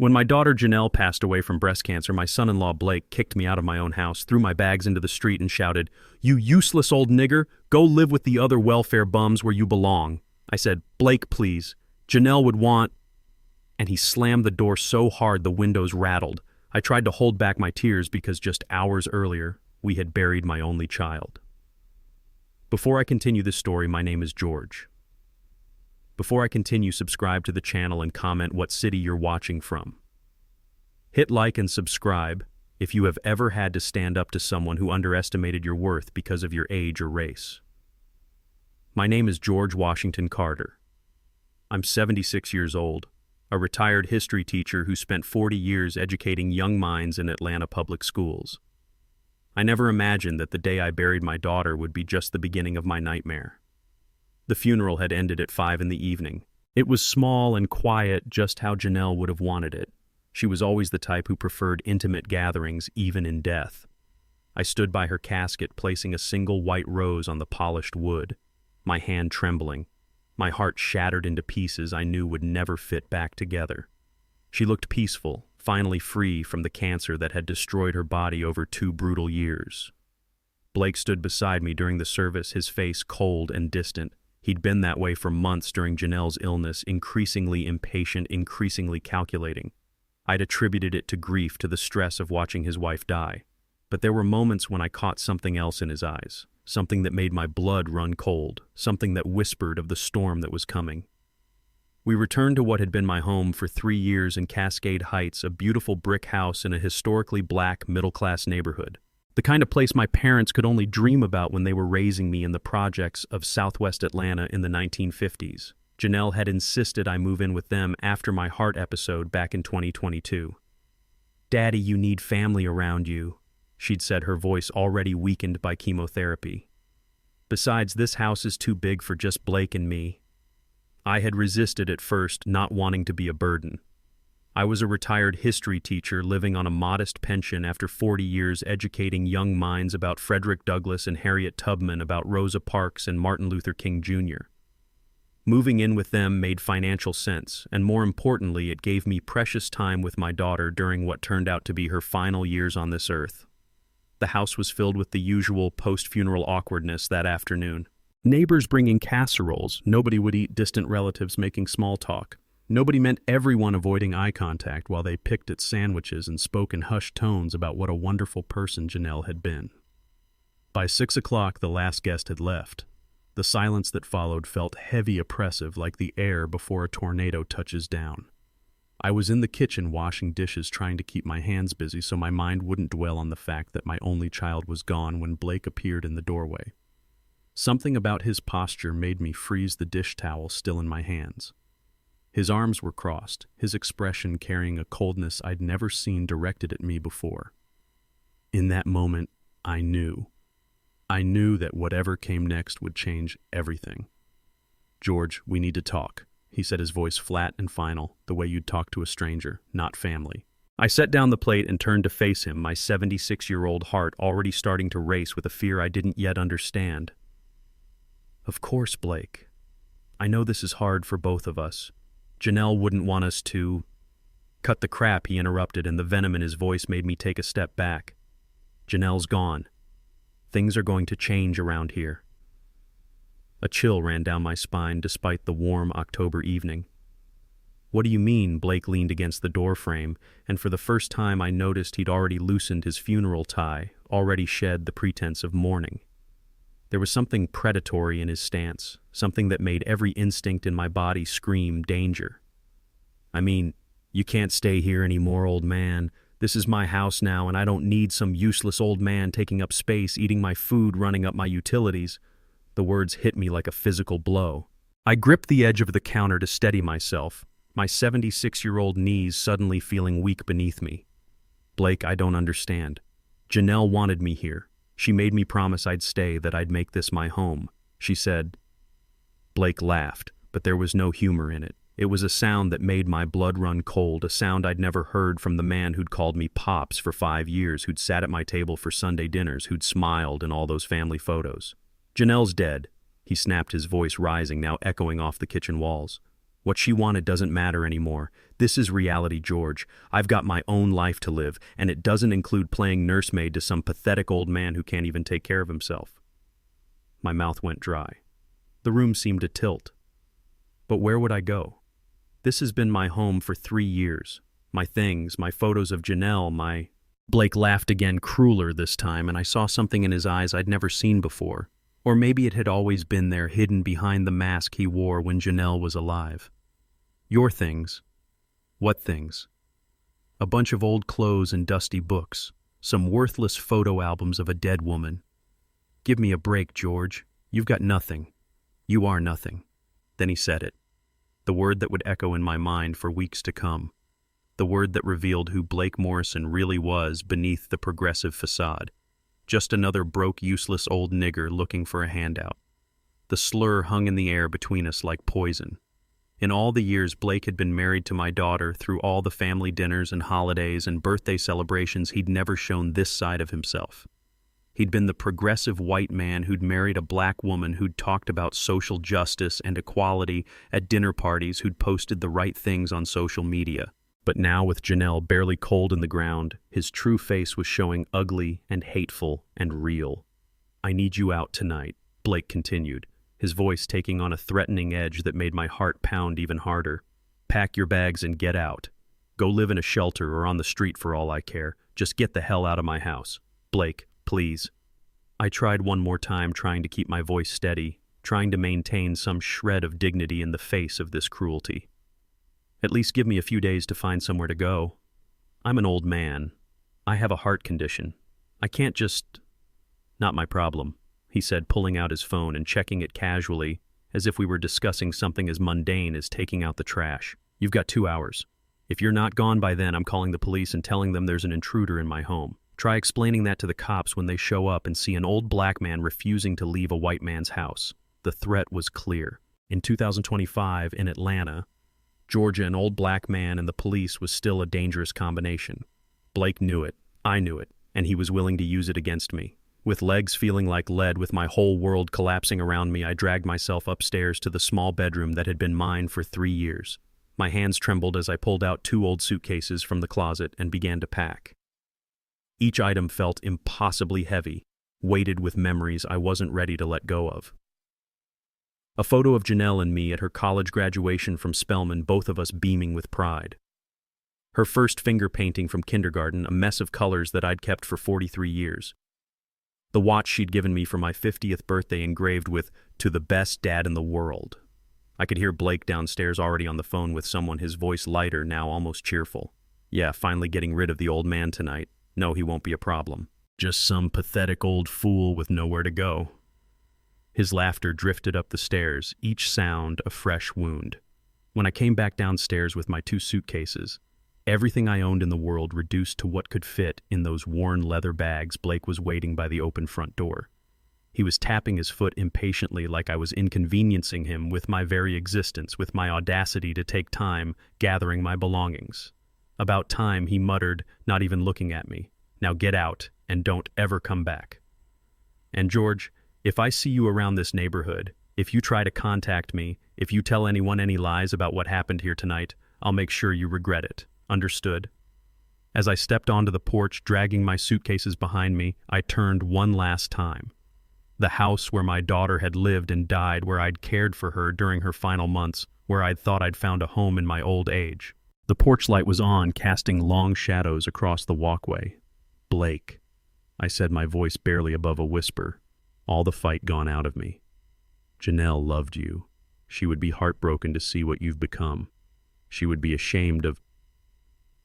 When my daughter Janelle passed away from breast cancer, my son-in-law Blake kicked me out of my own house, threw my bags into the street, and shouted, "You useless old nigger, go live with the other welfare bums where you belong." I said, "Blake, please. Janelle would want—" And he slammed the door so hard the windows rattled. I tried to hold back my tears because just hours earlier, we had buried my only child. Before I continue this story, my name is George. Before I continue, subscribe to the channel and comment what city you're watching from. Hit like and subscribe if you have ever had to stand up to someone who underestimated your worth because of your age or race. My name is George Washington Carter. I'm 76 years old, a retired history teacher who spent 40 years educating young minds in Atlanta public schools. I never imagined that the day I buried my daughter would be just the beginning of my nightmare. The funeral had ended at 5 p.m. It was small and quiet, just how Janelle would have wanted it. She was always the type who preferred intimate gatherings, even in death. I stood by her casket, placing a single white rose on the polished wood, my hand trembling, my heart shattered into pieces I knew would never fit back together. She looked peaceful, finally free from the cancer that had destroyed her body over 2 brutal years. Blake stood beside me during the service, his face cold and distant. He'd been that way for months during Janelle's illness, increasingly impatient, increasingly calculating. I'd attributed it to grief, to the stress of watching his wife die. But there were moments when I caught something else in his eyes, something that made my blood run cold, something that whispered of the storm that was coming. We returned to what had been my home for 3 years in Cascade Heights, a beautiful brick house in a historically black, middle-class neighborhood. The kind of place my parents could only dream about when they were raising me in the projects of Southwest Atlanta in the 1950s. Janelle had insisted I move in with them after my heart episode back in 2022. "Daddy, you need family around you," she'd said, her voice already weakened by chemotherapy. "Besides, this house is too big for just Blake and me." I had resisted at first, not wanting to be a burden. I was a retired history teacher living on a modest pension after 40 years educating young minds about Frederick Douglass and Harriet Tubman, about Rosa Parks and Martin Luther King Jr. Moving in with them made financial sense, and more importantly, it gave me precious time with my daughter during what turned out to be her final years on this earth. The house was filled with the usual post-funeral awkwardness that afternoon. Neighbors bringing casseroles, nobody would eat, distant relatives making small talk. Nobody meant everyone avoiding eye contact while they picked at sandwiches and spoke in hushed tones about what a wonderful person Janelle had been. By 6 o'clock, the last guest had left. The silence that followed felt heavy, oppressive, like the air before a tornado touches down. I was in the kitchen washing dishes, trying to keep my hands busy so my mind wouldn't dwell on the fact that my only child was gone when Blake appeared in the doorway. Something about his posture made me freeze, the dish towel still in my hands. His arms were crossed, his expression carrying a coldness I'd never seen directed at me before. In that moment, I knew. I knew that whatever came next would change everything. "George, we need to talk," he said, his voice flat and final, the way you'd talk to a stranger, not family. I set down the plate and turned to face him, my 76-year-old heart already starting to race with a fear I didn't yet understand. "Of course, Blake. I know this is hard for both of us. Janelle wouldn't want us to—" "Cut the crap," he interrupted, and the venom in his voice made me take a step back. "Janelle's gone. Things are going to change around here." A chill ran down my spine despite the warm October evening. "What do you mean?" Blake leaned against the doorframe, and for the first time I noticed he'd already loosened his funeral tie, already shed the pretense of mourning. There was something predatory in his stance, something that made every instinct in my body scream danger. "I mean, you can't stay here anymore, old man. This is my house now, and I don't need some useless old man taking up space, eating my food, running up my utilities." The words hit me like a physical blow. I gripped the edge of the counter to steady myself, my 76-year-old knees suddenly feeling weak beneath me. "Blake, I don't understand. Janelle wanted me here. She made me promise I'd stay, that I'd make this my home. She said—" Blake laughed, but there was no humor in it. It was a sound that made my blood run cold, a sound I'd never heard from the man who'd called me Pops for 5 years, who'd sat at my table for Sunday dinners, who'd smiled in all those family photos. "Janelle's dead," he snapped, his voice rising, now echoing off the kitchen walls. What she wanted doesn't matter anymore. This is reality, George. I've got my own life to live, and it doesn't include playing nursemaid to some pathetic old man who can't even take care of himself. My mouth went dry. The room seemed to tilt. But where would I go? This has been my home for 3 years. My things, my photos of Janelle, my... Blake laughed again, crueler this time, and I saw something in his eyes I'd never seen before. Or maybe it had always been there, hidden behind the mask he wore when Janelle was alive. Your things. What things? A bunch of old clothes and dusty books. Some worthless photo albums of a dead woman. Give me a break, George. You've got nothing. You are nothing. Then he said it. The word that would echo in my mind for weeks to come. The word that revealed who Blake Morrison really was beneath the progressive facade. Just another broke, useless old nigger looking for a handout. The slur hung in the air between us like poison. In all the years Blake had been married to my daughter, through all the family dinners and holidays and birthday celebrations, he'd never shown this side of himself. He'd been the progressive white man who'd married a black woman, who'd talked about social justice and equality at dinner parties, who'd posted the right things on social media. But now, with Janelle barely cold in the ground, his true face was showing ugly and hateful and real. I need you out tonight, Blake continued, his voice taking on a threatening edge that made my heart pound even harder. Pack your bags and get out. Go live in a shelter or on the street for all I care. Just get the hell out of my house. Blake, please. I tried one more time, trying to keep my voice steady, trying to maintain some shred of dignity in the face of this cruelty. At least give me a few days to find somewhere to go. I'm an old man. I have a heart condition. I can't just... Not my problem, he said, pulling out his phone and checking it casually, as if we were discussing something as mundane as taking out the trash. You've got 2 hours. If you're not gone by then, I'm calling the police and telling them there's an intruder in my home. Try explaining that to the cops when they show up and see an old black man refusing to leave a white man's house. The threat was clear. In 2025, in Atlanta, Georgia, an old black man and the police was still a dangerous combination. Blake knew it, I knew it, and he was willing to use it against me. With legs feeling like lead, with my whole world collapsing around me, I dragged myself upstairs to the small bedroom that had been mine for 3 years. My hands trembled as I pulled out 2 old suitcases from the closet and began to pack. Each item felt impossibly heavy, weighted with memories I wasn't ready to let go of. A photo of Janelle and me at her college graduation from Spelman, both of us beaming with pride. Her first finger painting from kindergarten, a mess of colors that I'd kept for 43 years. The watch she'd given me for my 50th birthday engraved with, "To the best dad in the world." I could hear Blake downstairs already on the phone with someone, his voice lighter, now almost cheerful. Yeah, finally getting rid of the old man tonight. No, he won't be a problem. Just some pathetic old fool with nowhere to go. His laughter drifted up the stairs, each sound a fresh wound. When I came back downstairs with my 2 suitcases, everything I owned in the world reduced to what could fit in those worn leather bags, Blake was waiting by the open front door. He was tapping his foot impatiently, like I was inconveniencing him with my very existence, with my audacity to take time gathering my belongings. About time, he muttered, not even looking at me. Now get out, and don't ever come back. And George, if I see you around this neighborhood, if you try to contact me, if you tell anyone any lies about what happened here tonight, I'll make sure you regret it. Understood? As I stepped onto the porch, dragging my suitcases behind me, I turned one last time. The house where my daughter had lived and died, where I'd cared for her during her final months, where I'd thought I'd found a home in my old age. The porch light was on, casting long shadows across the walkway. Blake, I said, my voice barely above a whisper, all the fight gone out of me. Janelle loved you. She would be heartbroken to see what you've become. She would be ashamed of...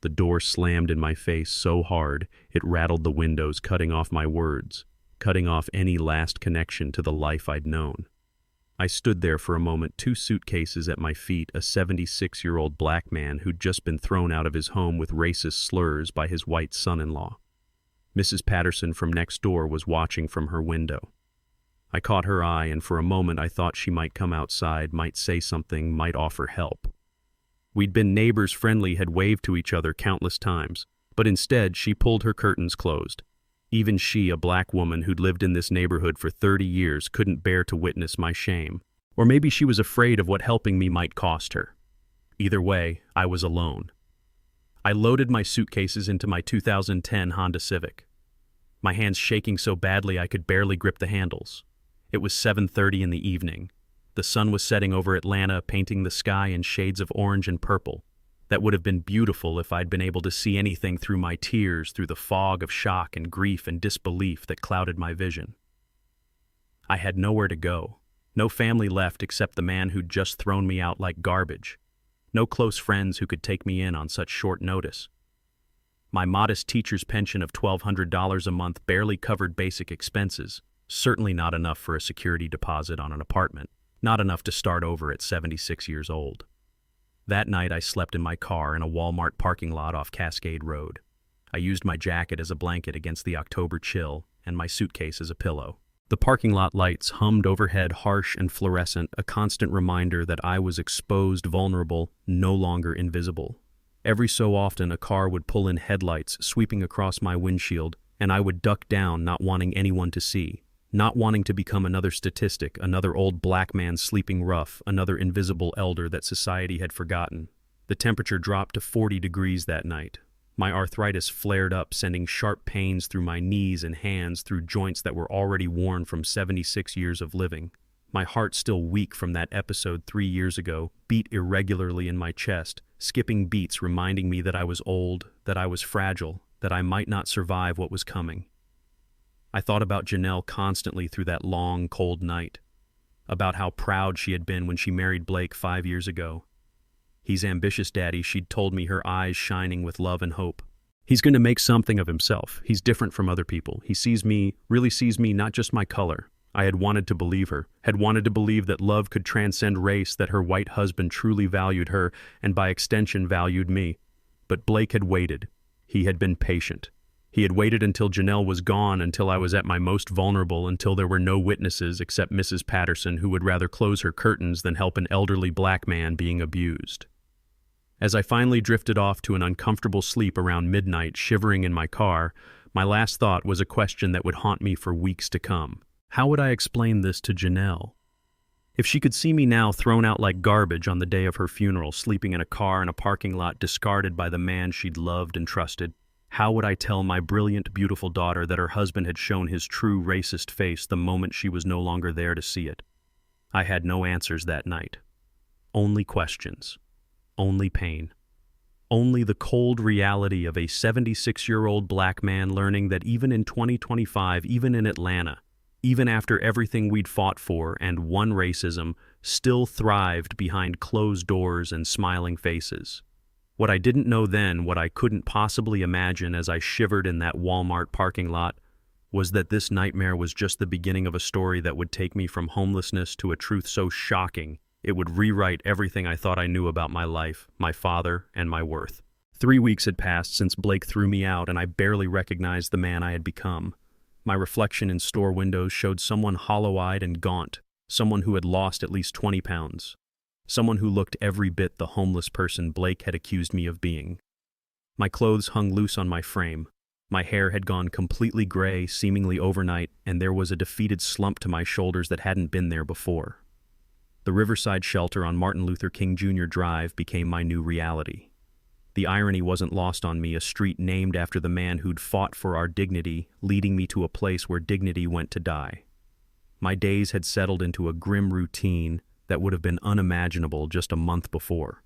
The door slammed in my face so hard, it rattled the windows, cutting off my words, cutting off any last connection to the life I'd known. I stood there for a moment, 2 suitcases at my feet, a 76-year-old black man who'd just been thrown out of his home with racist slurs by his white son-in-law. Mrs. Patterson from next door was watching from her window. I caught her eye, and for a moment I thought she might come outside, might say something, might offer help. We'd been neighbors, friendly, had waved to each other countless times, but instead she pulled her curtains closed. Even she, a black woman who'd lived in this neighborhood for 30 years, couldn't bear to witness my shame. Or maybe she was afraid of what helping me might cost her. Either way, I was alone. I loaded my suitcases into my 2010 Honda Civic, my hands shaking so badly I could barely grip the handles. It was 7:30 in the evening. The sun was setting over Atlanta, painting the sky in shades of orange and purple. That would have been beautiful if I'd been able to see anything through my tears, through the fog of shock and grief and disbelief that clouded my vision. I had nowhere to go. No family left except the man who'd just thrown me out like garbage. No close friends who could take me in on such short notice. My modest teacher's pension of $1,200 a month barely covered basic expenses, certainly not enough for a security deposit on an apartment, not enough to start over at 76 years old. That night I slept in my car in a Walmart parking lot off Cascade Road. I used my jacket as a blanket against the October chill and my suitcase as a pillow. The parking lot lights hummed overhead, harsh and fluorescent, a constant reminder that I was exposed, vulnerable, no longer invisible. Every so often a car would pull in headlights, sweeping across my windshield, and I would duck down, not wanting anyone to see, not wanting to become another statistic, another old black man sleeping rough, another invisible elder that society had forgotten. The temperature dropped to 40 degrees that night. My arthritis flared up, sending sharp pains through my knees and hands, through joints that were already worn from 76 years of living. My heart, still weak from that episode 3 years ago, beat irregularly in my chest, skipping beats reminding me that I was old, that I was fragile, that I might not survive what was coming. I thought about Janelle constantly through that long, cold night, about how proud she had been when she married Blake 5 years ago. He's ambitious, Daddy, she'd told me, her eyes shining with love and hope. He's going to make something of himself. He's different from other people. He sees me, really sees me, not just my color. I had wanted to believe her, had wanted to believe that love could transcend race, that her white husband truly valued her, and by extension valued me. But Blake had waited. He had been patient. He had waited until Janelle was gone, until I was at my most vulnerable, until there were no witnesses except Mrs. Patterson, who would rather close her curtains than help an elderly black man being abused. As I finally drifted off to an uncomfortable sleep around midnight, shivering in my car, my last thought was a question that would haunt me for weeks to come. How would I explain this to Janelle? If she could see me now thrown out like garbage on the day of her funeral, sleeping in a car in a parking lot discarded by the man she'd loved and trusted, how would I tell my brilliant, beautiful daughter that her husband had shown his true racist face the moment she was no longer there to see it? I had no answers that night. Only questions. Only pain. Only the cold reality of a 76-year-old black man learning that even in 2025, even in Atlanta, even after everything we'd fought for and won racism, still thrived behind closed doors and smiling faces. What I didn't know then, what I couldn't possibly imagine as I shivered in that Walmart parking lot, was that this nightmare was just the beginning of a story that would take me from homelessness to a truth so shocking it would rewrite everything I thought I knew about my life, my father, and my worth. 3 weeks had passed since Blake threw me out, and I barely recognized the man I had become. My reflection in store windows showed someone hollow-eyed and gaunt, someone who had lost at least 20 pounds, someone who looked every bit the homeless person Blake had accused me of being. My clothes hung loose on my frame. My hair had gone completely gray, seemingly overnight, and there was a defeated slump to my shoulders that hadn't been there before. The Riverside shelter on Martin Luther King Jr. Drive became my new reality. The irony wasn't lost on me, a street named after the man who'd fought for our dignity, leading me to a place where dignity went to die. My days had settled into a grim routine that would have been unimaginable just a month before.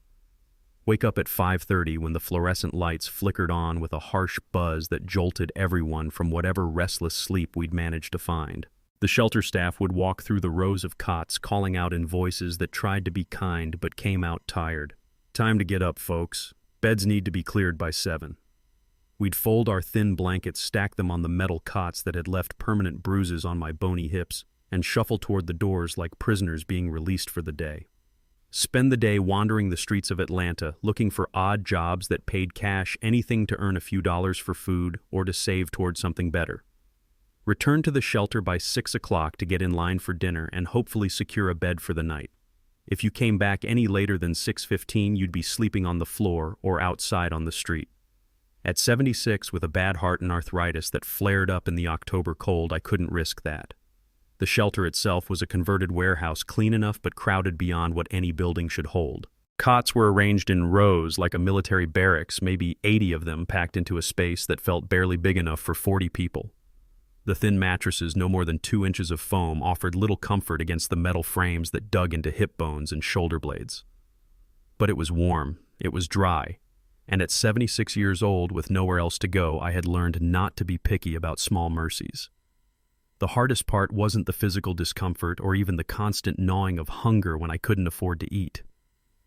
Wake up at 5:30 when the fluorescent lights flickered on with a harsh buzz that jolted everyone from whatever restless sleep we'd managed to find. The shelter staff would walk through the rows of cots, calling out in voices that tried to be kind but came out tired. Time to get up, folks. Beds need to be cleared by 7. We'd fold our thin blankets, stack them on the metal cots that had left permanent bruises on my bony hips, and shuffle toward the doors like prisoners being released for the day. Spend the day wandering the streets of Atlanta, looking for odd jobs that paid cash, anything to earn a few dollars for food or to save toward something better. Return to the shelter by 6 o'clock to get in line for dinner and hopefully secure a bed for the night. If you came back any later than 6:15, you'd be sleeping on the floor or outside on the street. At 76, with a bad heart and arthritis that flared up in the October cold, I couldn't risk that. The shelter itself was a converted warehouse, clean enough but crowded beyond what any building should hold. Cots were arranged in rows like a military barracks, maybe 80 of them packed into a space that felt barely big enough for 40 people. The thin mattresses, no more than 2 inches of foam, offered little comfort against the metal frames that dug into hip bones and shoulder blades. But it was warm, it was dry, and at 76 years old, with nowhere else to go, I had learned not to be picky about small mercies. The hardest part wasn't the physical discomfort or even the constant gnawing of hunger when I couldn't afford to eat.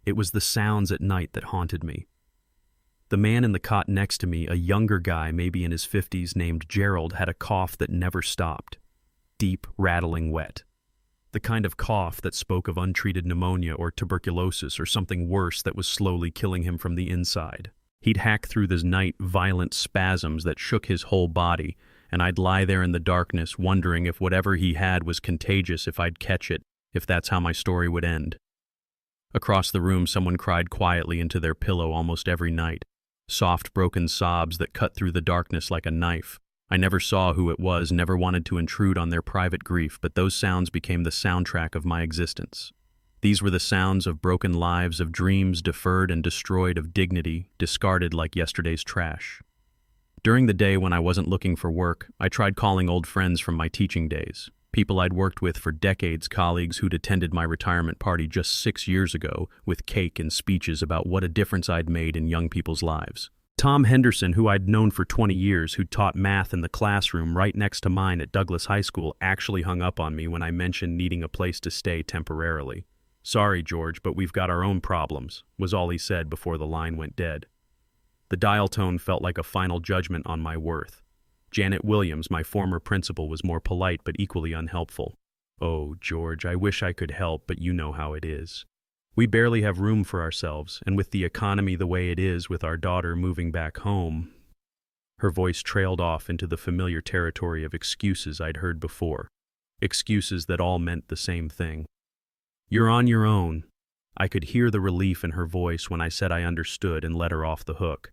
It was the sounds at night that haunted me. The man in the cot next to me, a younger guy, maybe in his 50s, named Gerald, had a cough that never stopped. Deep, rattling wet. The kind of cough that spoke of untreated pneumonia or tuberculosis or something worse that was slowly killing him from the inside. He'd hack through those night violent spasms that shook his whole body, and I'd lie there in the darkness wondering if whatever he had was contagious, if I'd catch it, if that's how my story would end. Across the room, someone cried quietly into their pillow almost every night. Soft, broken sobs that cut through the darkness like a knife. I never saw who it was, never wanted to intrude on their private grief, but those sounds became the soundtrack of my existence. These were the sounds of broken lives, of dreams deferred and destroyed, of dignity discarded like yesterday's trash. During the day when I wasn't looking for work, I tried calling old friends from my teaching days. People I'd worked with for decades, colleagues who'd attended my retirement party just 6 years ago with cake and speeches about what a difference I'd made in young people's lives. Tom Henderson, who I'd known for 20 years, who'd taught math in the classroom right next to mine at Douglas High School, actually hung up on me when I mentioned needing a place to stay temporarily. "Sorry, George, but we've got our own problems," was all he said before the line went dead. The dial tone felt like a final judgment on my worth. Janet Williams, my former principal, was more polite but equally unhelpful. "Oh, George, I wish I could help, but you know how it is. We barely have room for ourselves, and with the economy the way it is, with our daughter moving back home." Her voice trailed off into the familiar territory of excuses I'd heard before. Excuses that all meant the same thing. "You're on your own." I could hear the relief in her voice when I said I understood and let her off the hook.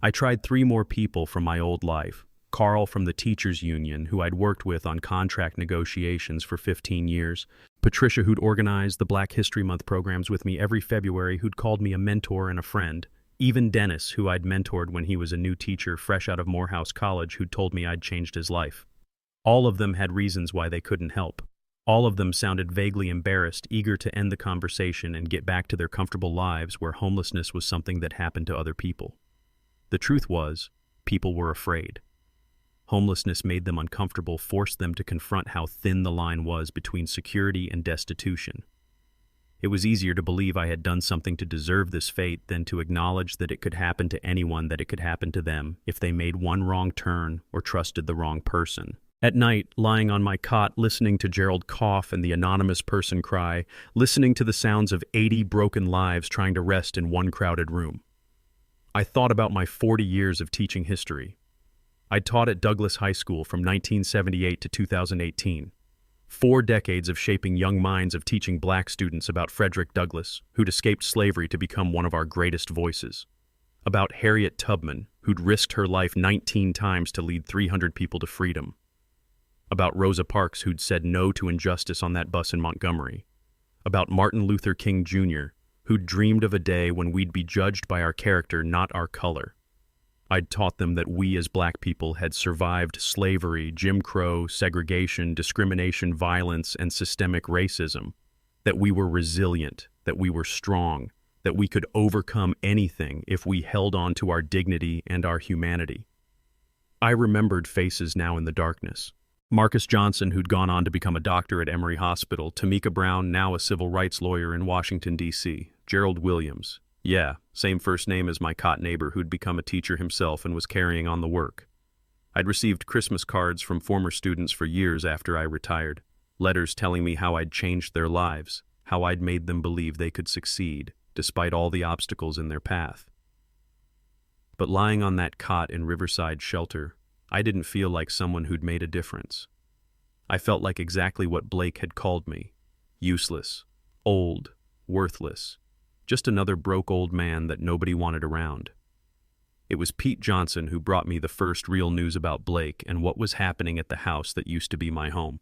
I tried 3 more people from my old life. Carl from the teachers' union, who I'd worked with on contract negotiations for 15 years. Patricia, who'd organized the Black History Month programs with me every February, who'd called me a mentor and a friend. Even Dennis, who I'd mentored when he was a new teacher fresh out of Morehouse College, who'd told me I'd changed his life. All of them had reasons why they couldn't help. All of them sounded vaguely embarrassed, eager to end the conversation and get back to their comfortable lives where homelessness was something that happened to other people. The truth was, people were afraid. Homelessness made them uncomfortable, forced them to confront how thin the line was between security and destitution. It was easier to believe I had done something to deserve this fate than to acknowledge that it could happen to anyone, that it could happen to them if they made one wrong turn or trusted the wrong person. At night, lying on my cot, listening to Gerald cough and the anonymous person cry, listening to the sounds of 80 broken lives trying to rest in one crowded room. I thought about my 40 years of teaching history. I taught at Douglas High School from 1978 to 2018. 4 decades of shaping young minds, of teaching black students about Frederick Douglass, who'd escaped slavery to become one of our greatest voices. About Harriet Tubman, who'd risked her life 19 times to lead 300 people to freedom. About Rosa Parks, who'd said no to injustice on that bus in Montgomery. About Martin Luther King Jr., who'd dreamed of a day when we'd be judged by our character, not our color. I'd taught them that we as black people had survived slavery, Jim Crow, segregation, discrimination, violence, and systemic racism. That we were resilient, that we were strong, that we could overcome anything if we held on to our dignity and our humanity. I remembered faces now in the darkness. Marcus Johnson, who'd gone on to become a doctor at Emory Hospital. Tamika Brown, now a civil rights lawyer in Washington, D.C. Gerald Williams. Yeah, same first name as my cot neighbor who'd become a teacher himself and was carrying on the work. I'd received Christmas cards from former students for years after I retired. Letters telling me how I'd changed their lives, how I'd made them believe they could succeed, despite all the obstacles in their path. But lying on that cot in Riverside Shelter, I didn't feel like someone who'd made a difference. I felt like exactly what Blake had called me. Useless, old, worthless. Just another broke old man that nobody wanted around. It was Pete Johnson who brought me the first real news about Blake and what was happening at the house that used to be my home.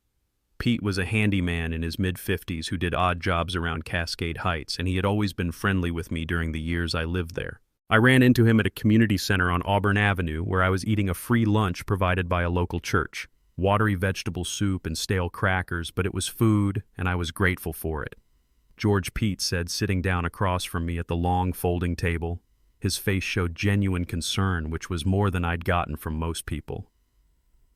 Pete was a handyman in his mid-50s who did odd jobs around Cascade Heights, and he had always been friendly with me during the years I lived there. I ran into him at a community center on Auburn Avenue where I was eating a free lunch provided by a local church. Watery vegetable soup and stale crackers, but it was food, and I was grateful for it. George Pete said, sitting down across from me at the long folding table. His face showed genuine concern, which was more than I'd gotten from most people.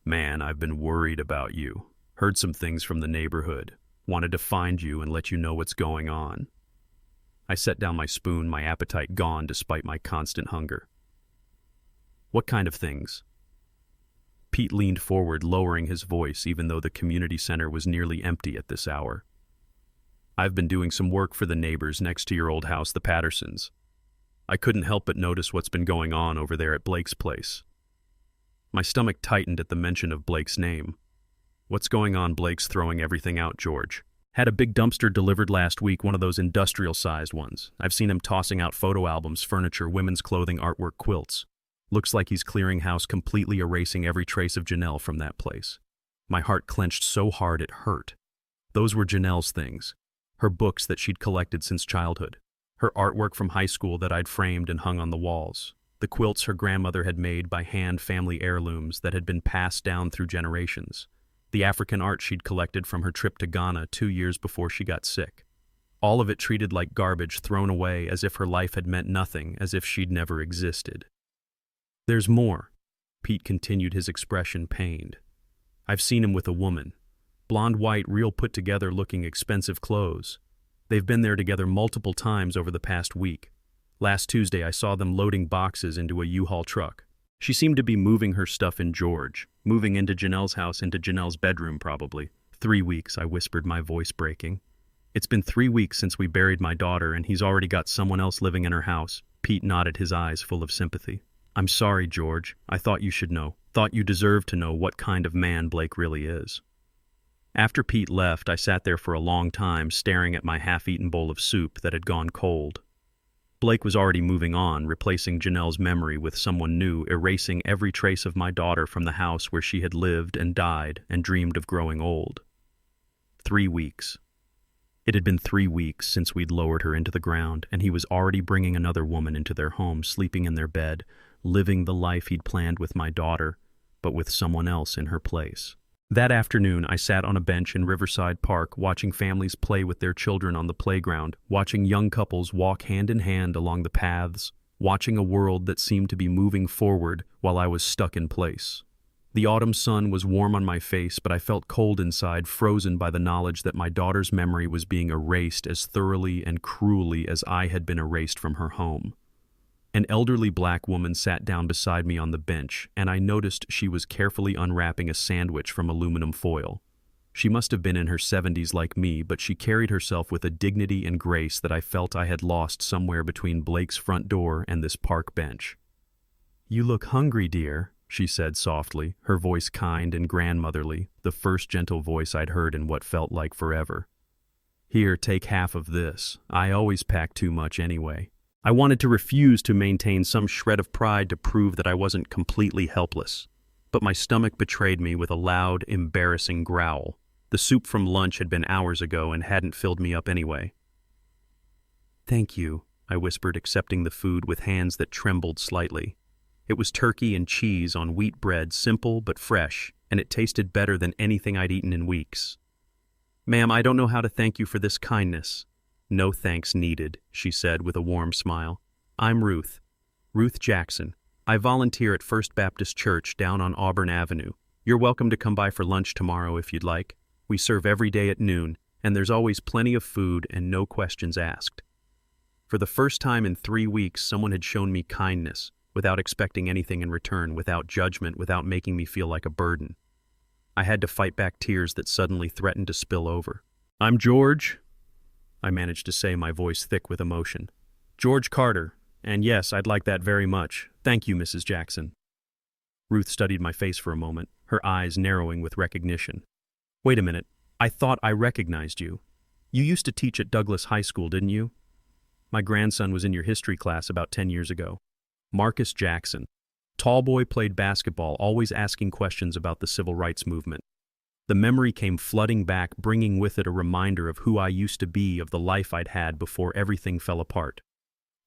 "Man, I've been worried about you. Heard some things from the neighborhood. Wanted to find you and let you know what's going on." I set down my spoon, my appetite gone despite my constant hunger. "What kind of things?" Pete leaned forward, lowering his voice even though the community center was nearly empty at this hour. "I've been doing some work for the neighbors next to your old house, the Pattersons. I couldn't help but notice what's been going on over there at Blake's place." My stomach tightened at the mention of Blake's name. "What's going on? Blake's throwing everything out, George. Had a big dumpster delivered last week, one of those industrial-sized ones. I've seen him tossing out photo albums, furniture, women's clothing, artwork, quilts. Looks like he's clearing house, completely erasing every trace of Janelle from that place." My heart clenched so hard it hurt. Those were Janelle's things. Her books that she'd collected since childhood. Her artwork from high school that I'd framed and hung on the walls. The quilts her grandmother had made by hand, family heirlooms that had been passed down through generations. The African art she'd collected from her trip to Ghana 2 years before she got sick. All of it treated like garbage, thrown away as if her life had meant nothing, as if she'd never existed. "There's more." Pete continued, his expression pained. "I've seen him with a woman. Blonde, white, real put-together looking, expensive clothes. They've been there together multiple times over the past week. Last Tuesday I saw them loading boxes into a U-Haul truck. She seemed to be moving her stuff in George, moving into Janelle's house, into Janelle's bedroom probably. 3 weeks, I whispered, my voice breaking. "It's been 3 weeks since we buried my daughter, and he's already got someone else living in her house." Pete nodded, his eyes full of sympathy. "I'm sorry, George. I thought you should know. Thought you deserved to know what kind of man Blake really is." After Pete left, I sat there for a long time, staring at my half-eaten bowl of soup that had gone cold. Blake was already moving on, replacing Janelle's memory with someone new, erasing every trace of my daughter from the house where she had lived and died and dreamed of growing old. 3 weeks. It had been 3 weeks since we'd lowered her into the ground, and he was already bringing another woman into their home, sleeping in their bed, living the life he'd planned with my daughter, but with someone else in her place. That afternoon, I sat on a bench in Riverside Park, watching families play with their children on the playground, watching young couples walk hand in hand along the paths, watching a world that seemed to be moving forward while I was stuck in place. The autumn sun was warm on my face, but I felt cold inside, frozen by the knowledge that my daughter's memory was being erased as thoroughly and cruelly as I had been erased from her home. An elderly black woman sat down beside me on the bench, and I noticed she was carefully unwrapping a sandwich from aluminum foil. She must have been in her 70s like me, but she carried herself with a dignity and grace that I felt I had lost somewhere between Blake's front door and this park bench. "You look hungry, dear," she said softly, her voice kind and grandmotherly, the first gentle voice I'd heard in what felt like forever. "Here, take half of this. I always pack too much anyway." I wanted to refuse to maintain some shred of pride to prove that I wasn't completely helpless, but my stomach betrayed me with a loud, embarrassing growl. The soup from lunch had been hours ago and hadn't filled me up anyway. "Thank you," I whispered, accepting the food with hands that trembled slightly. It was turkey and cheese on wheat bread, simple but fresh, and it tasted better than anything I'd eaten in weeks. "Ma'am, I don't know how to thank you for this kindness." "No thanks needed," she said with a warm smile. "I'm Ruth Jackson. I volunteer at First Baptist Church down on Auburn Avenue. You're welcome to come by for lunch tomorrow if you'd like. We serve every day at noon, and there's always plenty of food and no questions asked." For the first time in 3 weeks, someone had shown me kindness, without expecting anything in return, without judgment, without making me feel like a burden. I had to fight back tears that suddenly threatened to spill over. "I'm George," I managed to say, my voice thick with emotion. "George Carter, and yes, I'd like that very much. Thank you, Mrs. Jackson." Ruth studied my face for a moment, her eyes narrowing with recognition. "Wait a minute, I thought I recognized you. You used to teach at Douglas High School, didn't you? My grandson was in your history class about 10 years ago. Marcus Jackson. Tall boy, played basketball, always asking questions about the civil rights movement." The memory came flooding back, bringing with it a reminder of who I used to be, of the life I'd had before everything fell apart.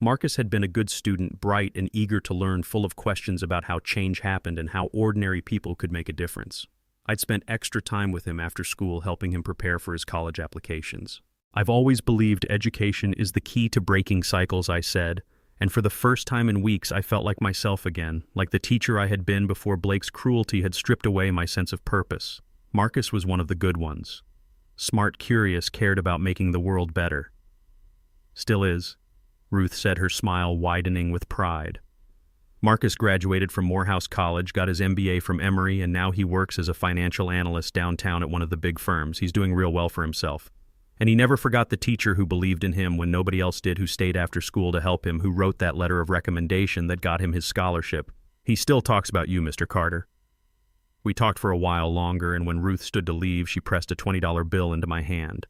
Marcus had been a good student, bright and eager to learn, full of questions about how change happened and how ordinary people could make a difference. I'd spent extra time with him after school, helping him prepare for his college applications. "I've always believed education is the key to breaking cycles," I said, and for the first time in weeks I felt like myself again, like the teacher I had been before Blake's cruelty had stripped away my sense of purpose. Marcus was one of the good ones. Smart, curious, cared about making the world better. "Still is," Ruth said, her smile widening with pride. "Marcus graduated from Morehouse College, got his MBA from Emory, and now he works as a financial analyst downtown at one of the big firms. He's doing real well for himself. And he never forgot the teacher who believed in him when nobody else did, who stayed after school to help him, who wrote that letter of recommendation that got him his scholarship. He still talks about you, Mr. Carter." We talked for a while longer, and when Ruth stood to leave, she pressed a $20 bill into my hand.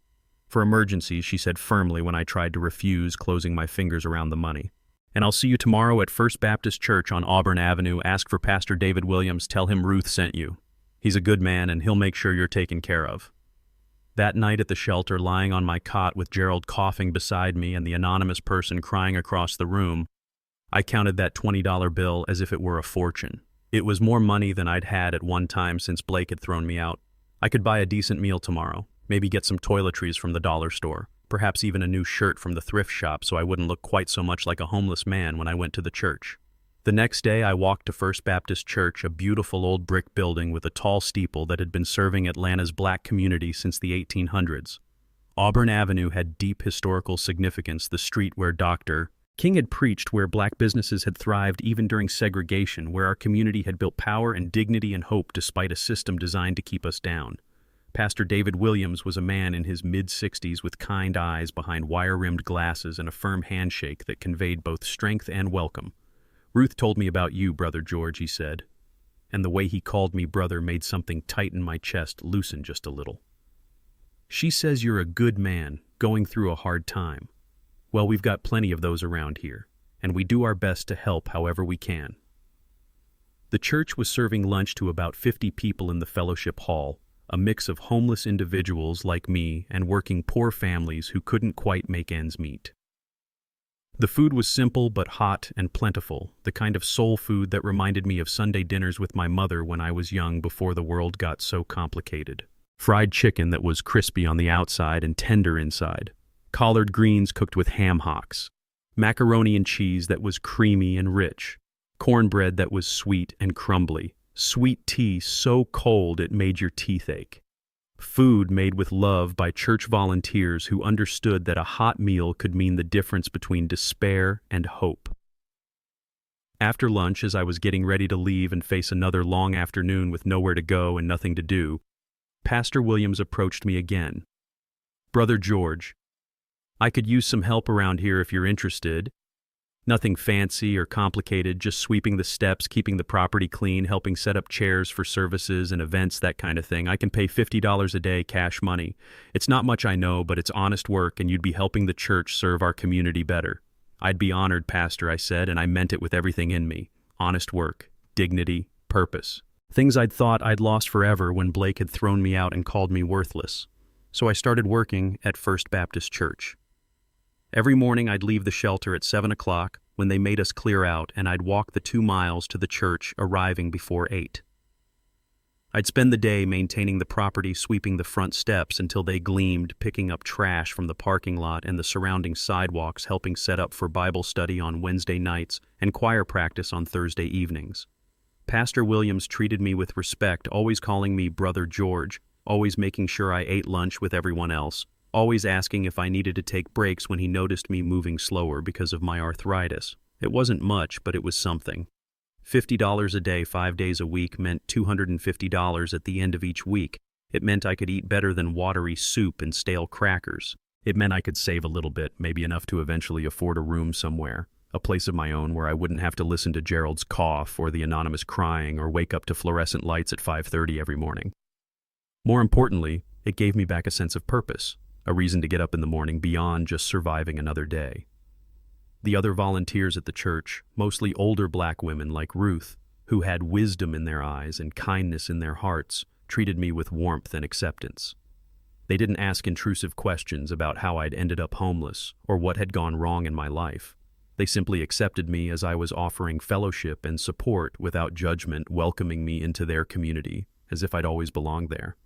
"For emergencies," she said firmly when I tried to refuse, closing my fingers around the money. "And I'll see you tomorrow at First Baptist Church on Auburn Avenue. Ask for Pastor David Williams. Tell him Ruth sent you. He's a good man, and he'll make sure you're taken care of." That night at the shelter, lying on my cot with Gerald coughing beside me and the anonymous person crying across the room, I counted that $20 bill as if it were a fortune. It was more money than I'd had at one time since Blake had thrown me out. I could buy a decent meal tomorrow, maybe get some toiletries from the dollar store, perhaps even a new shirt from the thrift shop so I wouldn't look quite so much like a homeless man when I went to the church. The next day I walked to First Baptist Church, a beautiful old brick building with a tall steeple that had been serving Atlanta's black community since the 1800s. Auburn Avenue had deep historical significance, the street where Dr. King had preached, where black businesses had thrived even during segregation, where our community had built power and dignity and hope despite a system designed to keep us down. Pastor David Williams was a man in his mid-60s with kind eyes behind wire-rimmed glasses and a firm handshake that conveyed both strength and welcome. "Ruth told me about you, Brother George," he said, and the way he called me brother made something tight in my chest loosen just a little. "She says you're a good man, going through a hard time. Well, we've got plenty of those around here, and we do our best to help however we can." The church was serving lunch to about 50 people in the fellowship hall, a mix of homeless individuals like me and working poor families who couldn't quite make ends meet. The food was simple but hot and plentiful, the kind of soul food that reminded me of Sunday dinners with my mother when I was young before the world got so complicated. Fried chicken that was crispy on the outside and tender inside. Collard greens cooked with ham hocks, macaroni and cheese that was creamy and rich, cornbread that was sweet and crumbly, sweet tea so cold it made your teeth ache. Food made with love by church volunteers who understood that a hot meal could mean the difference between despair and hope. After lunch, as I was getting ready to leave and face another long afternoon with nowhere to go and nothing to do, Pastor Williams approached me again. "Brother George, I could use some help around here if you're interested. Nothing fancy or complicated, just sweeping the steps, keeping the property clean, helping set up chairs for services and events, that kind of thing. I can pay $50 a day, cash money. It's not much, I know, but it's honest work, and you'd be helping the church serve our community better." "I'd be honored, Pastor," I said, and I meant it with everything in me. Honest work, dignity, purpose. Things I'd thought I'd lost forever when Blake had thrown me out and called me worthless. So I started working at First Baptist Church. Every morning I'd leave the shelter at 7 o'clock when they made us clear out, and I'd walk the 2 miles to the church, arriving before 8. I'd spend the day maintaining the property, sweeping the front steps until they gleamed, picking up trash from the parking lot and the surrounding sidewalks, helping set up for Bible study on Wednesday nights and choir practice on Thursday evenings. Pastor Williams treated me with respect, always calling me Brother George, always making sure I ate lunch with everyone else, always asking if I needed to take breaks when he noticed me moving slower because of my arthritis. It wasn't much, but it was something. $50 a day, 5 days a week, meant $250 at the end of each week. It meant I could eat better than watery soup and stale crackers. It meant I could save a little bit, maybe enough to eventually afford a room somewhere, a place of my own where I wouldn't have to listen to Gerald's cough or the anonymous crying or wake up to fluorescent lights at 5:30 every morning. More importantly, it gave me back a sense of purpose, a reason to get up in the morning beyond just surviving another day. The other volunteers at the church, mostly older black women like Ruth, who had wisdom in their eyes and kindness in their hearts, treated me with warmth and acceptance. They didn't ask intrusive questions about how I'd ended up homeless or what had gone wrong in my life. They simply accepted me as I was, offering fellowship and support without judgment, welcoming me into their community as if I'd always belonged there.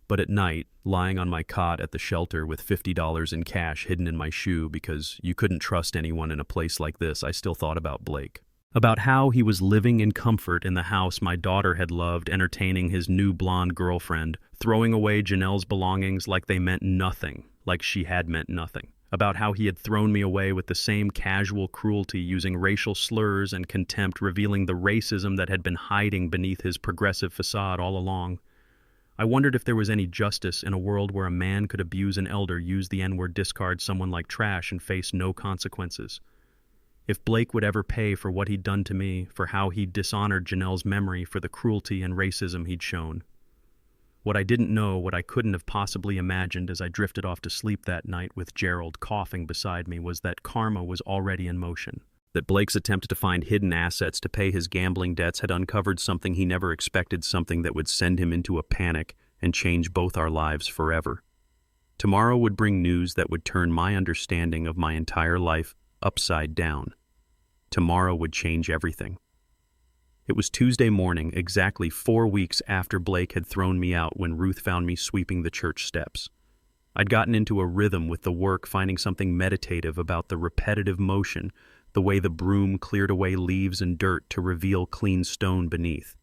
But at night, lying on my cot at the shelter with $50 in cash hidden in my shoe because you couldn't trust anyone in a place like this, I still thought about Blake. About how he was living in comfort in the house my daughter had loved, entertaining his new blonde girlfriend, throwing away Janelle's belongings like they meant nothing, like she had meant nothing. About how he had thrown me away with the same casual cruelty, using racial slurs and contempt, revealing the racism that had been hiding beneath his progressive facade all along. I wondered if there was any justice in a world where a man could abuse an elder, use the N-word, discard someone like trash, and face no consequences. If Blake would ever pay for what he'd done to me, for how he'd dishonored Janelle's memory, for the cruelty and racism he'd shown. What I didn't know, what I couldn't have possibly imagined as I drifted off to sleep that night with Gerald coughing beside me, was that karma was already in motion. That Blake's attempt to find hidden assets to pay his gambling debts had uncovered something he never expected, something that would send him into a panic and change both our lives forever. Tomorrow would bring news that would turn my understanding of my entire life upside down. Tomorrow would change everything. It was Tuesday morning, exactly 4 weeks after Blake had thrown me out, when Ruth found me sweeping the church steps. I'd gotten into a rhythm with the work, finding something meditative about the repetitive motion, the way the broom cleared away leaves and dirt to reveal clean stone beneath.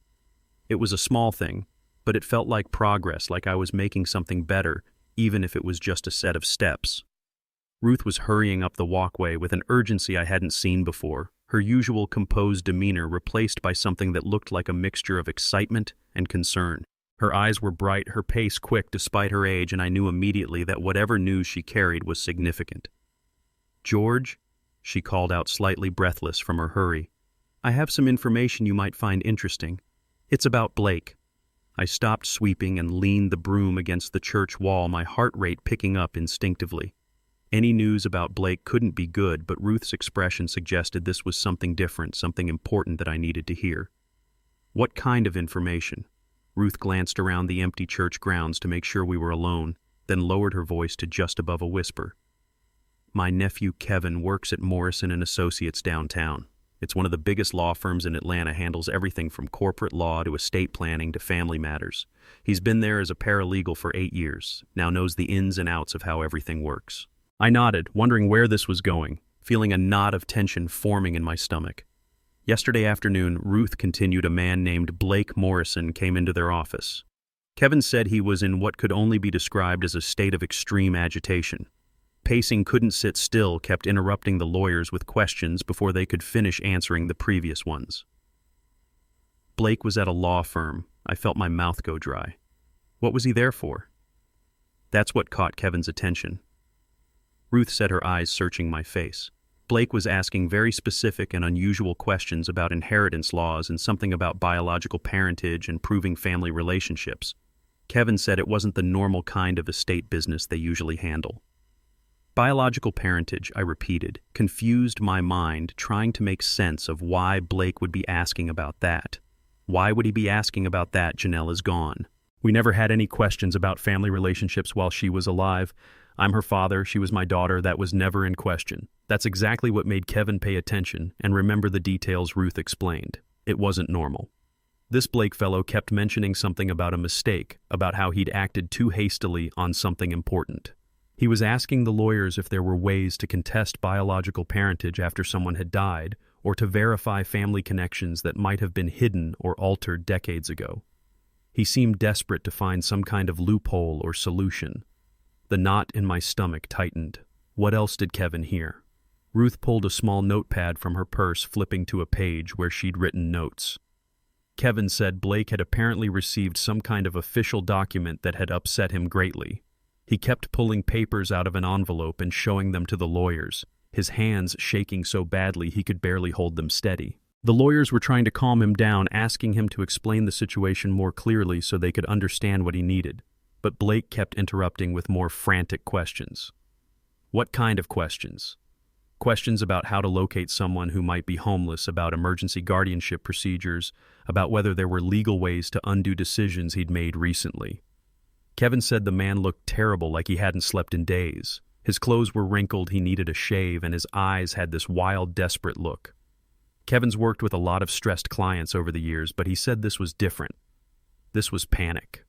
It was a small thing, but it felt like progress, like I was making something better, even if it was just a set of steps. Ruth was hurrying up the walkway with an urgency I hadn't seen before, her usual composed demeanor replaced by something that looked like a mixture of excitement and concern. Her eyes were bright, her pace quick despite her age, and I knew immediately that whatever news she carried was significant. "George," she called out, slightly breathless from her hurry, "I have some information you might find interesting. It's about Blake." I stopped sweeping and leaned the broom against the church wall, my heart rate picking up instinctively. Any news about Blake couldn't be good, but Ruth's expression suggested this was something different, something important that I needed to hear. "What kind of information?" Ruth glanced around the empty church grounds to make sure we were alone, then lowered her voice to just above a whisper. "My nephew Kevin works at Morrison & Associates downtown. It's one of the biggest law firms in Atlanta, handles everything from corporate law to estate planning to family matters. He's been there as a paralegal for 8 years, now knows the ins and outs of how everything works." I nodded, wondering where this was going, feeling a knot of tension forming in my stomach. Yesterday afternoon, Ruth continued, a man named Blake Morrison came into their office. Kevin said he was in what could only be described as a state of extreme agitation. Pacing, couldn't sit still, kept interrupting the lawyers with questions before they could finish answering the previous ones. Blake was at a law firm. I felt my mouth go dry. What was he there for? That's what caught Kevin's attention. Ruth said, her eyes searching my face. Blake was asking very specific and unusual questions about inheritance laws and something about biological parentage and proving family relationships. Kevin said it wasn't the normal kind of estate business they usually handle. Biological parentage, I repeated, confused my mind, trying to make sense of why Blake would be asking about that. Why would he be asking about that? Janelle is gone. We never had any questions about family relationships while she was alive. I'm her father, she was my daughter, that was never in question. That's exactly what made Kevin pay attention and remember the details Ruth explained. It wasn't normal. This Blake fellow kept mentioning something about a mistake, about how he'd acted too hastily on something important. He was asking the lawyers if there were ways to contest biological parentage after someone had died, or to verify family connections that might have been hidden or altered decades ago. He seemed desperate to find some kind of loophole or solution. The knot in my stomach tightened. What else did Kevin hear? Ruth pulled a small notepad from her purse, flipping to a page where she'd written notes. Kevin said Blake had apparently received some kind of official document that had upset him greatly. He kept pulling papers out of an envelope and showing them to the lawyers, his hands shaking so badly he could barely hold them steady. The lawyers were trying to calm him down, asking him to explain the situation more clearly so they could understand what he needed. But Blake kept interrupting with more frantic questions. What kind of questions? Questions about how to locate someone who might be homeless, about emergency guardianship procedures, about whether there were legal ways to undo decisions he'd made recently. Kevin said the man looked terrible, like he hadn't slept in days. His clothes were wrinkled, he needed a shave, and his eyes had this wild, desperate look. Kevin's worked with a lot of stressed clients over the years, but he said this was different. This was panic.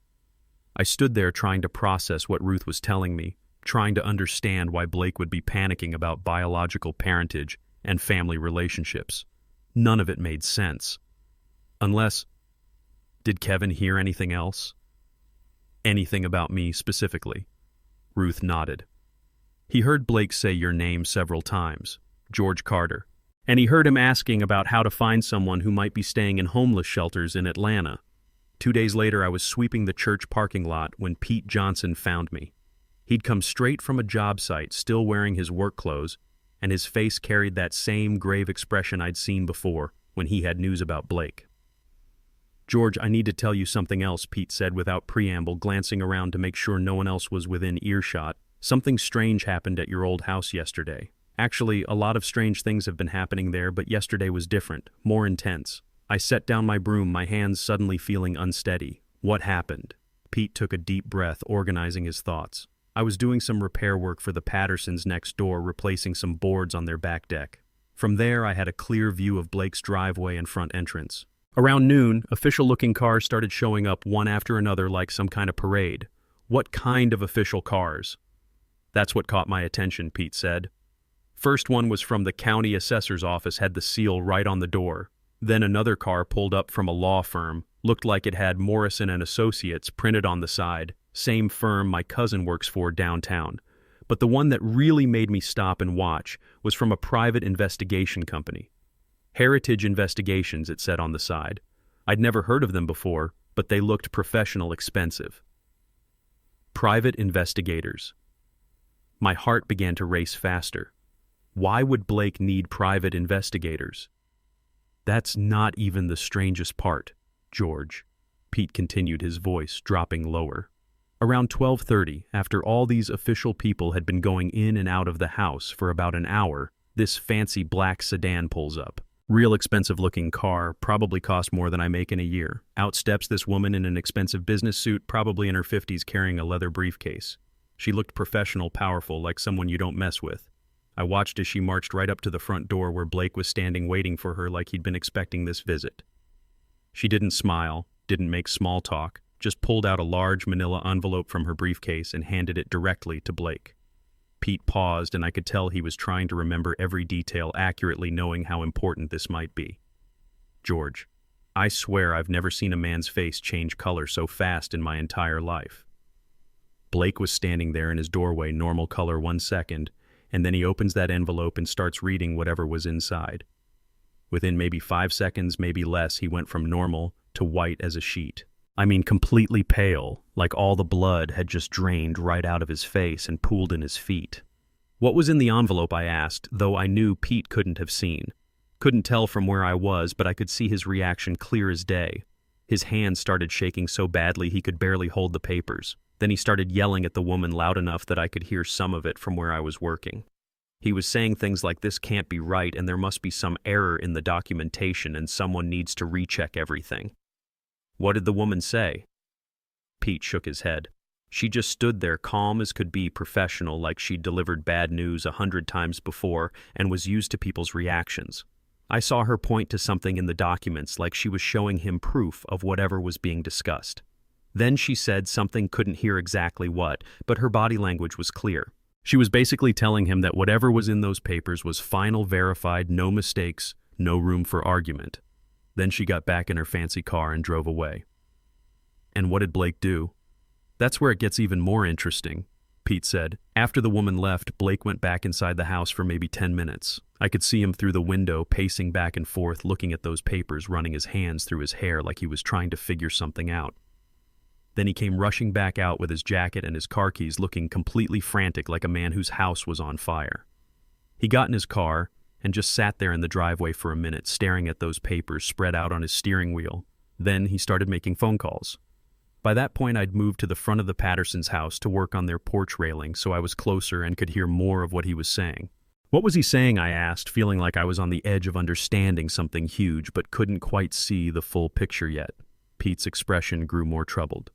I stood there trying to process what Ruth was telling me, trying to understand why Blake would be panicking about biological parentage and family relationships. None of it made sense. Unless, did Kevin hear anything else? Anything about me specifically? Ruth nodded. He heard Blake say your name several times, George Carter, and he heard him asking about how to find someone who might be staying in homeless shelters in Atlanta. 2 days later, I was sweeping the church parking lot when Pete Johnson found me. He'd come straight from a job site, still wearing his work clothes, and his face carried that same grave expression I'd seen before when he had news about Blake. "George, I need to tell you something else," Pete said without preamble, glancing around to make sure no one else was within earshot. "Something strange happened at your old house yesterday. Actually, a lot of strange things have been happening there, but yesterday was different, more intense. I set down my broom, my hands suddenly feeling unsteady. What happened?" Pete took a deep breath, organizing his thoughts. "I was doing some repair work for the Pattersons next door, replacing some boards on their back deck. From there, I had a clear view of Blake's driveway and front entrance. Around noon, official-looking cars started showing up one after another like some kind of parade. What kind of official cars? That's what caught my attention," Pete said. "First one was from the county assessor's office, had the seal right on the door. Then another car pulled up from a law firm, looked like it had Morrison and Associates printed on the side, same firm my cousin works for downtown. But the one that really made me stop and watch was from a private investigation company. Heritage Investigations, it said on the side. I'd never heard of them before, but they looked professional, expensive. Private investigators. My heart began to race faster. Why would Blake need private investigators? "That's not even the strangest part, George," Pete continued, his voice dropping lower. "Around 12:30, after all these official people had been going in and out of the house for about an hour, this fancy black sedan pulls up. Real expensive-looking car, probably cost more than I make in a year. Out steps this woman in an expensive business suit, probably in her 50s, carrying a leather briefcase. She looked professional, powerful, like someone you don't mess with. I watched as she marched right up to the front door where Blake was standing waiting for her like he'd been expecting this visit. She didn't smile, didn't make small talk, just pulled out a large manila envelope from her briefcase and handed it directly to Blake. Pete paused, and I could tell he was trying to remember every detail accurately, knowing how important this might be. "George, I swear I've never seen a man's face change color so fast in my entire life." Blake was standing there in his doorway, normal color 1 second, and then he opens that envelope and starts reading whatever was inside. Within maybe 5 seconds, maybe less, he went from normal to white as a sheet. I mean, completely pale, like all the blood had just drained right out of his face and pooled in his feet. "What was in the envelope?" I asked, though I knew Pete couldn't have seen. Couldn't tell from where I was, but I could see his reaction clear as day. His hands started shaking so badly he could barely hold the papers. Then he started yelling at the woman loud enough that I could hear some of it from where I was working. He was saying things like, "This can't be right, and there must be some error in the documentation, and someone needs to recheck everything." "What did the woman say?" Pete shook his head. She just stood there, calm as could be, professional, like she'd delivered bad news 100 times before and was used to people's reactions. I saw her point to something in the documents, like she was showing him proof of whatever was being discussed. Then she said something, couldn't hear exactly what, but her body language was clear. She was basically telling him that whatever was in those papers was final, verified, no mistakes, no room for argument. Then she got back in her fancy car and drove away. "And what did Blake do?" "That's where it gets even more interesting," Pete said. "After the woman left, Blake went back inside the house for maybe 10 minutes. I could see him through the window, pacing back and forth, looking at those papers, running his hands through his hair like he was trying to figure something out. Then he came rushing back out with his jacket and his car keys, looking completely frantic, like a man whose house was on fire. He got in his car and just sat there in the driveway for a minute, staring at those papers spread out on his steering wheel. Then he started making phone calls. By that point, I'd moved to the front of the Pattersons' house to work on their porch railing, so I was closer and could hear more of what he was saying. What was he saying, I asked, feeling like I was on the edge of understanding something huge but couldn't quite see the full picture yet. Pete's expression grew more troubled.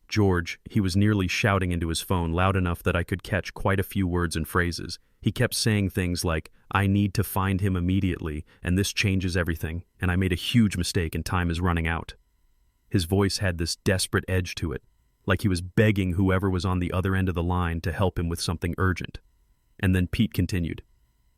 George, he was nearly shouting into his phone loud enough that I could catch quite a few words and phrases. He kept saying things like, "I need to find him immediately, and this changes everything, and I made a huge mistake and time is running out." His voice had this desperate edge to it, like he was begging whoever was on the other end of the line to help him with something urgent. And then Pete continued,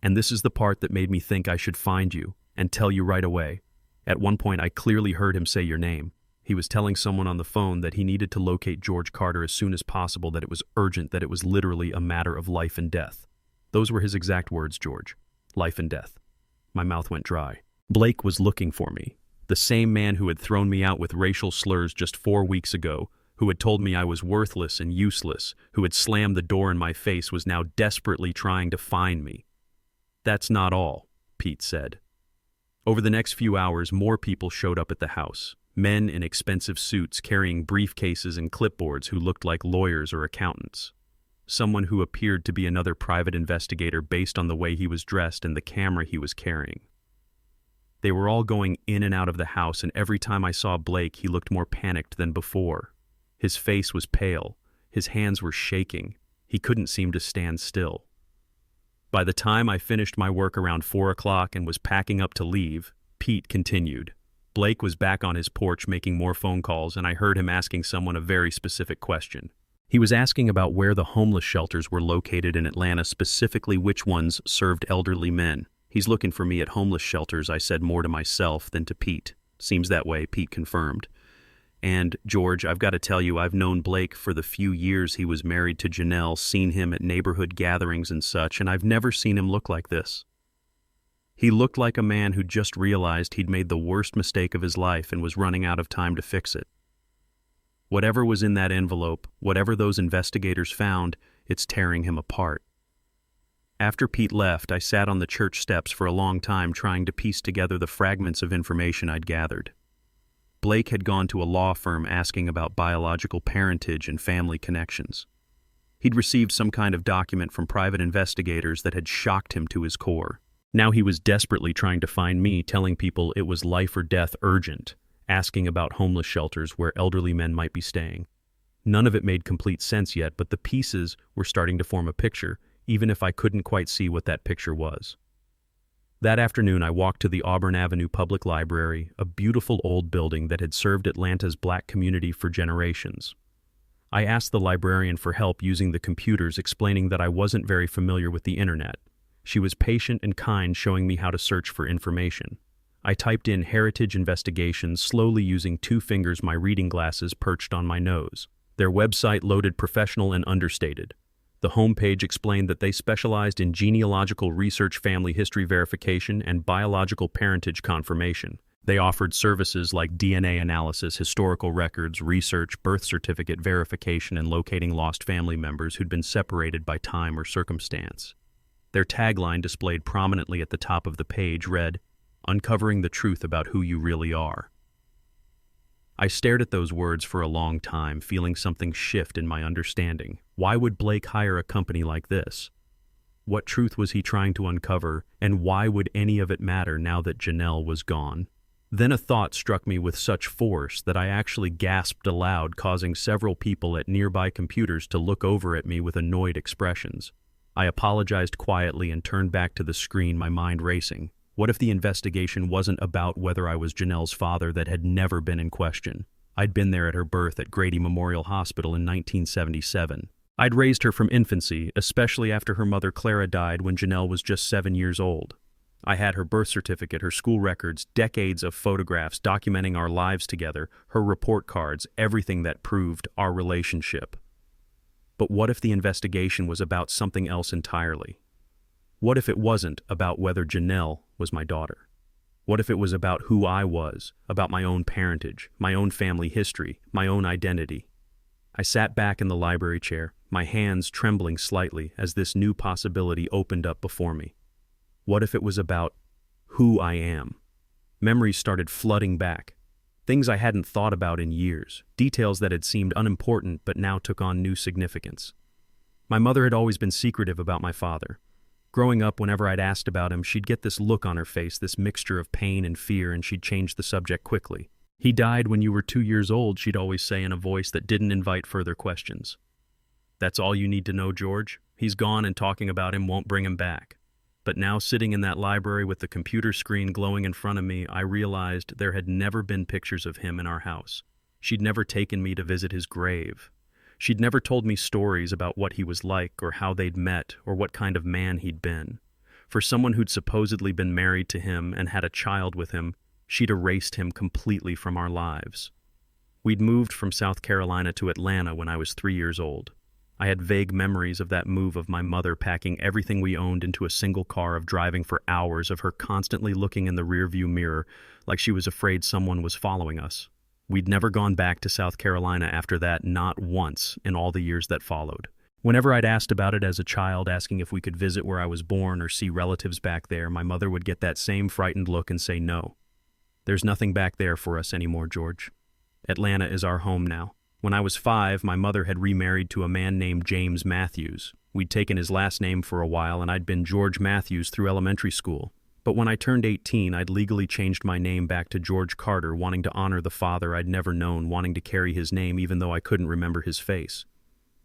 "And this is the part that made me think I should find you and tell you right away. At one point I clearly heard him say your name. He was telling someone on the phone that he needed to locate George Carter as soon as possible, that it was urgent, that it was literally a matter of life and death." Those were his exact words, George. Life and death. My mouth went dry. Blake was looking for me. The same man who had thrown me out with racial slurs just 4 weeks ago, who had told me I was worthless and useless, who had slammed the door in my face, was now desperately trying to find me. "That's not all," Pete said. Over the next few hours, more people showed up at the house. Men in expensive suits carrying briefcases and clipboards who looked like lawyers or accountants. Someone who appeared to be another private investigator based on the way he was dressed and the camera he was carrying. They were all going in and out of the house, and every time I saw Blake, he looked more panicked than before. His face was pale. His hands were shaking. He couldn't seem to stand still. By the time I finished my work around 4 o'clock and was packing up to leave, Pete continued. Blake was back on his porch making more phone calls, and I heard him asking someone a very specific question. He was asking about where the homeless shelters were located in Atlanta, specifically which ones served elderly men. "He's looking for me at homeless shelters," I said, more to myself than to Pete. "Seems that way," Pete confirmed. "And, George, I've got to tell you, I've known Blake for the few years he was married to Janelle, seen him at neighborhood gatherings and such, and I've never seen him look like this. He looked like a man who just realized he'd made the worst mistake of his life and was running out of time to fix it. Whatever was in that envelope, whatever those investigators found, it's tearing him apart." After Pete left, I sat on the church steps for a long time trying to piece together the fragments of information I'd gathered. Blake had gone to a law firm asking about biological parentage and family connections. He'd received some kind of document from private investigators that had shocked him to his core. Now he was desperately trying to find me, telling people it was life or death urgent, asking about homeless shelters where elderly men might be staying. None of it made complete sense yet, but the pieces were starting to form a picture, even if I couldn't quite see what that picture was. That afternoon, I walked to the Auburn Avenue Public Library, a beautiful old building that had served Atlanta's black community for generations. I asked the librarian for help using the computers, explaining that I wasn't very familiar with the internet. She was patient and kind, showing me how to search for information. I typed in heritage investigations, slowly using 2 fingers, my reading glasses perched on my nose. Their website loaded professional and understated. The homepage explained that they specialized in genealogical research, family history verification, and biological parentage confirmation. They offered services like DNA analysis, historical records, research, birth certificate verification, and locating lost family members who'd been separated by time or circumstance. Their tagline, displayed prominently at the top of the page, read, "Uncovering the truth about who you really are." I stared at those words for a long time, feeling something shift in my understanding. Why would Blake hire a company like this? What truth was he trying to uncover, and why would any of it matter now that Janelle was gone? Then a thought struck me with such force that I actually gasped aloud, causing several people at nearby computers to look over at me with annoyed expressions. I apologized quietly and turned back to the screen, my mind racing. What if the investigation wasn't about whether I was Janelle's father? That had never been in question. I'd been there at her birth at Grady Memorial Hospital in 1977. I'd raised her from infancy, especially after her mother Clara died when Janelle was just 7 years old. I had her birth certificate, her school records, decades of photographs documenting our lives together, her report cards, everything that proved our relationship. But what if the investigation was about something else entirely? What if it wasn't about whether Janelle was my daughter? What if it was about who I was, about my own parentage, my own family history, my own identity? I sat back in the library chair, my hands trembling slightly as this new possibility opened up before me. What if it was about who I am? Memories started flooding back. Things I hadn't thought about in years, details that had seemed unimportant but now took on new significance. My mother had always been secretive about my father. Growing up, whenever I'd asked about him, she'd get this look on her face, this mixture of pain and fear, and she'd change the subject quickly. "He died when you were 2 years old," she'd always say in a voice that didn't invite further questions. "That's all you need to know, George. He's gone, and talking about him won't bring him back." But now, sitting in that library with the computer screen glowing in front of me, I realized there had never been pictures of him in our house. She'd never taken me to visit his grave. She'd never told me stories about what he was like, or how they'd met, or what kind of man he'd been. For someone who'd supposedly been married to him and had a child with him, she'd erased him completely from our lives. We'd moved from South Carolina to Atlanta when I was 3 years old. I had vague memories of that move, of my mother packing everything we owned into a single car, of driving for hours, of her constantly looking in the rearview mirror like she was afraid someone was following us. We'd never gone back to South Carolina after that, not once in all the years that followed. Whenever I'd asked about it as a child, asking if we could visit where I was born or see relatives back there, my mother would get that same frightened look and say no. "There's nothing back there for us anymore, George. Atlanta is our home now." When I was 5, my mother had remarried to a man named James Matthews. We'd taken his last name for a while, and I'd been George Matthews through elementary school. But when I turned 18, I'd legally changed my name back to George Carter, wanting to honor the father I'd never known, wanting to carry his name even though I couldn't remember his face.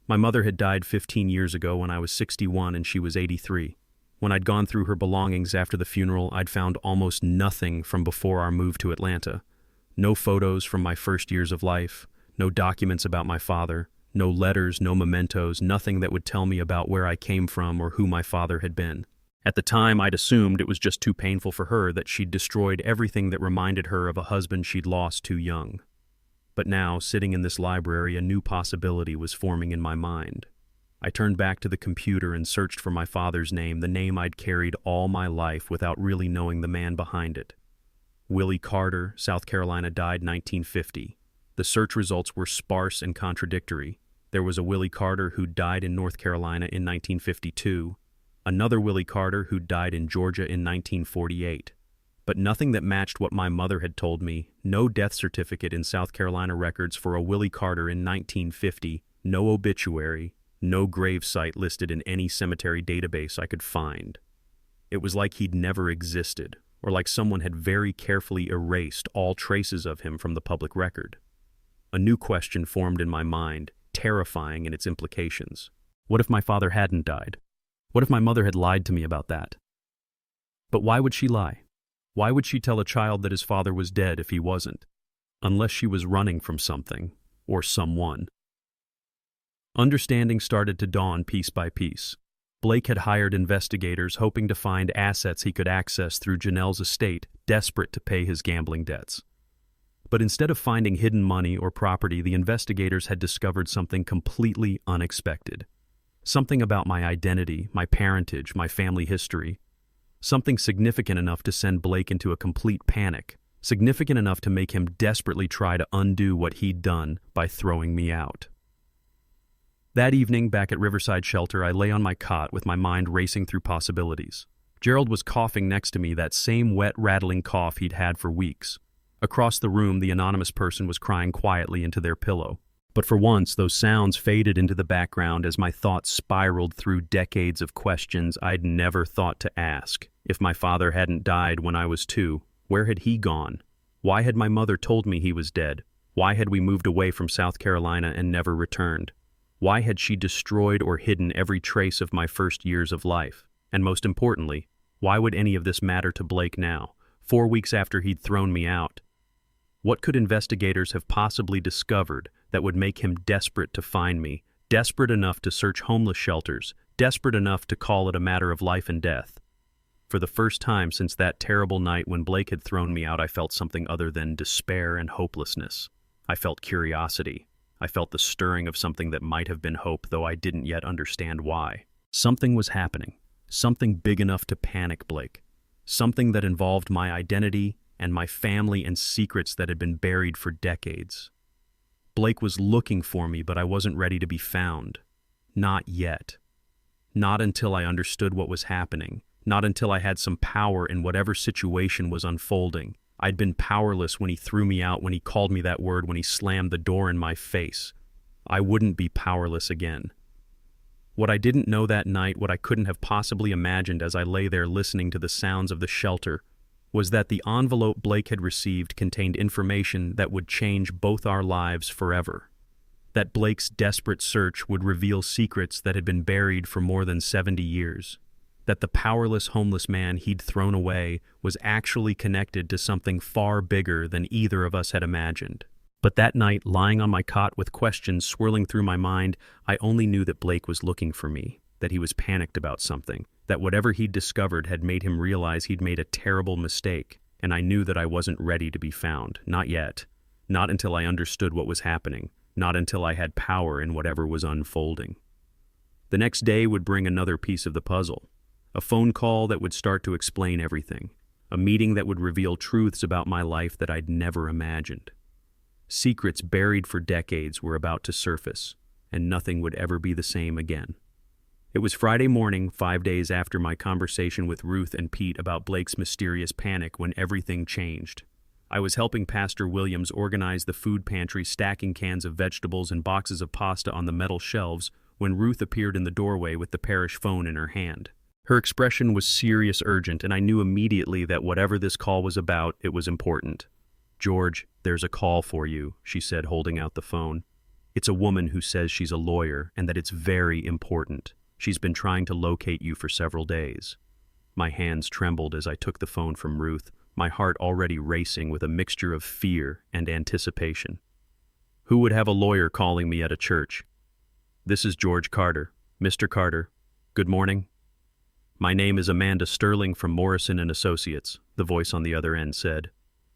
My mother had died 15 years ago when I was 61 and she was 83. When I'd gone through her belongings after the funeral, I'd found almost nothing from before our move to Atlanta. No photos from my first years of life. No documents about my father, no letters, no mementos, nothing that would tell me about where I came from or who my father had been. At the time, I'd assumed it was just too painful for her, that she'd destroyed everything that reminded her of a husband she'd lost too young. But now, sitting in this library, a new possibility was forming in my mind. I turned back to the computer and searched for my father's name, the name I'd carried all my life without really knowing the man behind it. Willie Carter, South Carolina, died 1950. The search results were sparse and contradictory. There was a Willie Carter who died in North Carolina in 1952, another Willie Carter who died in Georgia in 1948. But nothing that matched what my mother had told me, no death certificate in South Carolina records for a Willie Carter in 1950, no obituary, no grave site listed in any cemetery database I could find. It was like he'd never existed, or like someone had very carefully erased all traces of him from the public record. A new question formed in my mind, terrifying in its implications. What if my father hadn't died? What if my mother had lied to me about that? But why would she lie? Why would she tell a child that his father was dead if he wasn't? Unless she was running from something, or someone. Understanding started to dawn piece by piece. Blake had hired investigators hoping to find assets he could access through Janelle's estate, desperate to pay his gambling debts. But instead of finding hidden money or property, the investigators had discovered something completely unexpected. Something about my identity, my parentage, my family history. Something significant enough to send Blake into a complete panic. Significant enough to make him desperately try to undo what he'd done by throwing me out. That evening, back at Riverside Shelter, I lay on my cot with my mind racing through possibilities. Gerald was coughing next to me, that same wet, rattling cough he'd had for weeks. Across the room, the anonymous person was crying quietly into their pillow. But for once, those sounds faded into the background as my thoughts spiraled through decades of questions I'd never thought to ask. If my father hadn't died when I was 2, where had he gone? Why had my mother told me he was dead? Why had we moved away from South Carolina and never returned? Why had she destroyed or hidden every trace of my first years of life? And most importantly, why would any of this matter to Blake now, 4 weeks after he'd thrown me out? What could investigators have possibly discovered that would make him desperate to find me, desperate enough to search homeless shelters, desperate enough to call it a matter of life and death? For the first time since that terrible night when Blake had thrown me out, I felt something other than despair and hopelessness. I felt curiosity. I felt the stirring of something that might have been hope, though I didn't yet understand why. Something was happening. Something big enough to panic Blake. Something that involved my identity and my family and secrets that had been buried for decades. Blake was looking for me, but I wasn't ready to be found. Not yet. Not until I understood what was happening. Not until I had some power in whatever situation was unfolding. I'd been powerless when he threw me out, when he called me that word, when he slammed the door in my face. I wouldn't be powerless again. What I didn't know that night, what I couldn't have possibly imagined as I lay there listening to the sounds of the shelter, was that the envelope Blake had received contained information that would change both our lives forever. That Blake's desperate search would reveal secrets that had been buried for more than 70 years. That the powerless homeless man he'd thrown away was actually connected to something far bigger than either of us had imagined. But that night, lying on my cot with questions swirling through my mind, I only knew that Blake was looking for me, that he was panicked about something, that whatever he'd discovered had made him realize he'd made a terrible mistake, and I knew that I wasn't ready to be found. Not yet. Not until I understood what was happening. Not until I had power in whatever was unfolding. The next day would bring another piece of the puzzle. A phone call that would start to explain everything. A meeting that would reveal truths about my life that I'd never imagined. Secrets buried for decades were about to surface, and nothing would ever be the same again. It was Friday morning, 5 days after my conversation with Ruth and Pete about Blake's mysterious panic, when everything changed. I was helping Pastor Williams organize the food pantry, stacking cans of vegetables and boxes of pasta on the metal shelves, when Ruth appeared in the doorway with the parish phone in her hand. Her expression was serious, urgent, and I knew immediately that whatever this call was about, it was important. "George, there's a call for you," she said, holding out the phone. "It's a woman who says she's a lawyer and that it's very important. She's been trying to locate you for several days." My hands trembled as I took the phone from Ruth, my heart already racing with a mixture of fear and anticipation. Who would have a lawyer calling me at a church? "This is George Carter. Mr. Carter, good morning." "My name is Amanda Sterling from Morrison & Associates," the voice on the other end said.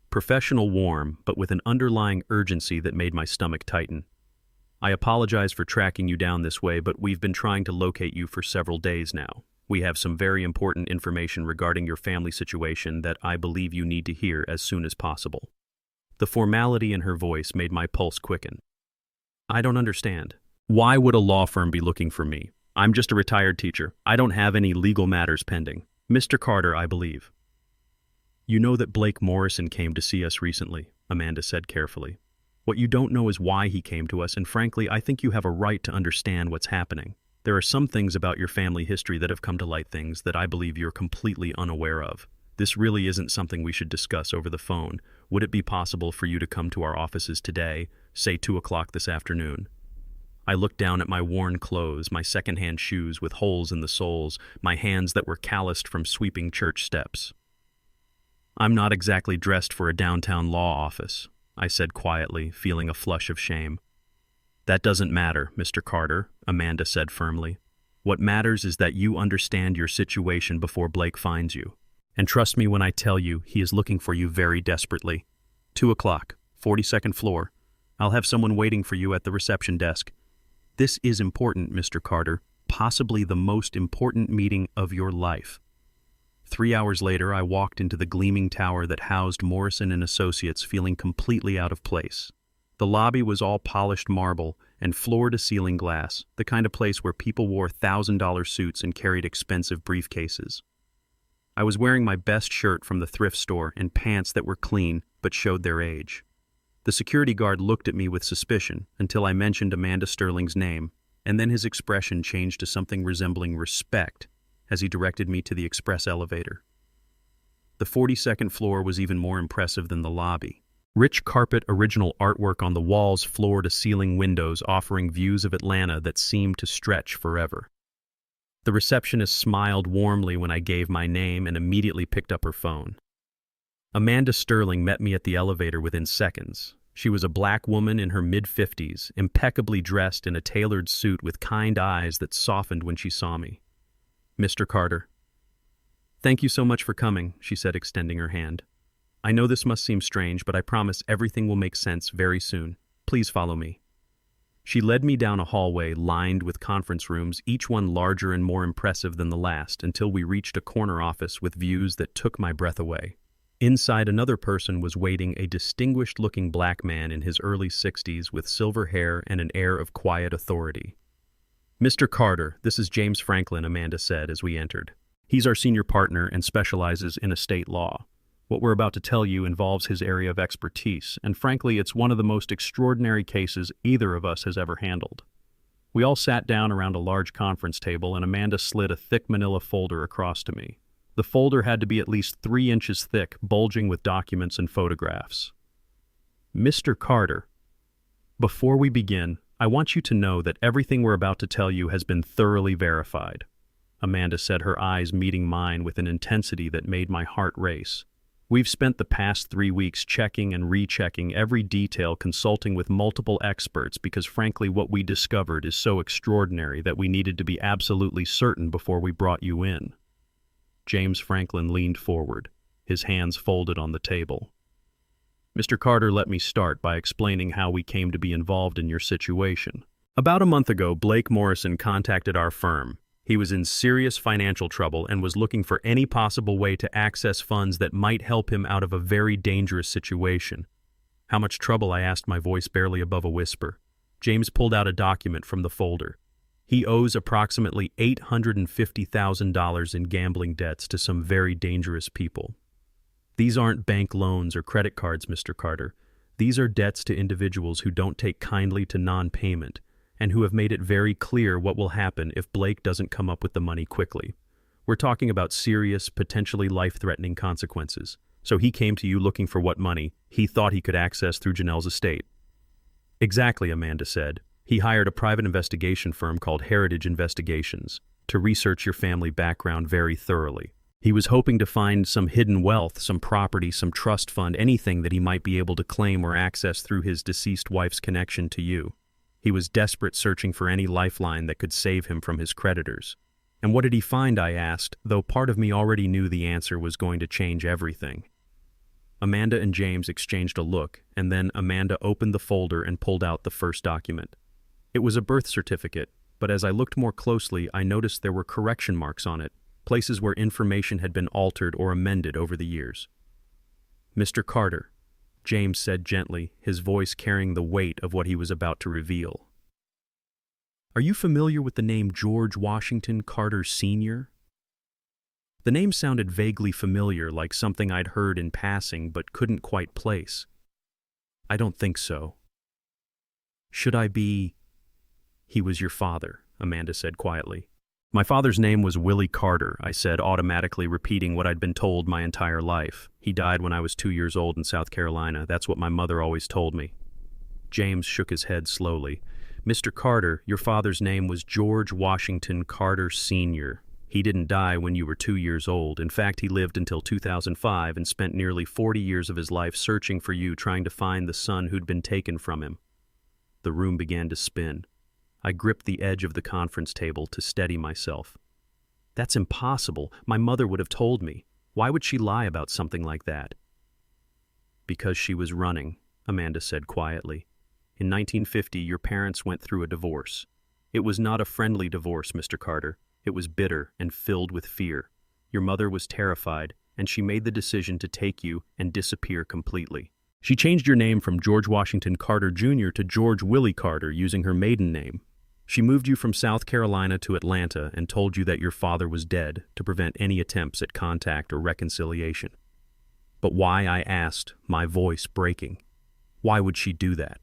Professional, warm, but with an underlying urgency that made my stomach tighten. "I apologize for tracking you down this way, but we've been trying to locate you for several days now. We have some very important information regarding your family situation that I believe you need to hear as soon as possible." The formality in her voice made my pulse quicken. "I don't understand. Why would a law firm be looking for me? I'm just a retired teacher. I don't have any legal matters pending. Mr. Carter, I believe." "You know that Blake Morrison came to see us recently," Amanda said carefully. "What you don't know is why he came to us, and frankly, I think you have a right to understand what's happening. There are some things about your family history that have come to light, things that I believe you're completely unaware of. This really isn't something we should discuss over the phone. Would it be possible for you to come to our offices today, say 2 o'clock this afternoon?" I looked down at my worn clothes, my secondhand shoes with holes in the soles, my hands that were calloused from sweeping church steps. "I'm not exactly dressed for a downtown law office," I said quietly, feeling a flush of shame. "That doesn't matter, Mr. Carter," Amanda said firmly. "What matters is that you understand your situation before Blake finds you. And trust me when I tell you, he is looking for you very desperately. 2 o'clock, 42nd floor. I'll have someone waiting for you at the reception desk. This is important, Mr. Carter, possibly the most important meeting of your life." 3 hours later, I walked into the gleaming tower that housed Morrison & Associates, feeling completely out of place. The lobby was all polished marble and floor-to-ceiling glass, the kind of place where people wore $1,000 suits and carried expensive briefcases. I was wearing my best shirt from the thrift store and pants that were clean but showed their age. The security guard looked at me with suspicion until I mentioned Amanda Sterling's name, and then his expression changed to something resembling respect as he directed me to the express elevator. The 42nd floor was even more impressive than the lobby. Rich carpet, original artwork on the walls, floor-to-ceiling windows offering views of Atlanta that seemed to stretch forever. The receptionist smiled warmly when I gave my name and immediately picked up her phone. Amanda Sterling met me at the elevator within seconds. She was a black woman in her mid-50s, impeccably dressed in a tailored suit with kind eyes that softened when she saw me. "Mr. Carter." "Thank you so much for coming," she said, extending her hand. "I know this must seem strange, but I promise everything will make sense very soon. Please follow me." She led me down a hallway lined with conference rooms, each one larger and more impressive than the last, until we reached a corner office with views that took my breath away. Inside, another person was waiting, a distinguished-looking black man in his early 60s with silver hair and an air of quiet authority. "Mr. Carter, this is James Franklin," Amanda said as we entered. "He's our senior partner and specializes in estate law. What we're about to tell you involves his area of expertise, and frankly, it's one of the most extraordinary cases either of us has ever handled." We all sat down around a large conference table and Amanda slid a thick manila folder across to me. The folder had to be at least 3 inches thick, bulging with documents and photographs. Mr. Carter, before we begin, I want you to know that everything we're about to tell you has been thoroughly verified. Amanda said, her eyes meeting mine with an intensity that made my heart race. We've spent the past 3 weeks checking and rechecking every detail, consulting with multiple experts because frankly what we discovered is so extraordinary that we needed to be absolutely certain before we brought you in. James Franklin leaned forward, his hands folded on the table. Mr. Carter, let me start by explaining how we came to be involved in your situation. About a month ago, Blake Morrison contacted our firm. He was in serious financial trouble and was looking for any possible way to access funds that might help him out of a very dangerous situation. How much trouble? I asked, my voice barely above a whisper. James pulled out a document from the folder. He owes approximately $850,000 in gambling debts to some very dangerous people. These aren't bank loans or credit cards, Mr. Carter. These are debts to individuals who don't take kindly to non-payment, and who have made it very clear what will happen if Blake doesn't come up with the money quickly. We're talking about serious, potentially life-threatening consequences. So he came to you looking for what money he thought he could access through Janelle's estate. Exactly, Amanda said. He hired a private investigation firm called Heritage Investigations to research your family background very thoroughly. He was hoping to find some hidden wealth, some property, some trust fund, anything that he might be able to claim or access through his deceased wife's connection to you. He was desperate, searching for any lifeline that could save him from his creditors. And what did he find? I asked, though part of me already knew the answer was going to change everything. Amanda and James exchanged a look, and then Amanda opened the folder and pulled out the first document. It was a birth certificate, but as I looked more closely, I noticed there were correction marks on it, places where information had been altered or amended over the years. Mr. Carter, James said gently, his voice carrying the weight of what he was about to reveal. Are you familiar with the name George Washington Carter Sr.? The name sounded vaguely familiar, like something I'd heard in passing but couldn't quite place. I don't think so. Should I be? He was your father, Amanda said quietly. My father's name was Willie Carter, I said, automatically repeating what I'd been told my entire life. He died when I was 2 years old in South Carolina. That's what my mother always told me. James shook his head slowly. Mr. Carter, your father's name was George Washington Carter Sr. He didn't die when you were 2 years old. In fact, he lived until 2005 and spent nearly 40 years of his life searching for you, trying to find the son who'd been taken from him. The room began to spin. I gripped the edge of the conference table to steady myself. That's impossible. My mother would have told me. Why would she lie about something like that? Because she was running, Amanda said quietly. In 1950, your parents went through a divorce. It was not a friendly divorce, Mr. Carter. It was bitter and filled with fear. Your mother was terrified, and she made the decision to take you and disappear completely. She changed your name from George Washington Carter Jr. to George Willie Carter using her maiden name. She moved you from South Carolina to Atlanta and told you that your father was dead to prevent any attempts at contact or reconciliation. But why, I asked, my voice breaking. Why would she do that?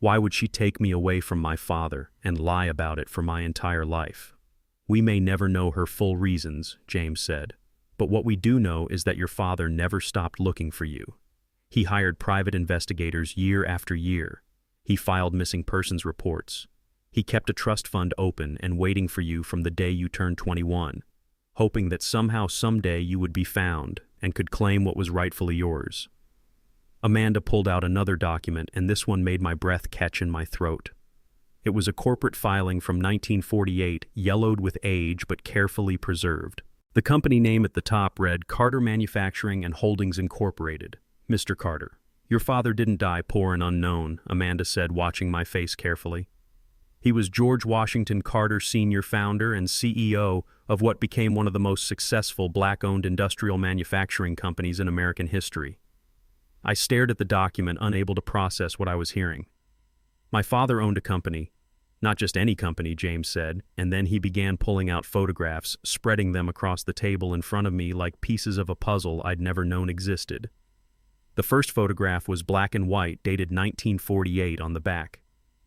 Why would she take me away from my father and lie about it for my entire life? We may never know her full reasons, James said, but what we do know is that your father never stopped looking for you. He hired private investigators year after year. He filed missing persons reports. He kept a trust fund open and waiting for you from the day you turned 21, hoping that somehow someday you would be found and could claim what was rightfully yours. Amanda pulled out another document, and this one made my breath catch in my throat. It was a corporate filing from 1948, yellowed with age but carefully preserved. The company name at the top read Carter Manufacturing and Holdings Incorporated. Mr. Carter, your father didn't die poor and unknown, Amanda said, watching my face carefully. He was George Washington Carter Sr., founder and CEO of what became one of the most successful black-owned industrial manufacturing companies in American history. I stared at the document, unable to process what I was hearing. My father owned a company. Not just any company, James said, and then he began pulling out photographs, spreading them across the table in front of me like pieces of a puzzle I'd never known existed. The first photograph was black and white, dated 1948 on the back.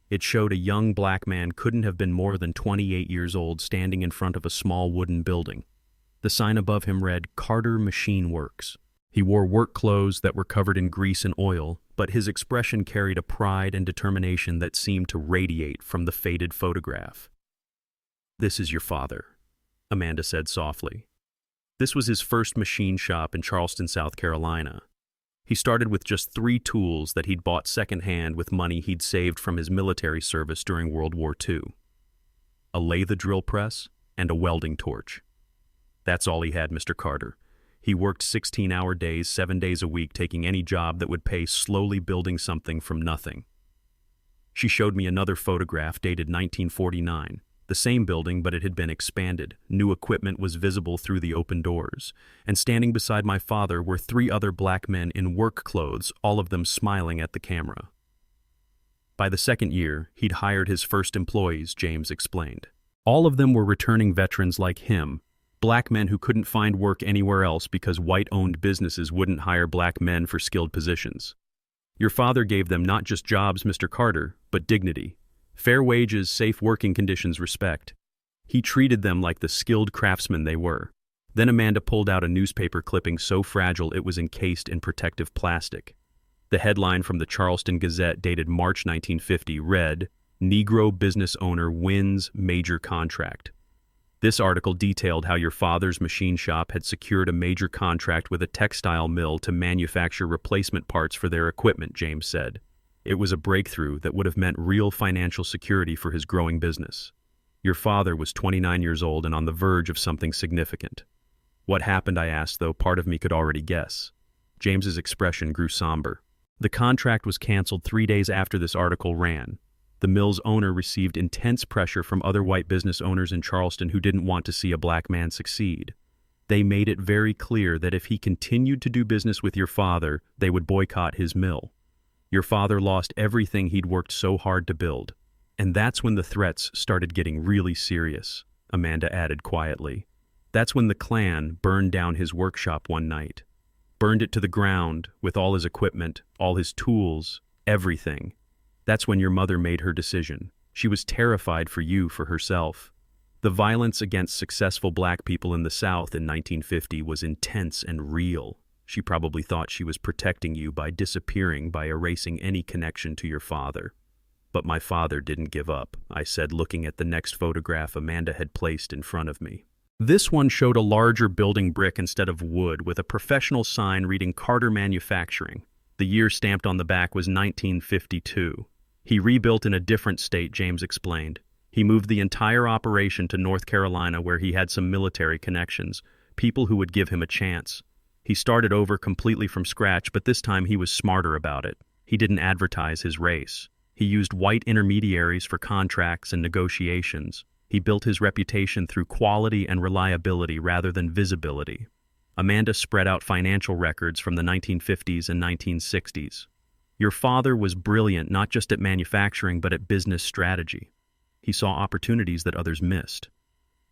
It showed a young black man couldn't have been more than 28 years old standing in front of a small wooden building. The sign above him read, "Carter Machine Works." He wore work clothes that were covered in grease and oil, but his expression carried a pride and determination that seemed to radiate from the faded photograph. "This is your father," Amanda said softly. This was his first machine shop in Charleston, South Carolina. He started with just 3 tools that he'd bought secondhand with money he'd saved from his military service during World War II. A lathe drill press and a welding torch. That's all he had, Mr. Carter. He worked 16-hour days, 7 days a week, taking any job that would pay, slowly building something from nothing. She showed me another photograph dated 1949. The same building, but it had been expanded. New equipment was visible through the open doors. And standing beside my father were 3 other black men in work clothes, all of them smiling at the camera. By the second year, he'd hired his first employees, James explained. All of them were returning veterans like him, black men who couldn't find work anywhere else because white-owned businesses wouldn't hire black men for skilled positions. Your father gave them not just jobs, Mr. Carter, but dignity. Fair wages, safe working conditions, respect. He treated them like the skilled craftsmen they were. Then Amanda pulled out a newspaper clipping so fragile it was encased in protective plastic. The headline from the Charleston Gazette dated March 1950 read, "Negro Business Owner Wins Major Contract." This article detailed how your father's machine shop had secured a major contract with a textile mill to manufacture replacement parts for their equipment, James said. It was a breakthrough that would have meant real financial security for his growing business. Your father was 29 years old and on the verge of something significant. What happened, I asked, though part of me could already guess. James's expression grew somber. The contract was canceled 3 days after this article ran. The mill's owner received intense pressure from other white business owners in Charleston who didn't want to see a black man succeed. They made it very clear that if he continued to do business with your father, they would boycott his mill. Your father lost everything he'd worked so hard to build. And that's when the threats started getting really serious, Amanda added quietly. That's when the Klan burned down his workshop one night. Burned it to the ground with all his equipment, all his tools, everything. That's when your mother made her decision. She was terrified for you, for herself. The violence against successful black people in the South in 1950 was intense and real. She probably thought she was protecting you by disappearing, by erasing any connection to your father. But my father didn't give up, I said, looking at the next photograph Amanda had placed in front of me. This one showed a larger building brick instead of wood, with a professional sign reading Carter Manufacturing. The year stamped on the back was 1952. He rebuilt in a different state, James explained. He moved the entire operation to North Carolina, where he had some military connections, people who would give him a chance. He started over completely from scratch, but this time he was smarter about it. He didn't advertise his race. He used white intermediaries for contracts and negotiations. He built his reputation through quality and reliability rather than visibility. Amanda spread out financial records from the 1950s and 1960s. Your father was brilliant not just at manufacturing but at business strategy. He saw opportunities that others missed.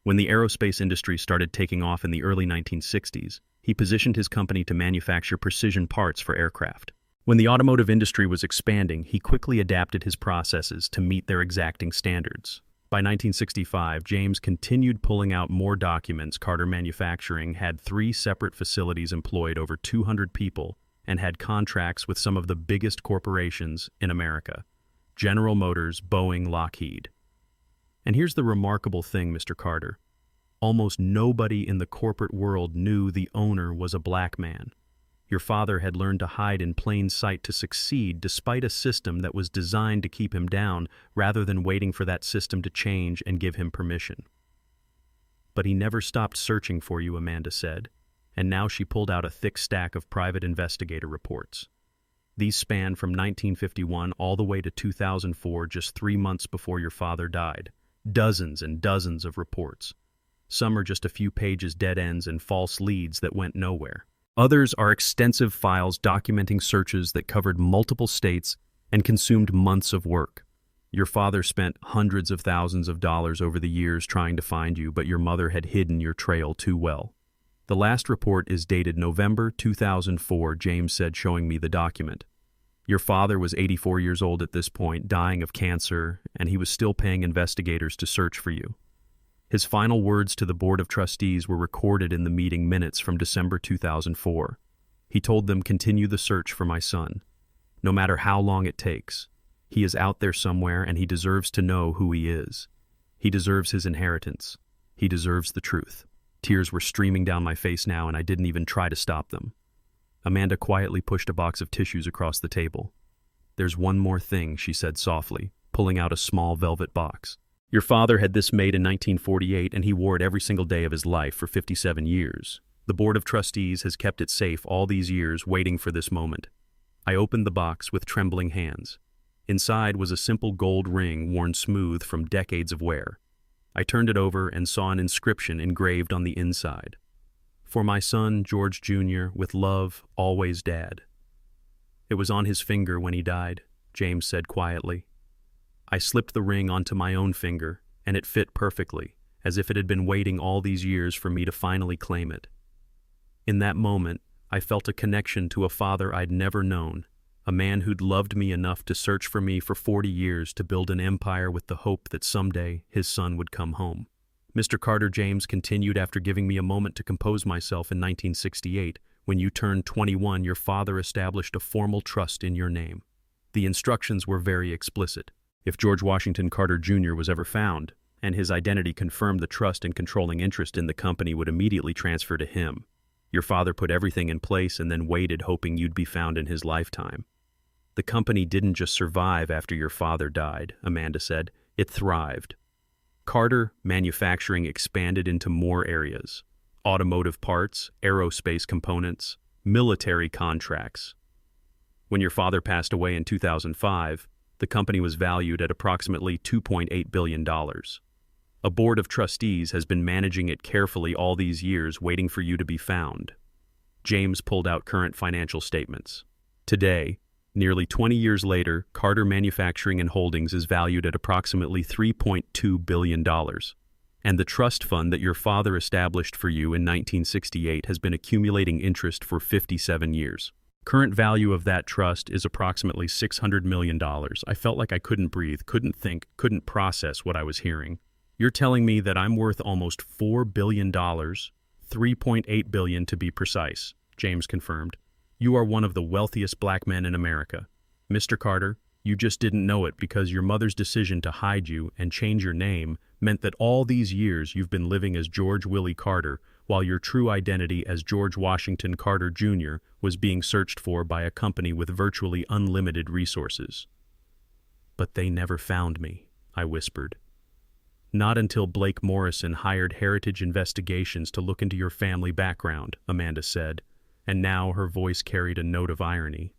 When the aerospace industry started taking off in the early 1960s, he positioned his company to manufacture precision parts for aircraft. When the automotive industry was expanding, he quickly adapted his processes to meet their exacting standards. By 1965, James continued pulling out more documents. Carter Manufacturing had 3 separate facilities, employed over 200 people, and had contracts with some of the biggest corporations in America: General Motors, Boeing, Lockheed. And here's the remarkable thing, Mr. Carter. Almost nobody in the corporate world knew the owner was a black man. Your father had learned to hide in plain sight to succeed despite a system that was designed to keep him down rather than waiting for that system to change and give him permission. But he never stopped searching for you, Amanda said, and now she pulled out a thick stack of private investigator reports. These span from 1951 all the way to 2004, just 3 months before your father died. Dozens and dozens of reports. Some are just a few pages, dead ends, and false leads that went nowhere. Others are extensive files documenting searches that covered multiple states and consumed months of work. Your father spent hundreds of thousands of dollars over the years trying to find you, but your mother had hidden your trail too well. The last report is dated November 2004, James said, showing me the document. Your father was 84 years old at this point, dying of cancer, and he was still paying investigators to search for you. His final words to the Board of Trustees were recorded in the meeting minutes from December 2004. He told them, "Continue the search for my son. No matter how long it takes. He is out there somewhere, and he deserves to know who he is. He deserves his inheritance. He deserves the truth." Tears were streaming down my face now, and I didn't even try to stop them. Amanda quietly pushed a box of tissues across the table. "There's one more thing," she said softly, pulling out a small velvet box. "Your father had this made in 1948, and he wore it every single day of his life for 57 years. The Board of Trustees has kept it safe all these years, waiting for this moment." I opened the box with trembling hands. Inside was a simple gold ring worn smooth from decades of wear. I turned it over and saw an inscription engraved on the inside. "For my son, George Jr., with love, always Dad." "It was on his finger when he died," James said quietly. I slipped the ring onto my own finger, and it fit perfectly, as if it had been waiting all these years for me to finally claim it. In that moment, I felt a connection to a father I'd never known, a man who'd loved me enough to search for me for 40 years to build an empire with the hope that someday his son would come home. "Mr. Carter," James continued after giving me a moment to compose myself, "in 1968, when you turned 21, your father established a formal trust in your name. The instructions were very explicit. If George Washington Carter Jr. was ever found, and his identity confirmed, the trust and controlling interest in the company would immediately transfer to him. Your father put everything in place and then waited, hoping you'd be found in his lifetime. The company didn't just survive after your father died," Amanda said. "It thrived. Carter Manufacturing expanded into more areas: automotive parts, aerospace components, military contracts. When your father passed away in 2005, the company was valued at approximately $2.8 billion. A board of trustees has been managing it carefully all these years, waiting for you to be found." James pulled out current financial statements. "Today, nearly 20 years later, Carter Manufacturing and Holdings is valued at approximately $3.2 billion. And the trust fund that your father established for you in 1968 has been accumulating interest for 57 years. Current value of that trust is approximately $600 million. I felt like I couldn't breathe, couldn't think, couldn't process what I was hearing. "You're telling me that I'm worth almost $4 billion, $3.8 billion to be precise," James confirmed. "You are one of the wealthiest black men in America. Mr. Carter, you just didn't know it because your mother's decision to hide you and change your name meant that all these years you've been living as George Willie Carter, while your true identity as George Washington Carter Jr. was being searched for by a company with virtually unlimited resources." "But they never found me," I whispered. "Not until Blake Morrison hired Heritage Investigations to look into your family background," Amanda said, and now her voice carried a note of irony.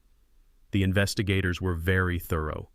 "The investigators were very thorough.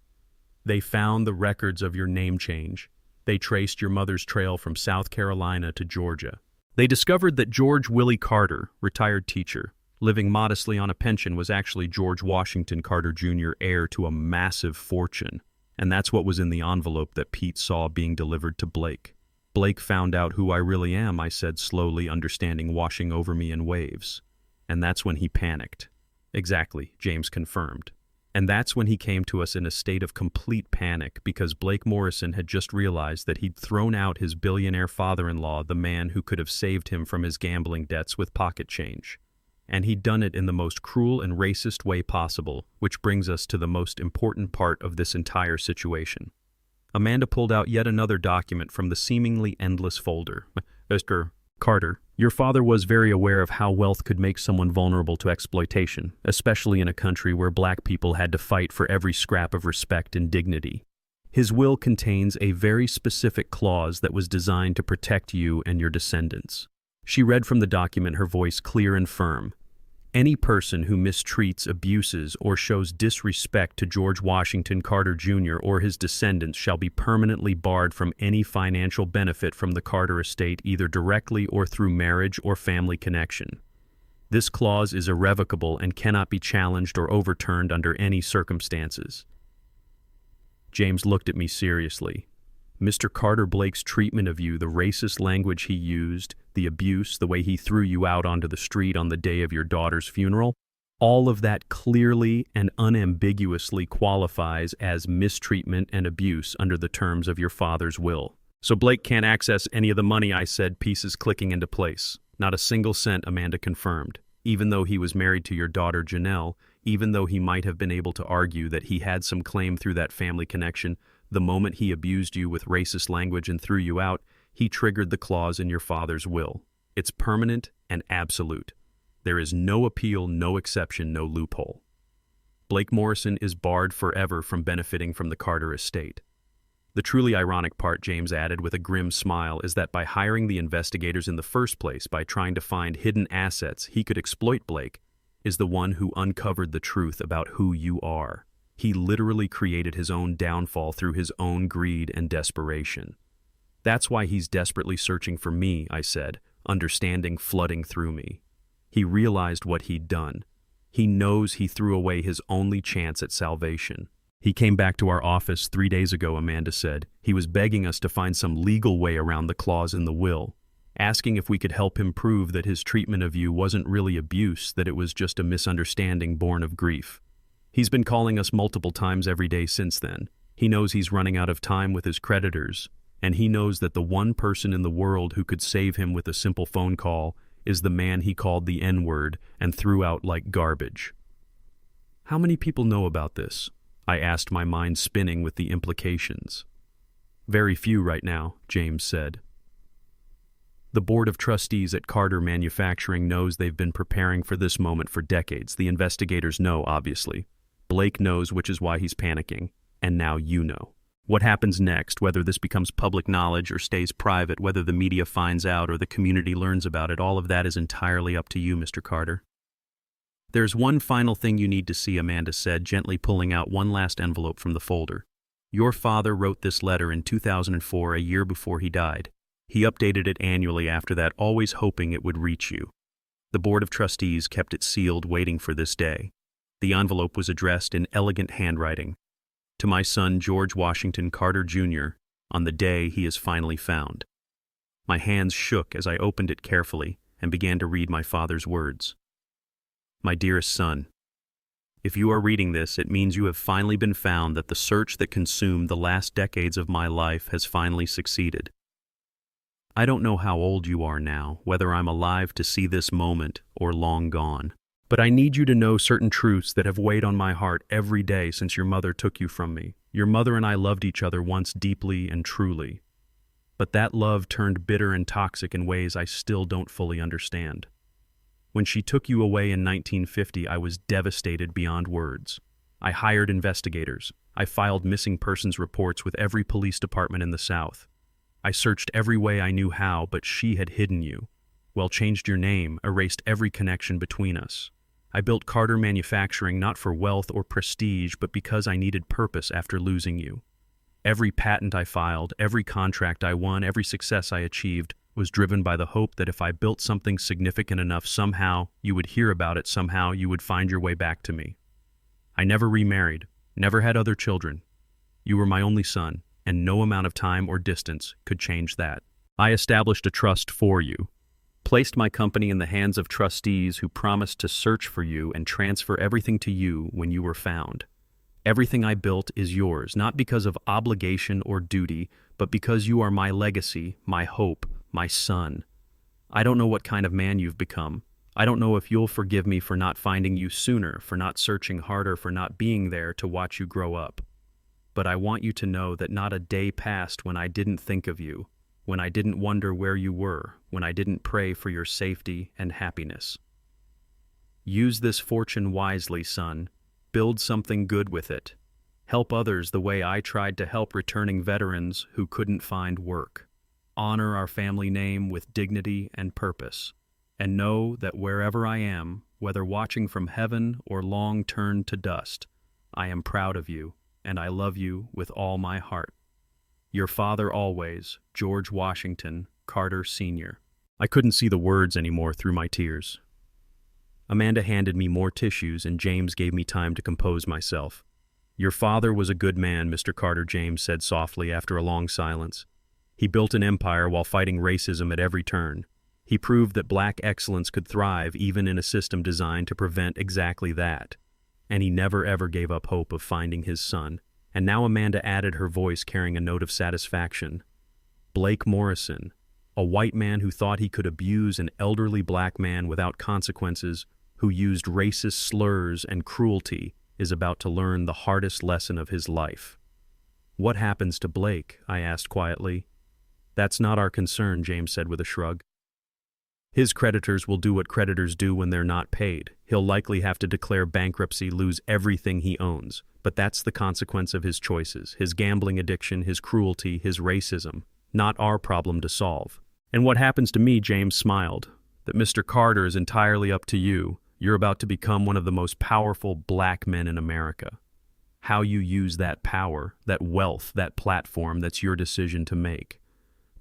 They found the records of your name change. They traced your mother's trail from South Carolina to Georgia. They discovered that George Willie Carter, retired teacher, living modestly on a pension, was actually George Washington Carter Jr., heir to a massive fortune. And that's what was in the envelope that Pete saw being delivered to Blake. Blake found out who I really am," I said slowly, understanding washing over me in waves. "And that's when he panicked." "Exactly," James confirmed. "And that's when he came to us in a state of complete panic, because Blake Morrison had just realized that he'd thrown out his billionaire father-in-law, the man who could have saved him from his gambling debts with pocket change. And he'd done it in the most cruel and racist way possible, which brings us to the most important part of this entire situation." Amanda pulled out yet another document from the seemingly endless folder. "Mr. Carter, your father was very aware of how wealth could make someone vulnerable to exploitation, especially in a country where black people had to fight for every scrap of respect and dignity. His will contains a very specific clause that was designed to protect you and your descendants." She read from the document, her voice clear and firm. "Any person who mistreats, abuses, or shows disrespect to George Washington Carter Jr. or his descendants shall be permanently barred from any financial benefit from the Carter estate, either directly or through marriage or family connection. This clause is irrevocable and cannot be challenged or overturned under any circumstances." James looked at me seriously. "Mr. Carter Blake's treatment of you, the racist language he used, the abuse, the way he threw you out onto the street on the day of your daughter's funeral, All of that clearly and unambiguously qualifies as mistreatment and abuse under the terms of your father's will. So Blake can't access any of the money, I said, pieces clicking into place. Not a single cent, Amanda confirmed. Even though he was married to your daughter, Janelle, even though he might have been able to argue that he had some claim through that family connection, the moment he abused you with racist language and threw you out, he triggered the clause in your father's will. It's permanent and absolute. There is no appeal, no exception, no loophole. Blake Morrison is barred forever from benefiting from the Carter estate. The truly ironic part, James added with a grim smile, is that by hiring the investigators in the first place, by trying to find hidden assets he could exploit, Blake is the one who uncovered the truth about who you are. He literally created his own downfall through his own greed and desperation. That's why he's desperately searching for me, I said, understanding flooding through me. He realized what he'd done. He knows he threw away his only chance at salvation. He came back to our office 3 days ago, Amanda said. He was begging us to find some legal way around the clause in the will, asking if we could help him prove that his treatment of you wasn't really abuse, that it was just a misunderstanding born of grief. He's been calling us multiple times every day since then. He knows he's running out of time with his creditors, and he knows that the one person in the world who could save him with a simple phone call is the man he called the N-word and threw out like garbage. How many people know about this? I asked, my mind spinning with the implications. Very few right now, James said. The board of trustees at Carter Manufacturing knows they've been preparing for this moment for decades. The investigators know, obviously. Blake knows, which is why he's panicking. And now you know. What happens next, whether this becomes public knowledge or stays private, whether the media finds out or the community learns about it, all of that is entirely up to you, Mr. Carter. There's one final thing you need to see, Amanda said, gently pulling out one last envelope from the folder. Your father wrote this letter in 2004, a year before he died. He updated it annually after that, always hoping it would reach you. The Board of Trustees kept it sealed, waiting for this day. The envelope was addressed in elegant handwriting. To my son, George Washington Carter, Jr., on the day he is finally found. My hands shook as I opened it carefully and began to read my father's words. My dearest son, if you are reading this, it means you have finally been found, that the search that consumed the last decades of my life has finally succeeded. I don't know how old you are now, whether I'm alive to see this moment or long gone. But I need you to know certain truths that have weighed on my heart every day since your mother took you from me. Your mother and I loved each other once deeply and truly. But that love turned bitter and toxic in ways I still don't fully understand. When she took you away in 1950, I was devastated beyond words. I hired investigators. I filed missing persons reports with every police department in the South. I searched every way I knew how, but she had hidden you. Well, changed your name, erased every connection between us. I built Carter Manufacturing not for wealth or prestige, but because I needed purpose after losing you. Every patent I filed, every contract I won, every success I achieved was driven by the hope that if I built something significant enough, somehow you would hear about it, somehow you would find your way back to me. I never remarried, never had other children. You were my only son, and no amount of time or distance could change that. I established a trust for you, placed my company in the hands of trustees who promised to search for you and transfer everything to you when you were found. Everything I built is yours, not because of obligation or duty, but because you are my legacy, my hope, my son. I don't know what kind of man you've become. I don't know if you'll forgive me for not finding you sooner, for not searching harder, for not being there to watch you grow up. But I want you to know that not a day passed when I didn't think of you, when I didn't wonder where you were, when I didn't pray for your safety and happiness. Use this fortune wisely, son. Build something good with it. Help others the way I tried to help returning veterans who couldn't find work. Honor our family name with dignity and purpose. And know that wherever I am, whether watching from heaven or long turned to dust, I am proud of you, and I love you with all my heart. Your father always, George Washington Carter Sr. I couldn't see the words anymore through my tears. Amanda handed me more tissues, and James gave me time to compose myself. Your father was a good man, Mr. Carter, James said softly after a long silence. He built an empire while fighting racism at every turn. He proved that black excellence could thrive even in a system designed to prevent exactly that. And he never ever gave up hope of finding his son. And now Amanda added her voice carrying a note of satisfaction. Blake Morrison, a white man who thought he could abuse an elderly black man without consequences, who used racist slurs and cruelty, is about to learn the hardest lesson of his life. What happens to Blake? I asked quietly. That's not our concern, James said with a shrug. His creditors will do what creditors do when they're not paid. He'll likely have to declare bankruptcy, lose everything he owns. But that's the consequence of his choices, his gambling addiction, his cruelty, his racism. Not our problem to solve. And what happens to me, James smiled, that Mr. Carter is entirely up to you. You're about to become one of the most powerful black men in America. How you use that power, that wealth, that platform, that's your decision to make.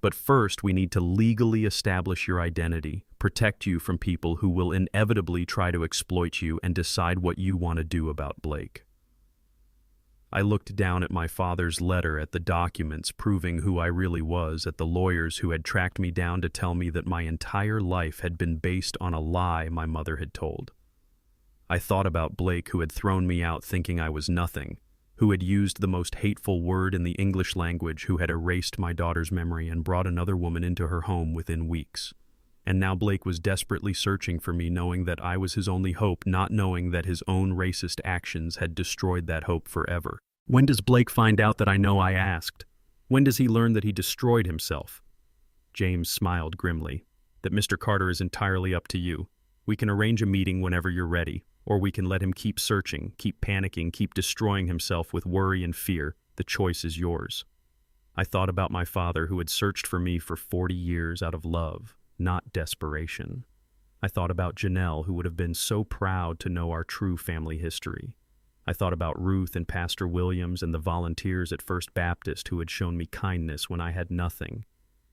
But first, we need to legally establish your identity, protect you from people who will inevitably try to exploit you and decide what you want to do about Blake. I looked down at my father's letter, at the documents proving who I really was, at the lawyers who had tracked me down to tell me that my entire life had been based on a lie my mother had told. I thought about Blake, who had thrown me out thinking I was nothing, who had used the most hateful word in the English language, who had erased my daughter's memory and brought another woman into her home within weeks. And now Blake was desperately searching for me, knowing that I was his only hope, not knowing that his own racist actions had destroyed that hope forever. When does Blake find out that I know? I asked. When does he learn that he destroyed himself? James smiled grimly. That Mr. Carter is entirely up to you. We can arrange a meeting whenever you're ready, or we can let him keep searching, keep panicking, keep destroying himself with worry and fear. The choice is yours. I thought about my father, who had searched for me for 40 years out of love, not desperation. I thought about Janelle, who would have been so proud to know our true family history. I thought about Ruth and Pastor Williams and the volunteers at First Baptist who had shown me kindness when I had nothing.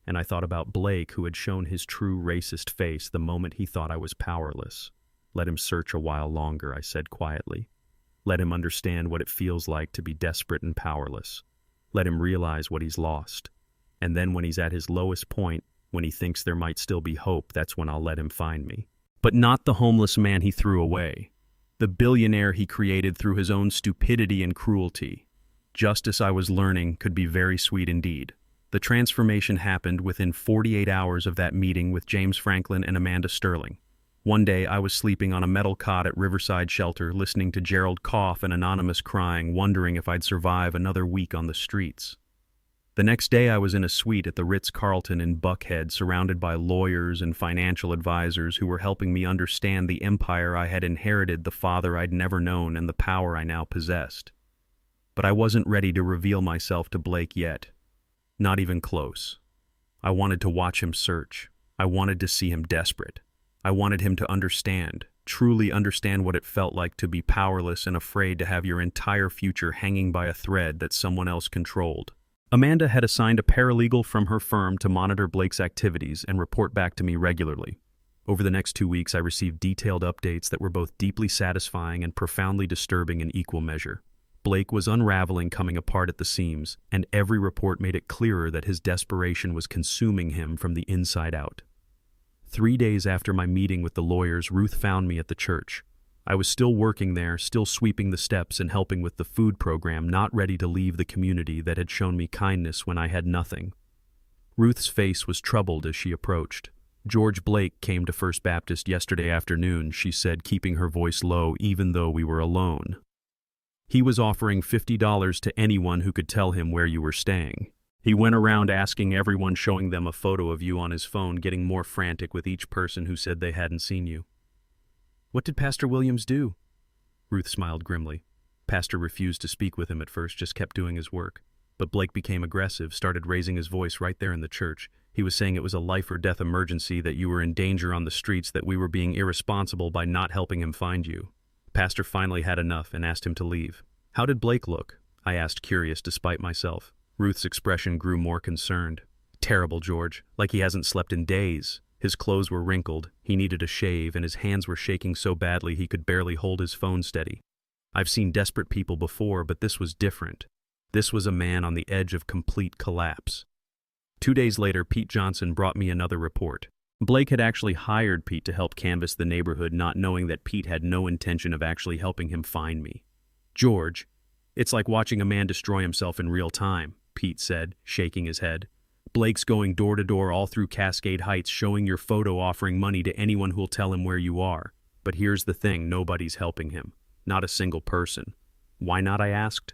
And I thought about Blake, who had shown his true racist face the moment he thought I was powerless. Let him search a while longer, I said quietly. Let him understand what it feels like to be desperate and powerless. Let him realize what he's lost. And then when he's at his lowest point, when he thinks there might still be hope, that's when I'll let him find me. But not the homeless man he threw away. The billionaire he created through his own stupidity and cruelty. Justice, I was learning, could be very sweet indeed. The transformation happened within 48 hours of that meeting with James Franklin and Amanda Sterling. One day, I was sleeping on a metal cot at Riverside Shelter, listening to Gerald cough and Anonymous crying, wondering if I'd survive another week on the streets. The next day, I was in a suite at the Ritz-Carlton in Buckhead, surrounded by lawyers and financial advisors who were helping me understand the empire I had inherited, the father I'd never known, and the power I now possessed. But I wasn't ready to reveal myself to Blake yet. Not even close. I wanted to watch him search. I wanted to see him desperate. I wanted him to understand, truly understand what it felt like to be powerless and afraid to have your entire future hanging by a thread that someone else controlled. Amanda had assigned a paralegal from her firm to monitor Blake's activities and report back to me regularly. Over the next 2 weeks, I received detailed updates that were both deeply satisfying and profoundly disturbing in equal measure. Blake was unraveling, coming apart at the seams, and every report made it clearer that his desperation was consuming him from the inside out. 3 days after my meeting with the lawyers, Ruth found me at the church. I was still working there, still sweeping the steps and helping with the food program, not ready to leave the community that had shown me kindness when I had nothing. Ruth's face was troubled as she approached. George Blake came to First Baptist yesterday afternoon, she said, keeping her voice low even though we were alone. He was offering $50 to anyone who could tell him where you were staying. He went around asking everyone, showing them a photo of you on his phone, getting more frantic with each person who said they hadn't seen you. What did Pastor Williams do? Ruth smiled grimly. Pastor refused to speak with him at first, just kept doing his work. But Blake became aggressive, started raising his voice right there in the church. He was saying it was a life or death emergency, that you were in danger on the streets, that we were being irresponsible by not helping him find you. Pastor finally had enough and asked him to leave. How did Blake look? I asked, curious despite myself. Ruth's expression grew more concerned. Terrible, George. Like he hasn't slept in days. His clothes were wrinkled, he needed a shave, and his hands were shaking so badly he could barely hold his phone steady. I've seen desperate people before, but this was different. This was a man on the edge of complete collapse. 2 days later, Pete Johnson brought me another report. Blake had actually hired Pete to help canvass the neighborhood, not knowing that Pete had no intention of actually helping him find me. "George, it's like watching a man destroy himself in real time," Pete said, shaking his head. "Blake's going door to door all through Cascade Heights, showing your photo, offering money to anyone who'll tell him where you are. But here's the thing, nobody's helping him. Not a single person." "Why not?" I asked.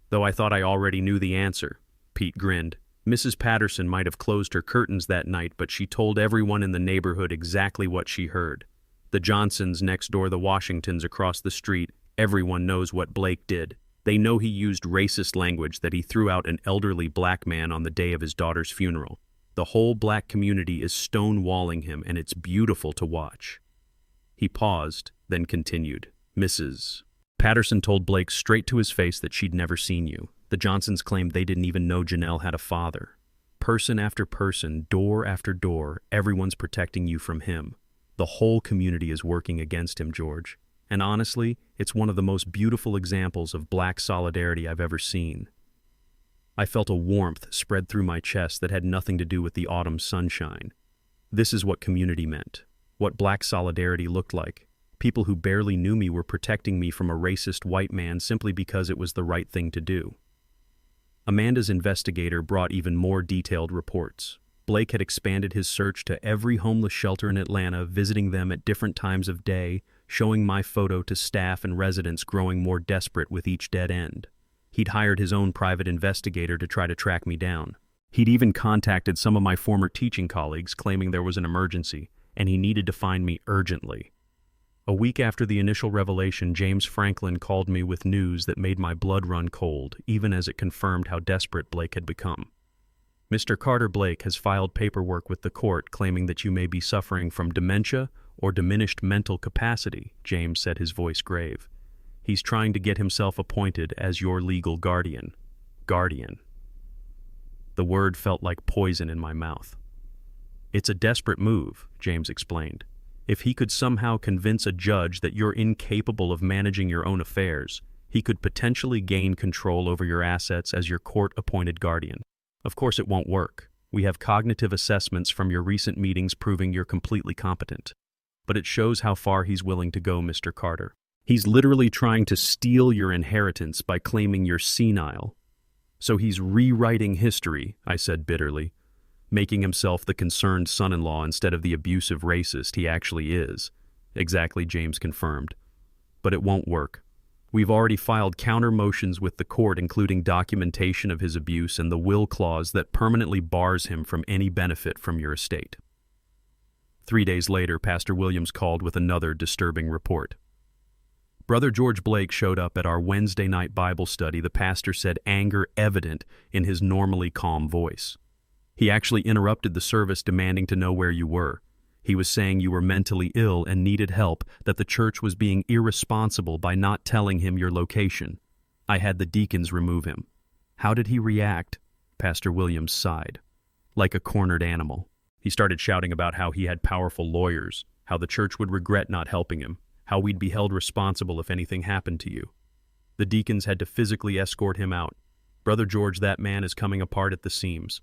Though I thought I already knew the answer. Pete grinned. "Mrs. Patterson might have closed her curtains that night, but she told everyone in the neighborhood exactly what she heard. The Johnsons next door, the Washingtons across the street, everyone knows what Blake did. They know he used racist language, that he threw out an elderly black man on the day of his daughter's funeral. The whole black community is stonewalling him, and it's beautiful to watch." He paused, then continued. "Mrs. Patterson told Blake straight to his face that she'd never seen you. The Johnsons claimed they didn't even know Janelle had a father. Person after person, door after door, everyone's protecting you from him. The whole community is working against him, George. And honestly, it's one of the most beautiful examples of black solidarity I've ever seen." I felt a warmth spread through my chest that had nothing to do with the autumn sunshine. This is what community meant, what black solidarity looked like. People who barely knew me were protecting me from a racist white man simply because it was the right thing to do. Amanda's investigator brought even more detailed reports. Blake had expanded his search to every homeless shelter in Atlanta, visiting them at different times of day, showing my photo to staff and residents, growing more desperate with each dead end. He'd hired his own private investigator to try to track me down. He'd even contacted some of my former teaching colleagues, claiming there was an emergency, and he needed to find me urgently. A week after the initial revelation, James Franklin called me with news that made my blood run cold, even as it confirmed how desperate Blake had become. "Mr. Carter Blake has filed paperwork with the court claiming that you may be suffering from dementia or diminished mental capacity," James said, his voice grave. "He's trying to get himself appointed as your legal guardian." Guardian. The word felt like poison in my mouth. "It's a desperate move," James explained. "If he could somehow convince a judge that you're incapable of managing your own affairs, he could potentially gain control over your assets as your court-appointed guardian. Of course it won't work. We have cognitive assessments from your recent meetings proving you're completely competent. But it shows how far he's willing to go, Mr. Carter. He's literally trying to steal your inheritance by claiming you're senile. So he's rewriting history," I said bitterly, "making himself the concerned son-in-law instead of the abusive racist he actually is." "Exactly," James confirmed. "But it won't work. We've already filed counter motions with the court, including documentation of his abuse and the will clause that permanently bars him from any benefit from your estate." 3 days later, Pastor Williams called with another disturbing report. Brother George Blake showed up at our Wednesday night Bible study. The pastor said, anger evident in his normally calm voice. He actually interrupted the service, demanding to know where you were. He was saying you were mentally ill and needed help, that the church was being irresponsible by not telling him your location. I had the deacons remove him. How did he react? Pastor Williams sighed. Like a cornered animal. He started shouting about how he had powerful lawyers, how the church would regret not helping him, how we'd be held responsible if anything happened to you. The deacons had to physically escort him out. Brother George, that man is coming apart at the seams.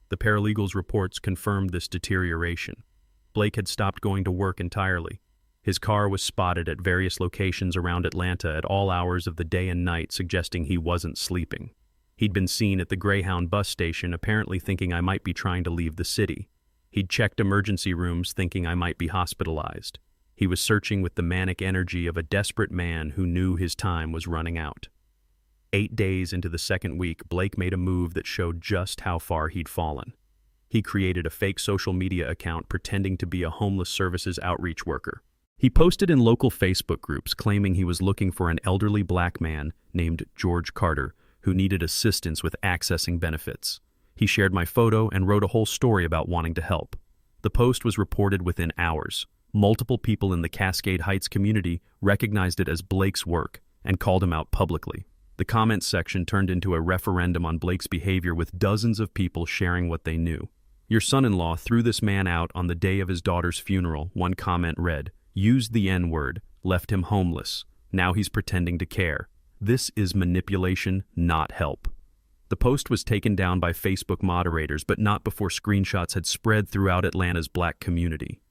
The paralegals' reports confirmed this deterioration. Blake had stopped going to work entirely. His car was spotted at various locations around Atlanta at all hours of the day and night, suggesting he wasn't sleeping. He'd been seen at the Greyhound bus station, apparently thinking I might be trying to leave the city. He'd checked emergency rooms, thinking I might be hospitalized. He was searching with the manic energy of a desperate man who knew his time was running out. 8 days into the second week, Blake made a move that showed just how far he'd fallen. He created a fake social media account pretending to be a homeless services outreach worker. He posted in local Facebook groups claiming he was looking for an elderly black man named George Carter who needed assistance with accessing benefits. He shared my photo and wrote a whole story about wanting to help. The post was reported within hours. Multiple people in the Cascade Heights community recognized it as Blake's work and called him out publicly. The comments section turned into a referendum on Blake's behavior, with dozens of people sharing what they knew. "Your son-in-law threw this man out on the day of his daughter's funeral," one comment read. "Used the N-word, left him homeless. Now he's pretending to care. This is manipulation, not help." The post was taken down by Facebook moderators, but not before screenshots had spread throughout Atlanta's black community.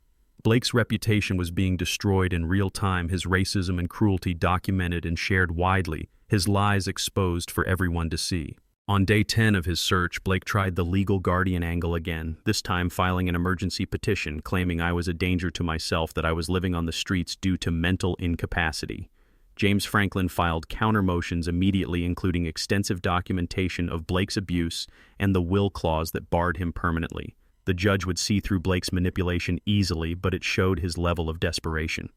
Blake's reputation was being destroyed in real time, his racism and cruelty documented and shared widely, his lies exposed for everyone to see. On day 10 of his search, Blake tried the legal guardian angle again, this time filing an emergency petition claiming I was a danger to myself, that I was living on the streets due to mental incapacity. James Franklin filed counter motions immediately, including extensive documentation of Blake's abuse and the will clause that barred him permanently. The judge would see through Blake's manipulation easily, but it showed his level of desperation.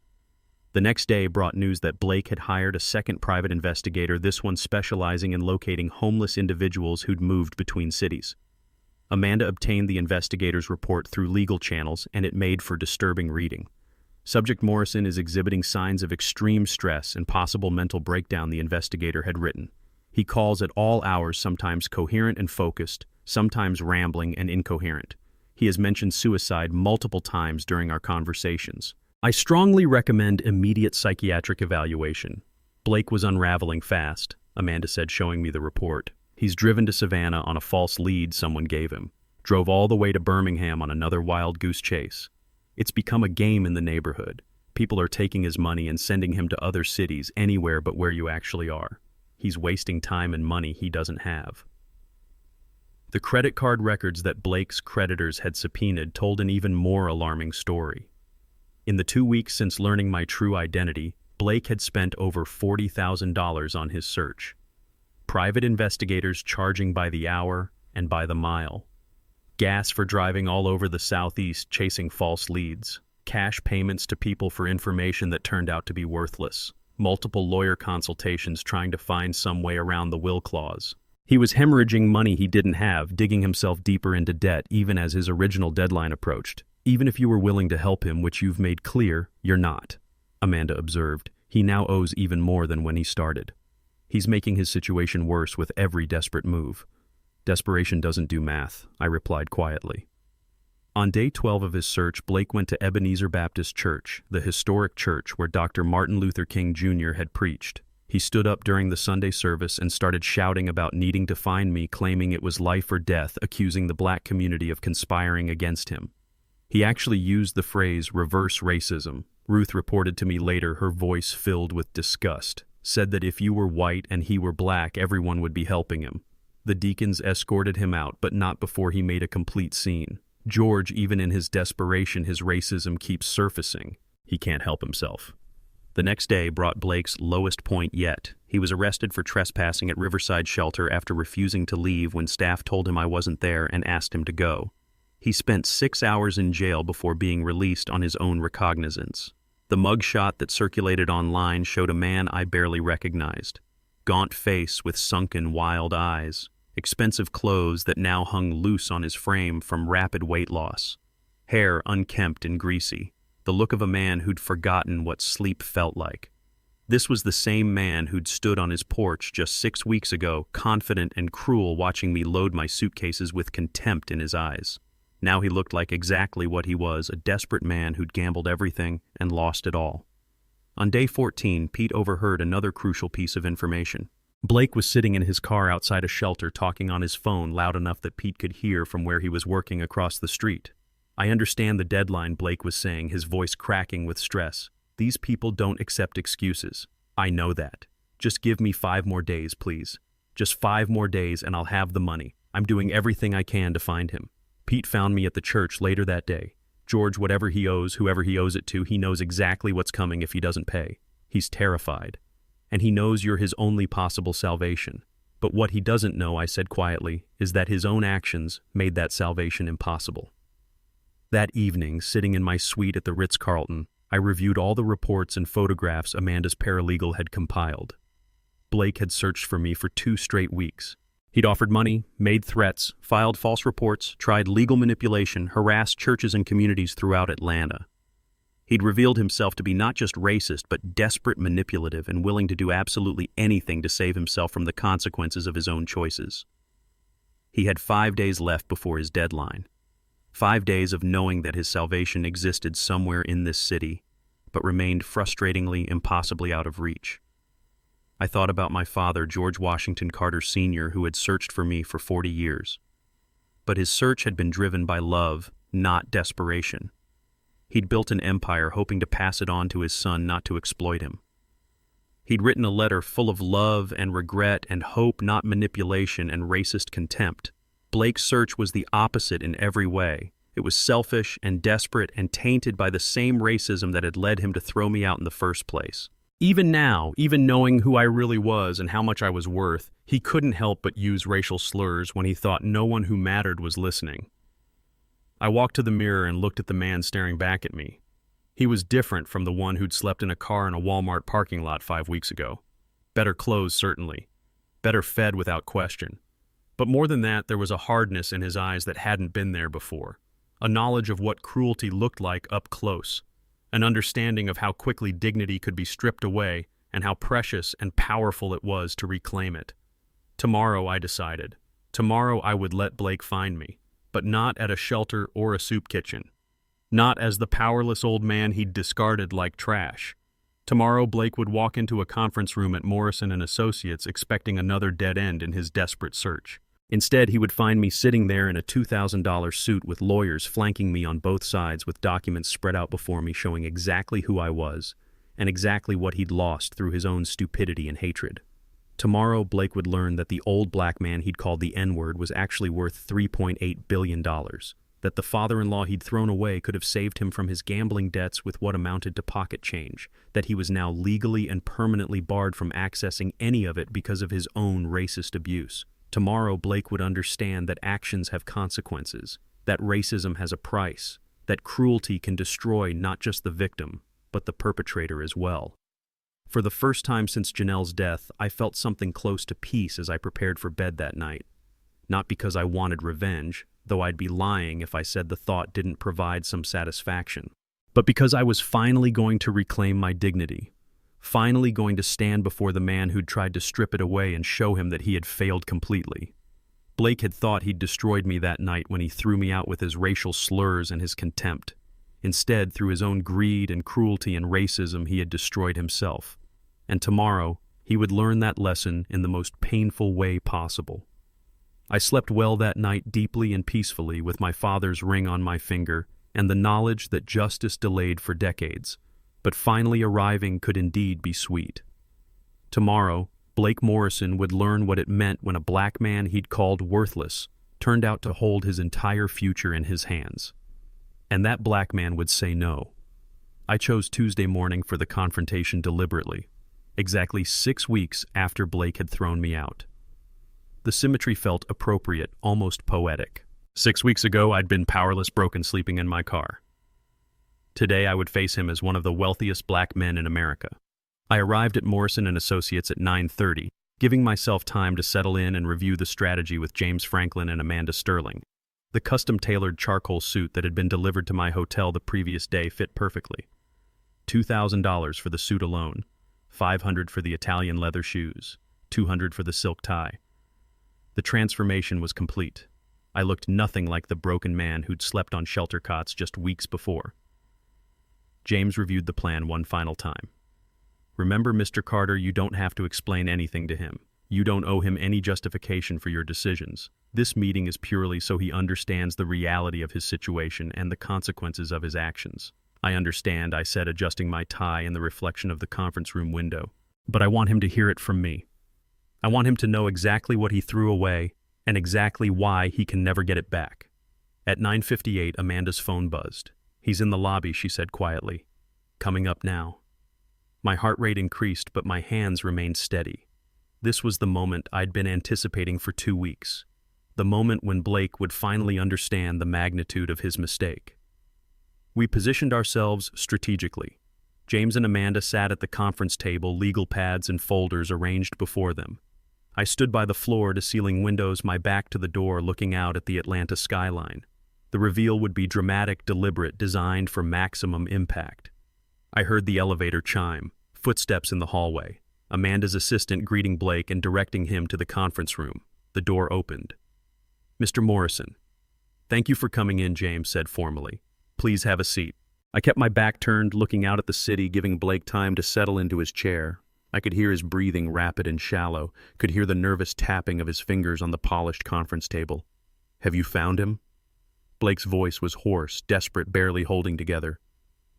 The next day brought news that Blake had hired a second private investigator, this one specializing in locating homeless individuals who'd moved between cities. Amanda obtained the investigator's report through legal channels, and it made for disturbing reading. Subject Morrison is exhibiting signs of extreme stress and possible mental breakdown, the investigator had written. He calls at all hours, sometimes coherent and focused, sometimes rambling and incoherent. He has mentioned suicide multiple times during our conversations. I strongly recommend immediate psychiatric evaluation. Blake was unraveling fast, Amanda said, showing me the report. He's driven to Savannah on a false lead someone gave him. Drove all the way to Birmingham on another wild goose chase. It's become a game in the neighborhood. People are taking his money and sending him to other cities, anywhere but where you actually are. He's wasting time and money he doesn't have. The credit card records that Blake's creditors had subpoenaed told an even more alarming story. In the 2 weeks since learning my true identity, Blake had spent over $40,000 on his search. Private investigators charging by the hour and by the mile. Gas for driving all over the Southeast chasing false leads. Cash payments to people for information that turned out to be worthless. Multiple lawyer consultations trying to find some way around the will clause. He was hemorrhaging money he didn't have, digging himself deeper into debt even as his original deadline approached. Even if you were willing to help him, which you've made clear you're not, Amanda observed, he now owes even more than when he started. He's making his situation worse with every desperate move. Desperation doesn't do math, I replied quietly. On day 12 of his search, Blake went to Ebenezer Baptist Church, the historic church where Dr. Martin Luther King Jr. had preached. He stood up during the Sunday service and started shouting about needing to find me, claiming it was life or death, accusing the black community of conspiring against him. He actually used the phrase reverse racism. Ruth reported to me later, her voice filled with disgust, said that if you were white and he were black, everyone would be helping him. The deacons escorted him out, but not before he made a complete scene. George, even in his desperation, his racism keeps surfacing. He can't help himself. The next day brought Blake's lowest point yet. He was arrested for trespassing at Riverside Shelter after refusing to leave when staff told him I wasn't there and asked him to go. He spent 6 hours in jail before being released on his own recognizance. The mugshot that circulated online showed a man I barely recognized. Gaunt face with sunken, wild eyes. Expensive clothes that now hung loose on his frame from rapid weight loss. Hair unkempt and greasy. The look of a man who'd forgotten what sleep felt like. This was the same man who'd stood on his porch just 6 weeks ago, confident and cruel, watching me load my suitcases with contempt in his eyes. Now he looked like exactly what he was, a desperate man who'd gambled everything and lost it all. On day 14, Pete overheard another crucial piece of information. Blake was sitting in his car outside a shelter talking on his phone loud enough that Pete could hear from where he was working across the street. I understand the deadline, Blake was saying, his voice cracking with stress. These people don't accept excuses. I know that. Just give me 5 more days, please. Just 5 more days and I'll have the money. I'm doing everything I can to find him. Pete found me at the church later that day. George, whatever he owes, whoever he owes it to, he knows exactly what's coming if he doesn't pay. He's terrified. And he knows you're his only possible salvation. But what he doesn't know, I said quietly, is that his own actions made that salvation impossible. That evening, sitting in my suite at the Ritz-Carlton, I reviewed all the reports and photographs Amanda's paralegal had compiled. Blake had searched for me for 2 straight weeks. He'd offered money, made threats, filed false reports, tried legal manipulation, harassed churches and communities throughout Atlanta. He'd revealed himself to be not just racist, but desperate, manipulative, and willing to do absolutely anything to save himself from the consequences of his own choices. He had 5 days left before his deadline. 5 days of knowing that his salvation existed somewhere in this city, but remained frustratingly, impossibly out of reach. I thought about my father, George Washington Carter Sr., who had searched for me for 40 years. But his search had been driven by love, not desperation. He'd built an empire hoping to pass it on to his son, not to exploit him. He'd written a letter full of love and regret and hope, not manipulation and racist contempt. Blake's search was the opposite in every way. It was selfish and desperate and tainted by the same racism that had led him to throw me out in the first place. Even now, even knowing who I really was and how much I was worth, he couldn't help but use racial slurs when he thought no one who mattered was listening. I walked to the mirror and looked at the man staring back at me. He was different from the one who'd slept in a car in a Walmart parking lot 5 weeks ago. Better clothes, certainly. Better fed without question. But more than that, there was a hardness in his eyes that hadn't been there before. A knowledge of what cruelty looked like up close. An understanding of how quickly dignity could be stripped away and how precious and powerful it was to reclaim it. Tomorrow, I decided. Tomorrow I would let Blake find me, but not at a shelter or a soup kitchen. Not as the powerless old man he'd discarded like trash. Tomorrow Blake would walk into a conference room at Morrison & Associates expecting another dead end in his desperate search. Instead, he would find me sitting there in a $2,000 suit with lawyers flanking me on both sides with documents spread out before me showing exactly who I was and exactly what he'd lost through his own stupidity and hatred. Tomorrow, Blake would learn that the old black man he'd called the N-word was actually worth $3.8 billion, that the father-in-law he'd thrown away could have saved him from his gambling debts with what amounted to pocket change, that he was now legally and permanently barred from accessing any of it because of his own racist abuse. Tomorrow, Blake would understand that actions have consequences, that racism has a price, that cruelty can destroy not just the victim, but the perpetrator as well. For the first time since Janelle's death, I felt something close to peace as I prepared for bed that night. Not because I wanted revenge, though I'd be lying if I said the thought didn't provide some satisfaction, but because I was finally going to reclaim my dignity. Finally going to stand before the man who'd tried to strip it away and show him that he had failed completely. Blake had thought he'd destroyed me that night when he threw me out with his racial slurs and his contempt. Instead, through his own greed and cruelty and racism, he had destroyed himself. And tomorrow, he would learn that lesson in the most painful way possible. I slept well that night, deeply and peacefully, with my father's ring on my finger and the knowledge that justice delayed for decades, but finally arriving could indeed be sweet. Tomorrow, Blake Morrison would learn what it meant when a black man he'd called worthless turned out to hold his entire future in his hands. And that black man would say no. I chose Tuesday morning for the confrontation deliberately, exactly 6 weeks after Blake had thrown me out. The symmetry felt appropriate, almost poetic. 6 weeks ago, I'd been powerless, broken, sleeping in my car. Today, I would face him as one of the wealthiest black men in America. I arrived at Morrison & Associates at 9:30, giving myself time to settle in and review the strategy with James Franklin and Amanda Sterling. The custom-tailored charcoal suit that had been delivered to my hotel the previous day fit perfectly. $2,000 for the suit alone, $500 for the Italian leather shoes, $200 for the silk tie. The transformation was complete. I looked nothing like the broken man who'd slept on shelter cots just weeks before. James reviewed the plan one final time. Remember, Mr. Carter, you don't have to explain anything to him. You don't owe him any justification for your decisions. This meeting is purely so he understands the reality of his situation and the consequences of his actions. I understand, I said, adjusting my tie in the reflection of the conference room window. But I want him to hear it from me. I want him to know exactly what he threw away and exactly why he can never get it back. At 9:58, Amanda's phone buzzed. "He's in the lobby," she said quietly. "Coming up now." My heart rate increased, but my hands remained steady. This was the moment I'd been anticipating for 2 weeks. The moment when Blake would finally understand the magnitude of his mistake. We positioned ourselves strategically. James and Amanda sat at the conference table, legal pads and folders arranged before them. I stood by the floor-to-ceiling windows, my back to the door, looking out at the Atlanta skyline. The reveal would be dramatic, deliberate, designed for maximum impact. I heard the elevator chime, footsteps in the hallway, Amanda's assistant greeting Blake and directing him to the conference room. The door opened. "Mr. Morrison." "Thank you for coming in," James said formally. "Please have a seat." I kept my back turned, looking out at the city, giving Blake time to settle into his chair. I could hear his breathing rapid and shallow, could hear the nervous tapping of his fingers on the polished conference table. "Have you found him?" Blake's voice was hoarse, desperate, barely holding together.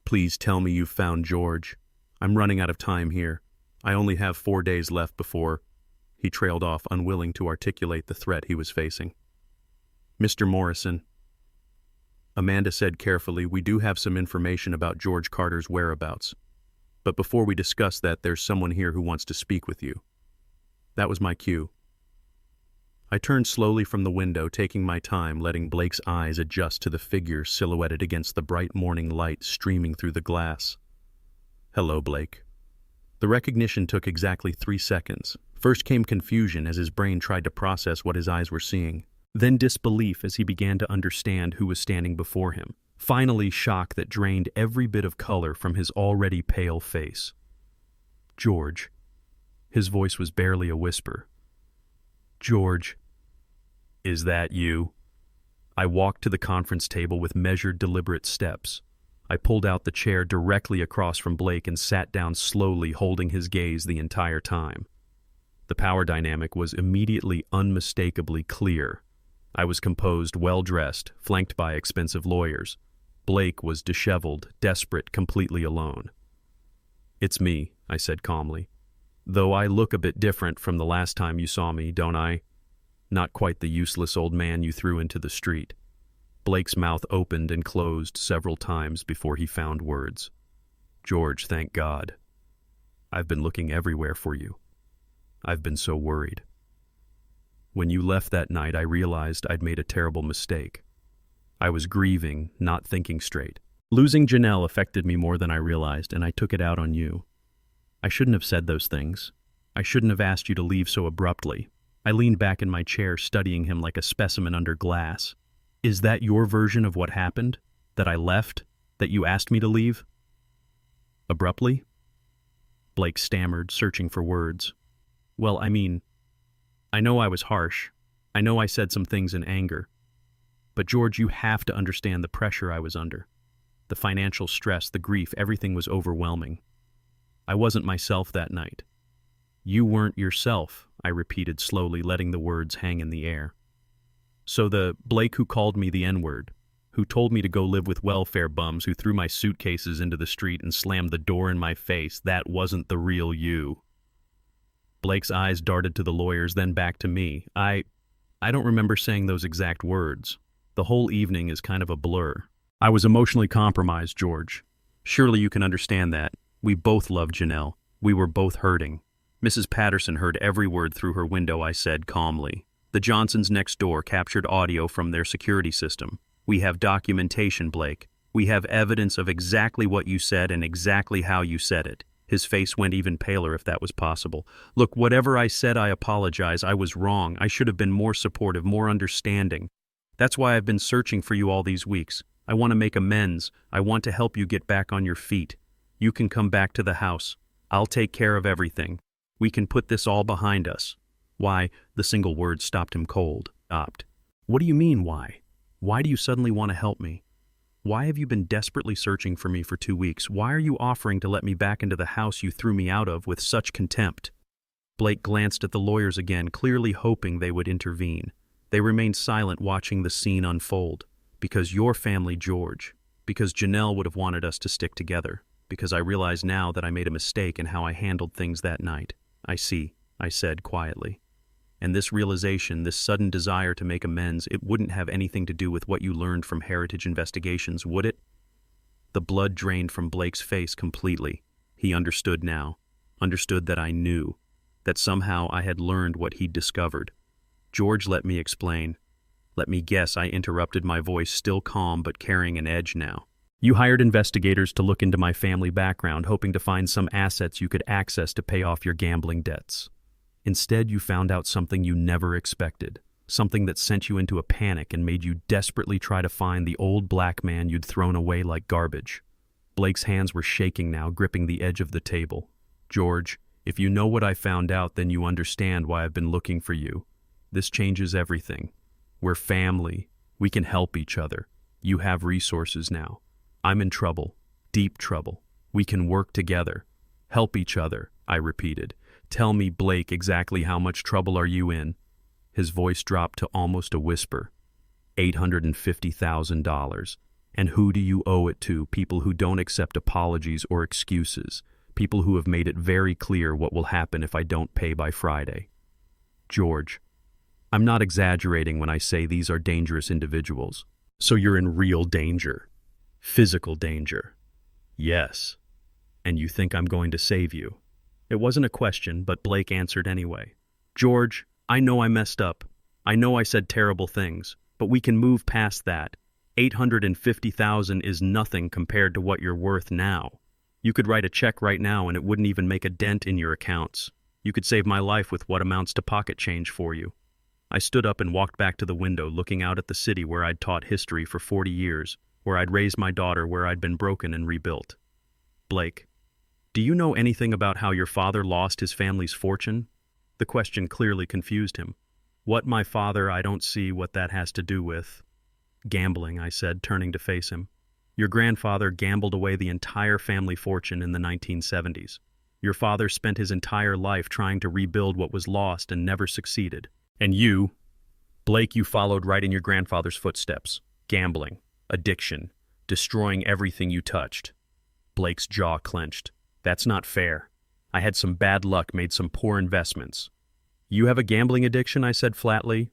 "Please tell me you've found George. I'm running out of time here. I only have 4 days left before—" He trailed off, unwilling to articulate the threat he was facing. "Mr. Morrison," Amanda said carefully, "we do have some information about George Carter's whereabouts. But before we discuss that, there's someone here who wants to speak with you." That was my cue. I turned slowly from the window, taking my time, letting Blake's eyes adjust to the figure silhouetted against the bright morning light streaming through the glass. "Hello, Blake." The recognition took exactly 3 seconds. First came confusion as his brain tried to process what his eyes were seeing. Then disbelief as he began to understand who was standing before him. Finally, shock that drained every bit of color from his already pale face. "George." His voice was barely a whisper. "George, is that you?" I walked to the conference table with measured, deliberate steps. I pulled out the chair directly across from Blake and sat down slowly, holding his gaze the entire time. The power dynamic was immediately unmistakably clear. I was composed, well-dressed, flanked by expensive lawyers. Blake was disheveled, desperate, completely alone. "It's me," I said calmly. "Though I look a bit different from the last time you saw me, don't I? Not quite the useless old man you threw into the street." Blake's mouth opened and closed several times before he found words. "George, thank God. I've been looking everywhere for you. I've been so worried. When you left that night, I realized I'd made a terrible mistake. I was grieving, not thinking straight. Losing Janelle affected me more than I realized, and I took it out on you. I shouldn't have said those things. I shouldn't have asked you to leave so abruptly." I leaned back in my chair, studying him like a specimen under glass. "Is that your version of what happened? That I left? That you asked me to leave?" "Abruptly?" Blake stammered, searching for words. "Well, I mean, I know I was harsh. I know I said some things in anger. But George, you have to understand the pressure I was under. The financial stress, the grief, everything was overwhelming. I wasn't myself that night." "You weren't yourself," I repeated slowly, letting the words hang in the air. "So the Blake who called me the N-word, who told me to go live with welfare bums, who threw my suitcases into the street and slammed the door in my face, that wasn't the real you." Blake's eyes darted to the lawyers, then back to me. I don't remember saying those exact words. The whole evening is kind of a blur. I was emotionally compromised, George. Surely you can understand that. We both loved Janelle. We were both hurting. Mrs. Patterson heard every word through her window, I said calmly. The Johnsons next door captured audio from their security system. We have documentation, Blake. We have evidence of exactly what you said and exactly how you said it. His face went even paler if that was possible. "Look, whatever I said, I apologize. I was wrong. I should have been more supportive, more understanding. That's why I've been searching for you all these weeks. I want to make amends. I want to help you get back on your feet. You can come back to the house. I'll take care of everything. We can put this all behind us." "Why?" The single word stopped him cold. Stopped. "What do you mean, why? Why do you suddenly want to help me? Why have you been desperately searching for me for 2 weeks? Why are you offering to let me back into the house you threw me out of with such contempt?" Blake glanced at the lawyers again, clearly hoping they would intervene. They remained silent, watching the scene unfold. "Because your family, George. Because Janelle would have wanted us to stick together. Because I realize now that I made a mistake in how I handled things that night." "I see," I said quietly. "And this realization, this sudden desire to make amends, it wouldn't have anything to do with what you learned from Heritage Investigations, would it?" The blood drained from Blake's face completely. He understood now. Understood that I knew. That somehow I had learned what he'd discovered. "George, let me explain." "Let me guess," I interrupted, my voice still calm but carrying an edge now. "You hired investigators to look into my family background, hoping to find some assets you could access to pay off your gambling debts. Instead, you found out something you never expected, something that sent you into a panic and made you desperately try to find the old black man you'd thrown away like garbage." Blake's hands were shaking now, gripping the edge of the table. "George, if you know what I found out, then you understand why I've been looking for you. This changes everything. We're family. We can help each other. You have resources now. I'm in trouble, deep trouble. We can work together, help each other. I repeated. Tell me, Blake, exactly how much trouble are you in? His voice dropped to almost a whisper. $850,000. And who do you owe it to? People who don't accept apologies or excuses. People who have made it very clear what will happen if I don't pay by Friday. George, I'm not exaggerating when I say these are dangerous individuals. So you're in real danger. Physical danger. Yes. And you think I'm going to save you? It wasn't a question, but Blake answered anyway. George, I know I messed up. I know I said terrible things, but we can move past that. $850,000 is nothing compared to what you're worth now. You could write a check right now and it wouldn't even make a dent in your accounts. You could save my life with what amounts to pocket change for you. I stood up and walked back to the window, looking out at the city where I'd taught history for 40 years, where I'd raised my daughter, where I'd been broken and rebuilt. Blake, do you know anything about how your father lost his family's fortune? The question clearly confused him. What, my father? I don't see what that has to do with... Gambling, I said, turning to face him. Your grandfather gambled away the entire family fortune in the 1970s. Your father spent his entire life trying to rebuild what was lost and never succeeded. And you, Blake, you followed right in your grandfather's footsteps. Gambling, addiction, destroying everything you touched. Blake's jaw clenched. That's not fair. I had some bad luck, made some poor investments. You have a gambling addiction, I said flatly.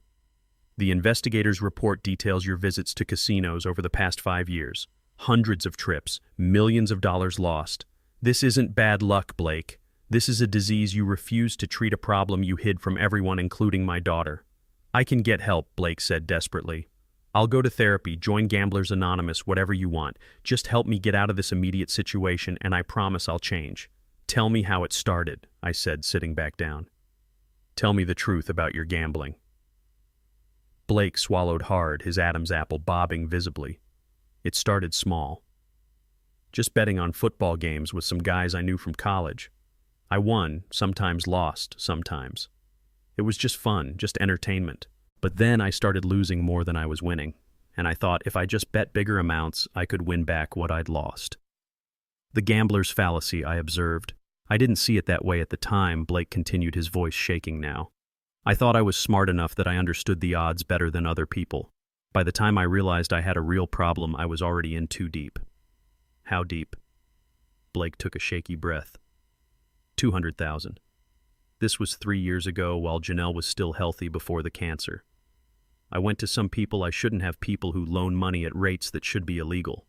The investigator's report details your visits to casinos over the past 5 years. Hundreds of trips, millions of dollars lost. This isn't bad luck, Blake. This is a disease you refused to treat, a problem you hid from everyone, including my daughter. I can get help, Blake said desperately. I'll go to therapy, join Gamblers Anonymous, whatever you want. Just help me get out of this immediate situation, and I promise I'll change. Tell me how it started, I said, sitting back down. Tell me the truth about your gambling. Blake swallowed hard, his Adam's apple bobbing visibly. It started small. Just betting on football games with some guys I knew from college. I won, sometimes lost, sometimes. It was just fun, just entertainment. But then I started losing more than I was winning, and I thought if I just bet bigger amounts, I could win back what I'd lost. The gambler's fallacy, I observed. I didn't see it that way at the time, Blake continued, his voice shaking now. I thought I was smart enough that I understood the odds better than other people. By the time I realized I had a real problem, I was already in too deep. How deep? Blake took a shaky breath. 200,000. This was 3 years ago, while Janelle was still healthy before the cancer. I went to some people I shouldn't have, people who loan money at rates that should be illegal.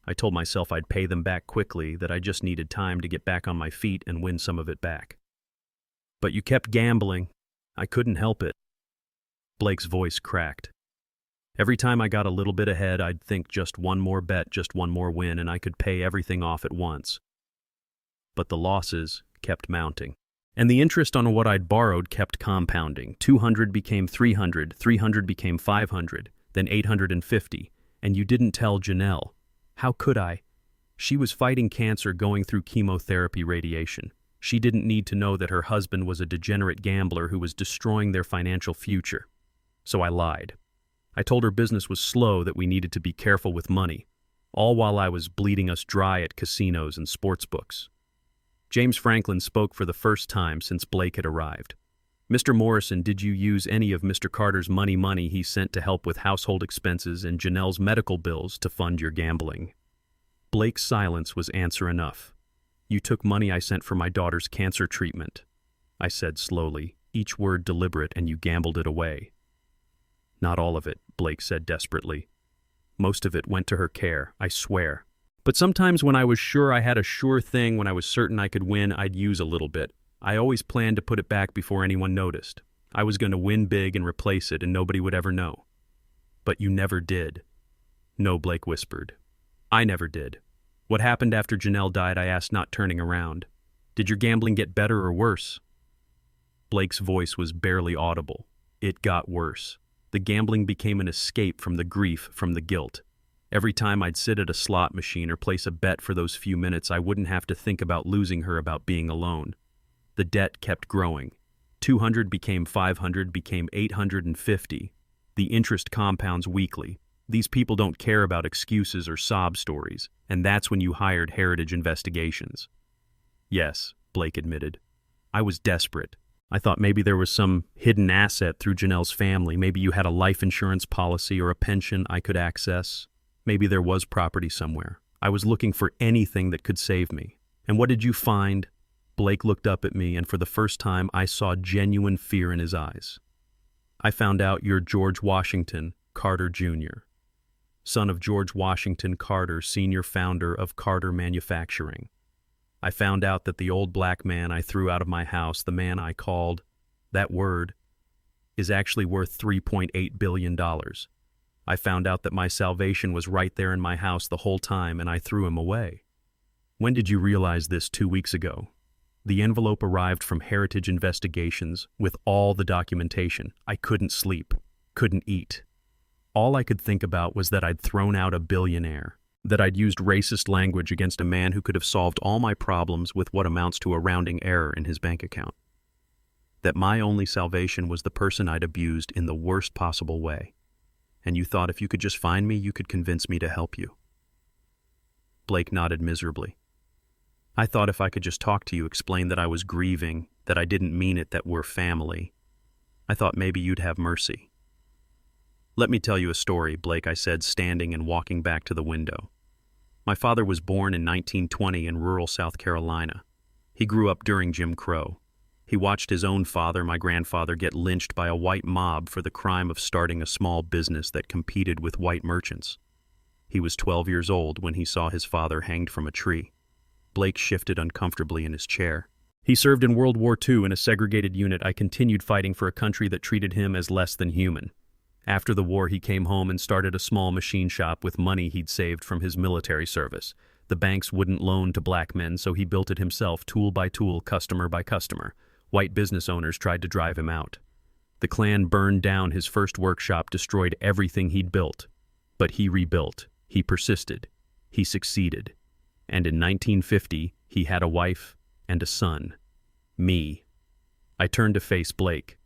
I told myself I'd pay them back quickly, that I just needed time to get back on my feet and win some of it back. But you kept gambling. I couldn't help it. Blake's voice cracked. Every time I got a little bit ahead, I'd think just one more bet, just one more win, and I could pay everything off at once. But the losses kept mounting. And the interest on what I'd borrowed kept compounding. 200 became 300, 300 became 500, then 850. And you didn't tell Janelle. How could I? She was fighting cancer, going through chemotherapy, radiation. She didn't need to know that her husband was a degenerate gambler who was destroying their financial future. So I lied. I told her business was slow, that we needed to be careful with money, all while I was bleeding us dry at casinos and sports books. James Franklin spoke for the first time since Blake had arrived. Mr. Morrison, did you use any of Mr. Carter's money he sent to help with household expenses and Janelle's medical bills to fund your gambling? Blake's silence was answer enough. You took money I sent for my daughter's cancer treatment, I said slowly, each word deliberate, and you gambled it away. Not all of it, Blake said desperately. Most of it went to her care, I swear. But sometimes when I was sure I had a sure thing, when I was certain I could win, I'd use a little bit. I always planned to put it back before anyone noticed. I was going to win big and replace it, and nobody would ever know. But you never did. No, Blake whispered. I never did. What happened after Janelle died, I asked, not turning around. Did your gambling get better or worse? Blake's voice was barely audible. It got worse. The gambling became an escape from the grief, from the guilt. Every time I'd sit at a slot machine or place a bet for those few minutes, I wouldn't have to think about losing her, about being alone. The debt kept growing. 200 became 500, became 850. The interest compounds weekly. These people don't care about excuses or sob stories, and that's when you hired Heritage Investigations. Yes, Blake admitted. I was desperate. I thought maybe there was some hidden asset through Janelle's family. Maybe you had a life insurance policy or a pension I could access. Maybe there was property somewhere. I was looking for anything that could save me. And what did you find? Blake looked up at me, and for the first time I saw genuine fear in his eyes. I found out you're George Washington Carter Jr., son of George Washington Carter, senior founder of Carter Manufacturing. I found out that the old black man I threw out of my house, the man I called, that word, is actually worth $3.8 billion. I found out that my salvation was right there in my house the whole time, and I threw him away. When did you realize this? 2 weeks ago. The envelope arrived from Heritage Investigations with all the documentation. I couldn't sleep, couldn't eat. All I could think about was that I'd thrown out a billionaire, that I'd used racist language against a man who could have solved all my problems with what amounts to a rounding error in his bank account. That my only salvation was the person I'd abused in the worst possible way. And you thought if you could just find me, you could convince me to help you. Blake nodded miserably. I thought if I could just talk to you, explain that I was grieving, that I didn't mean it, that we're family. I thought maybe you'd have mercy. Let me tell you a story, Blake, I said, standing and walking back to the window. My father was born in 1920 in rural South Carolina. He grew up during Jim Crow. He watched his own father, my grandfather, get lynched by a white mob for the crime of starting a small business that competed with white merchants. He was 12 years old when he saw his father hanged from a tree. Blake shifted uncomfortably in his chair. He served in World War II in a segregated unit. I continued fighting for a country that treated him as less than human. After the war, he came home and started a small machine shop with money he'd saved from his military service. The banks wouldn't loan to black men, so he built it himself, tool by tool, customer by customer. White business owners tried to drive him out. The Klan burned down his first workshop, destroyed everything he'd built. But he rebuilt. He persisted. He succeeded. And in 1950, he had a wife and a son. Me. I turned to face Blake.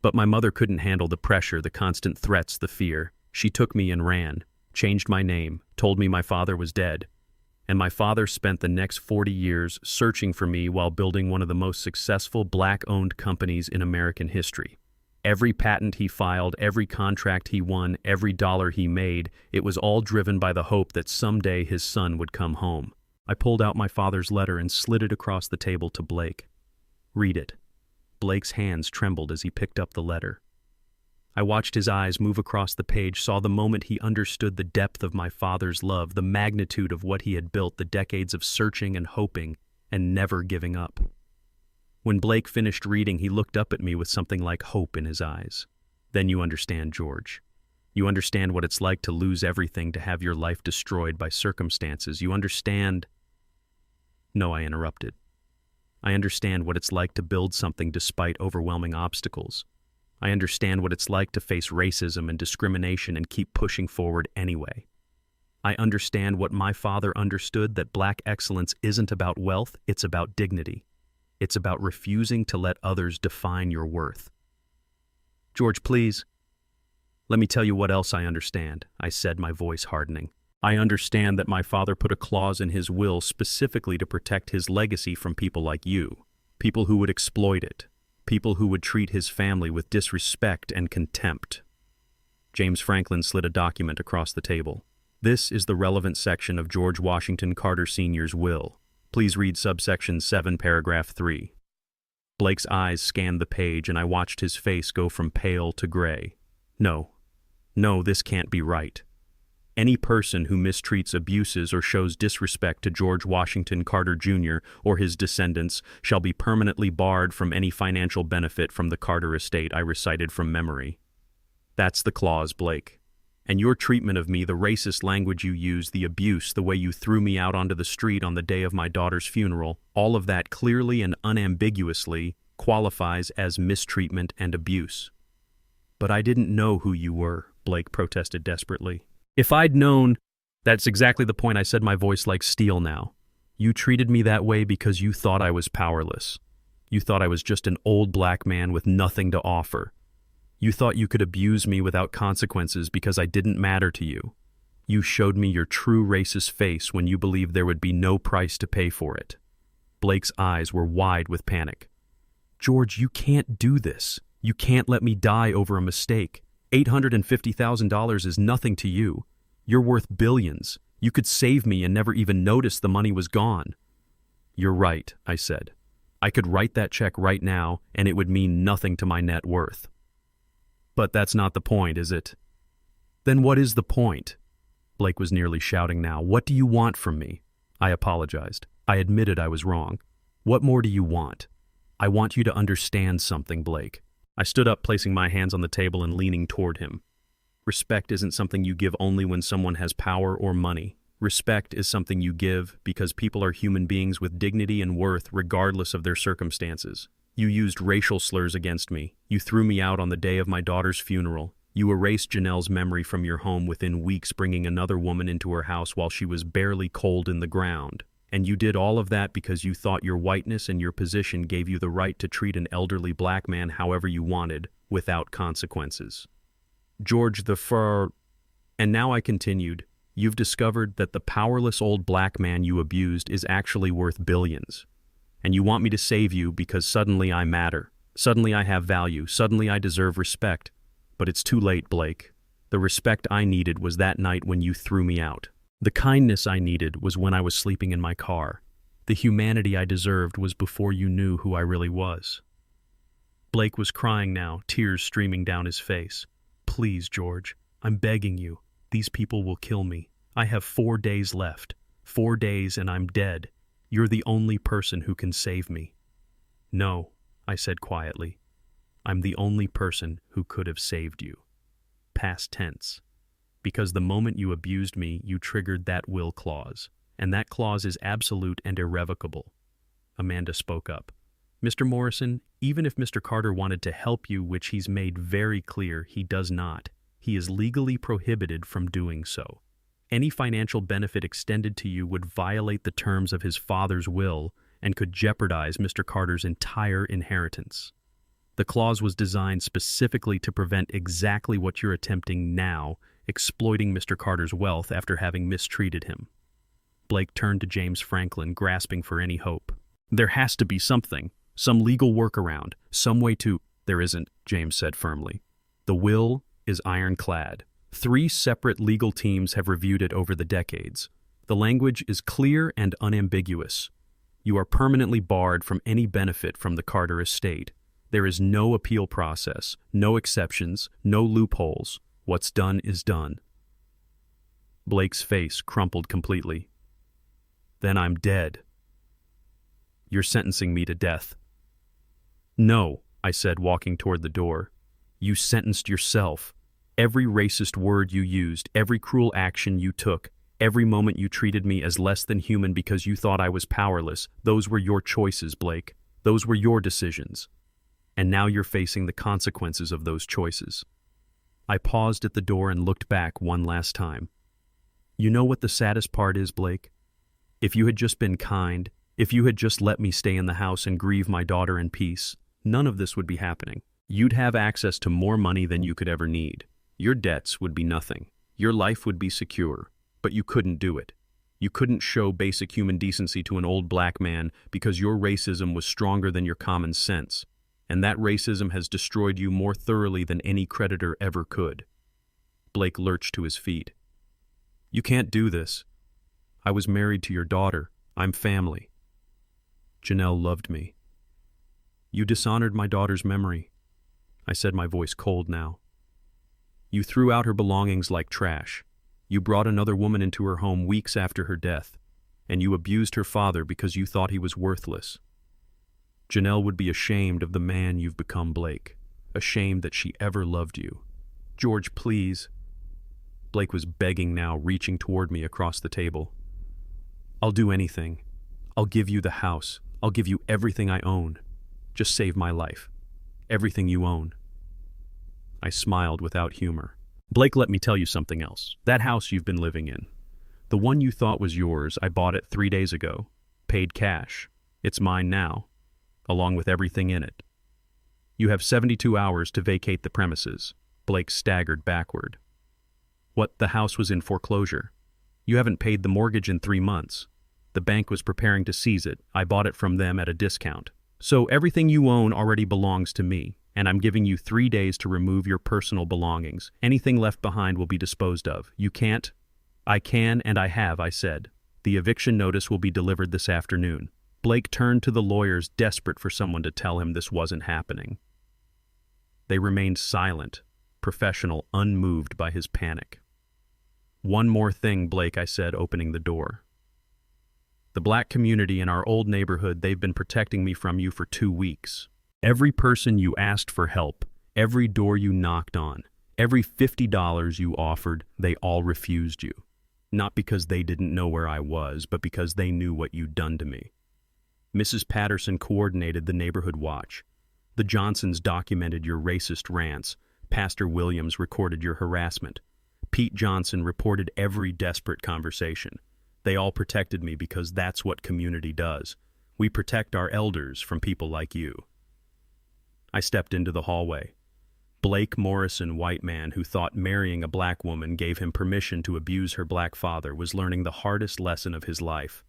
But my mother couldn't handle the pressure, the constant threats, the fear. She took me and ran, changed my name, told me my father was dead. And my father spent the next 40 years searching for me while building one of the most successful black-owned companies in American history. Every patent he filed, every contract he won, every dollar he made, it was all driven by the hope that someday his son would come home. I pulled out my father's letter and slid it across the table to Blake. Read it. Blake's hands trembled as he picked up the letter. I watched his eyes move across the page, saw the moment he understood the depth of my father's love, the magnitude of what he had built, the decades of searching and hoping and never giving up. When Blake finished reading, he looked up at me with something like hope in his eyes. Then you understand, George. You understand what it's like to lose everything, to have your life destroyed by circumstances. You understand... No, I interrupted. I understand what it's like to build something despite overwhelming obstacles. I understand what it's like to face racism and discrimination and keep pushing forward anyway. I understand what my father understood, that black excellence isn't about wealth, it's about dignity. It's about refusing to let others define your worth. George, please. Let me tell you what else I understand, I said, my voice hardening. I understand that my father put a clause in his will specifically to protect his legacy from people like you, people who would exploit it, people who would treat his family with disrespect and contempt. James Franklin slid a document across the table. This is the relevant section of George Washington Carter Sr.'s will. Please read subsection 7, paragraph 3. Blake's eyes scanned the page, and I watched his face go from pale to gray. No, this can't be right. Any person who mistreats, abuses, or shows disrespect to George Washington Carter Jr. or his descendants shall be permanently barred from any financial benefit from the Carter estate, I recited from memory. That's the clause, Blake. And your treatment of me, the racist language you used, the abuse, the way you threw me out onto the street on the day of my daughter's funeral, all of that clearly and unambiguously qualifies as mistreatment and abuse. But I didn't know who you were, Blake protested desperately. If I'd known... That's exactly the point, I said, my voice like steel now. You treated me that way because you thought I was powerless. You thought I was just an old black man with nothing to offer. You thought you could abuse me without consequences because I didn't matter to you. You showed me your true racist face when you believed there would be no price to pay for it. Blake's eyes were wide with panic. George, you can't do this. You can't let me die over a mistake. $850,000 is nothing to you. You're worth billions. You could save me and never even notice the money was gone. You're right, I said. I could write that check right now, and it would mean nothing to my net worth. But that's not the point, is it? Then what is the point? Blake was nearly shouting now. What do you want from me? I apologized. I admitted I was wrong. What more do you want? I want you to understand something, Blake. I stood up, placing my hands on the table and leaning toward him. Respect isn't something you give only when someone has power or money. Respect is something you give because people are human beings with dignity and worth regardless of their circumstances. You used racial slurs against me. You threw me out on the day of my daughter's funeral. You erased Janelle's memory from your home within weeks, bringing another woman into her house while she was barely cold in the ground. And you did all of that because you thought your whiteness and your position gave you the right to treat an elderly black man however you wanted, without consequences. George the Fur. And now I continued. You've discovered that the powerless old black man you abused is actually worth billions. And you want me to save you because suddenly I matter. Suddenly I have value. Suddenly I deserve respect. But it's too late, Blake. The respect I needed was that night when you threw me out. The kindness I needed was when I was sleeping in my car. The humanity I deserved was before you knew who I really was. Blake was crying now, tears streaming down his face. Please, George, I'm begging you. These people will kill me. I have 4 days left. 4 days and I'm dead. You're the only person who can save me. No, I said quietly. I'm the only person who could have saved you. Past tense. Because the moment you abused me, you triggered that will clause. And that clause is absolute and irrevocable. Amanda spoke up. Mr. Morrison, even if Mr. Carter wanted to help you, which he's made very clear he does not, he is legally prohibited from doing so. Any financial benefit extended to you would violate the terms of his father's will and could jeopardize Mr. Carter's entire inheritance. The clause was designed specifically to prevent exactly what you're attempting now, exploiting Mr. Carter's wealth after having mistreated him. Blake turned to James Franklin, grasping for any hope. There has to be something, some legal workaround, some way to— There isn't, James said firmly. The will is ironclad. 3 separate legal teams have reviewed it over the decades. The language is clear and unambiguous. You are permanently barred from any benefit from the Carter estate. There is no appeal process, no exceptions, no loopholes. What's done is done. Blake's face crumpled completely. Then I'm dead. You're sentencing me to death. No, I said, walking toward the door. You sentenced yourself. Every racist word you used, every cruel action you took, every moment you treated me as less than human because you thought I was powerless, those were your choices, Blake. Those were your decisions. And now you're facing the consequences of those choices. I paused at the door and looked back one last time. You know what the saddest part is, Blake? If you had just been kind, if you had just let me stay in the house and grieve my daughter in peace, none of this would be happening. You'd have access to more money than you could ever need. Your debts would be nothing. Your life would be secure. But you couldn't do it. You couldn't show basic human decency to an old black man because your racism was stronger than your common sense. And that racism has destroyed you more thoroughly than any creditor ever could. Blake lurched to his feet. You can't do this. I was married to your daughter. I'm family. Janelle loved me. You dishonored my daughter's memory. I said, my voice cold now. You threw out her belongings like trash. You brought another woman into her home weeks after her death, and you abused her father because you thought he was worthless. Janelle would be ashamed of the man you've become, Blake. Ashamed that she ever loved you. George, please. Blake was begging now, reaching toward me across the table. I'll do anything. I'll give you the house. I'll give you everything I own. Just save my life. Everything you own. I smiled without humor. Blake, let me tell you something else. That house you've been living in, the one you thought was yours, I bought it 3 days ago. Paid cash. It's mine now, along with everything in it. You have 72 hours to vacate the premises. Blake staggered backward. What, the house was in foreclosure? You haven't paid the mortgage in 3 months. The bank was preparing to seize it. I bought it from them at a discount. So everything you own already belongs to me, and I'm giving you 3 days to remove your personal belongings. Anything left behind will be disposed of. You can't? I can and I have, I said. The eviction notice will be delivered this afternoon. Blake turned to the lawyers, desperate for someone to tell him this wasn't happening. They remained silent, professional, unmoved by his panic. One more thing, Blake, I said, opening the door. The black community in our old neighborhood, they've been protecting me from you for 2 weeks. Every person you asked for help, every door you knocked on, every $50 you offered, they all refused you. Not because they didn't know where I was, but because they knew what you'd done to me. Mrs. Patterson coordinated the neighborhood watch. The Johnsons documented your racist rants. Pastor Williams recorded your harassment. Pete Johnson reported every desperate conversation. They all protected me because that's what community does. We protect our elders from people like you. I stepped into the hallway. Blake Morrison, white man who thought marrying a black woman gave him permission to abuse her black father, was learning the hardest lesson of his life.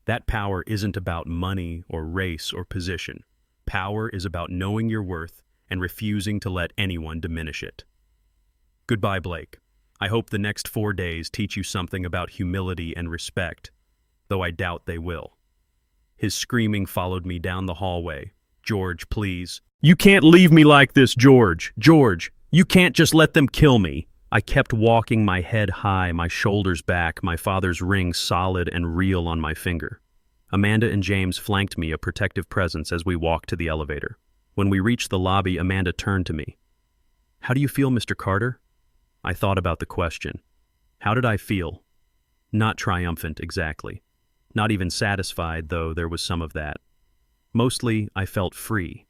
That power isn't about money or race or position. Power is about knowing your worth and refusing to let anyone diminish it. Goodbye, Blake. I hope the next 4 days teach you something about humility and respect, though I doubt they will. His screaming followed me down the hallway. George, please. You can't leave me like this, George. George, you can't just let them kill me. I kept walking, my head high, my shoulders back, my father's ring solid and real on my finger. Amanda and James flanked me, a protective presence, as we walked to the elevator. When we reached the lobby, Amanda turned to me. How do you feel, Mr. Carter? I thought about the question. How did I feel? Not triumphant, exactly. Not even satisfied, though there was some of that. Mostly, I felt free.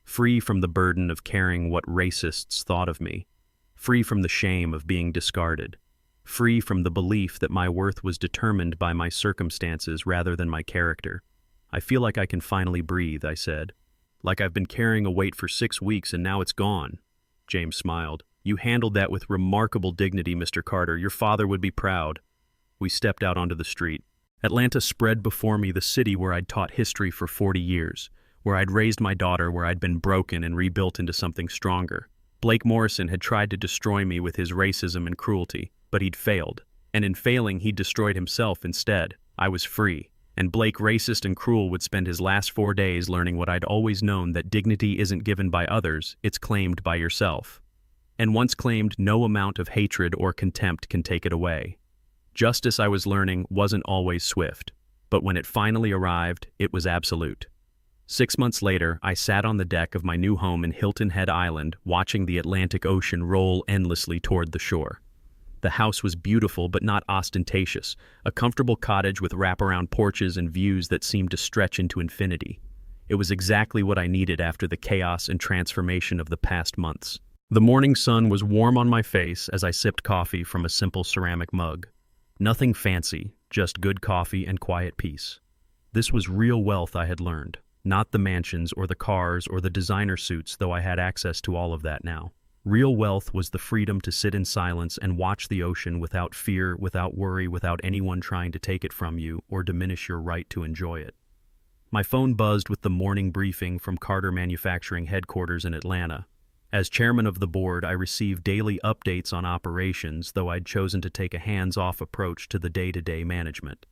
Free from the burden of caring what racists thought of me. Free from the shame of being discarded. Free from the belief that my worth was determined by my circumstances rather than my character. I feel like I can finally breathe, I said. Like I've been carrying a weight for 6 weeks and now it's gone. James smiled. You handled that with remarkable dignity, Mr. Carter. Your father would be proud. We stepped out onto the street. Atlanta spread before me, the city where I'd taught history for 40 years, where I'd raised my daughter, where I'd been broken and rebuilt into something stronger. Blake Morrison had tried to destroy me with his racism and cruelty, but he'd failed. And in failing, he'd destroyed himself instead. I was free. And Blake, racist and cruel, would spend his last 4 days learning what I'd always known, that dignity isn't given by others, it's claimed by yourself. And once claimed, no amount of hatred or contempt can take it away. Justice, I was learning, wasn't always swift, but when it finally arrived, it was absolute. 6 months later, I sat on the deck of my new home in Hilton Head Island, watching the Atlantic Ocean roll endlessly toward the shore. The house was beautiful but not ostentatious, a comfortable cottage with wraparound porches and views that seemed to stretch into infinity. It was exactly what I needed after the chaos and transformation of the past months. The morning sun was warm on my face as I sipped coffee from a simple ceramic mug. Nothing fancy, just good coffee and quiet peace. This was real wealth, I had learned. Not the mansions or the cars or the designer suits, though I had access to all of that now. Real wealth was the freedom to sit in silence and watch the ocean without fear, without worry, without anyone trying to take it from you or diminish your right to enjoy it. My phone buzzed with the morning briefing from Carter Manufacturing headquarters in Atlanta. As chairman of the board, I received daily updates on operations, though I'd chosen to take a hands-off approach to the day-to-day management.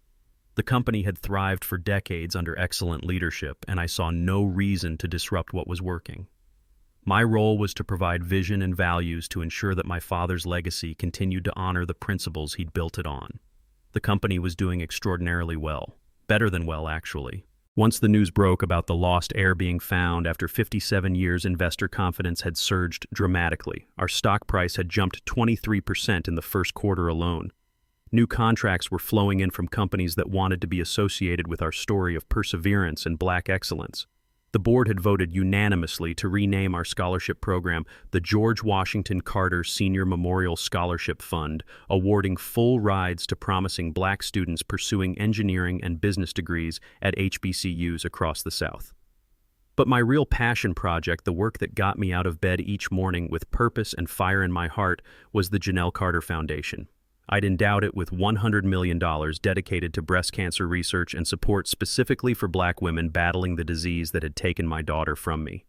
The company had thrived for decades under excellent leadership, and I saw no reason to disrupt what was working. My role was to provide vision and values to ensure that my father's legacy continued to honor the principles he'd built it on. The company was doing extraordinarily well. Better than well, actually. Once the news broke about the lost heir being found, after 57 years, investor confidence had surged dramatically. Our stock price had jumped 23% in the first quarter alone. New contracts were flowing in from companies that wanted to be associated with our story of perseverance and black excellence. The board had voted unanimously to rename our scholarship program the George Washington Carter Senior Memorial Scholarship Fund, awarding full rides to promising black students pursuing engineering and business degrees at HBCUs across the South. But my real passion project, the work that got me out of bed each morning with purpose and fire in my heart, was the Janelle Carter Foundation. I'd endowed it with $100 million dedicated to breast cancer research and support specifically for Black women battling the disease that had taken my daughter from me.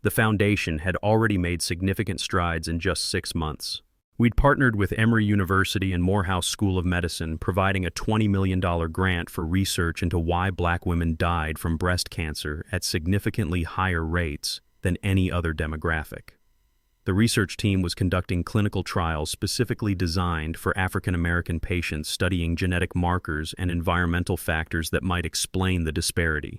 The foundation had already made significant strides in just 6 months. We'd partnered with Emory University and Morehouse School of Medicine, providing a $20 million grant for research into why Black women died from breast cancer at significantly higher rates than any other demographic. The research team was conducting clinical trials specifically designed for African American patients, studying genetic markers and environmental factors that might explain the disparity.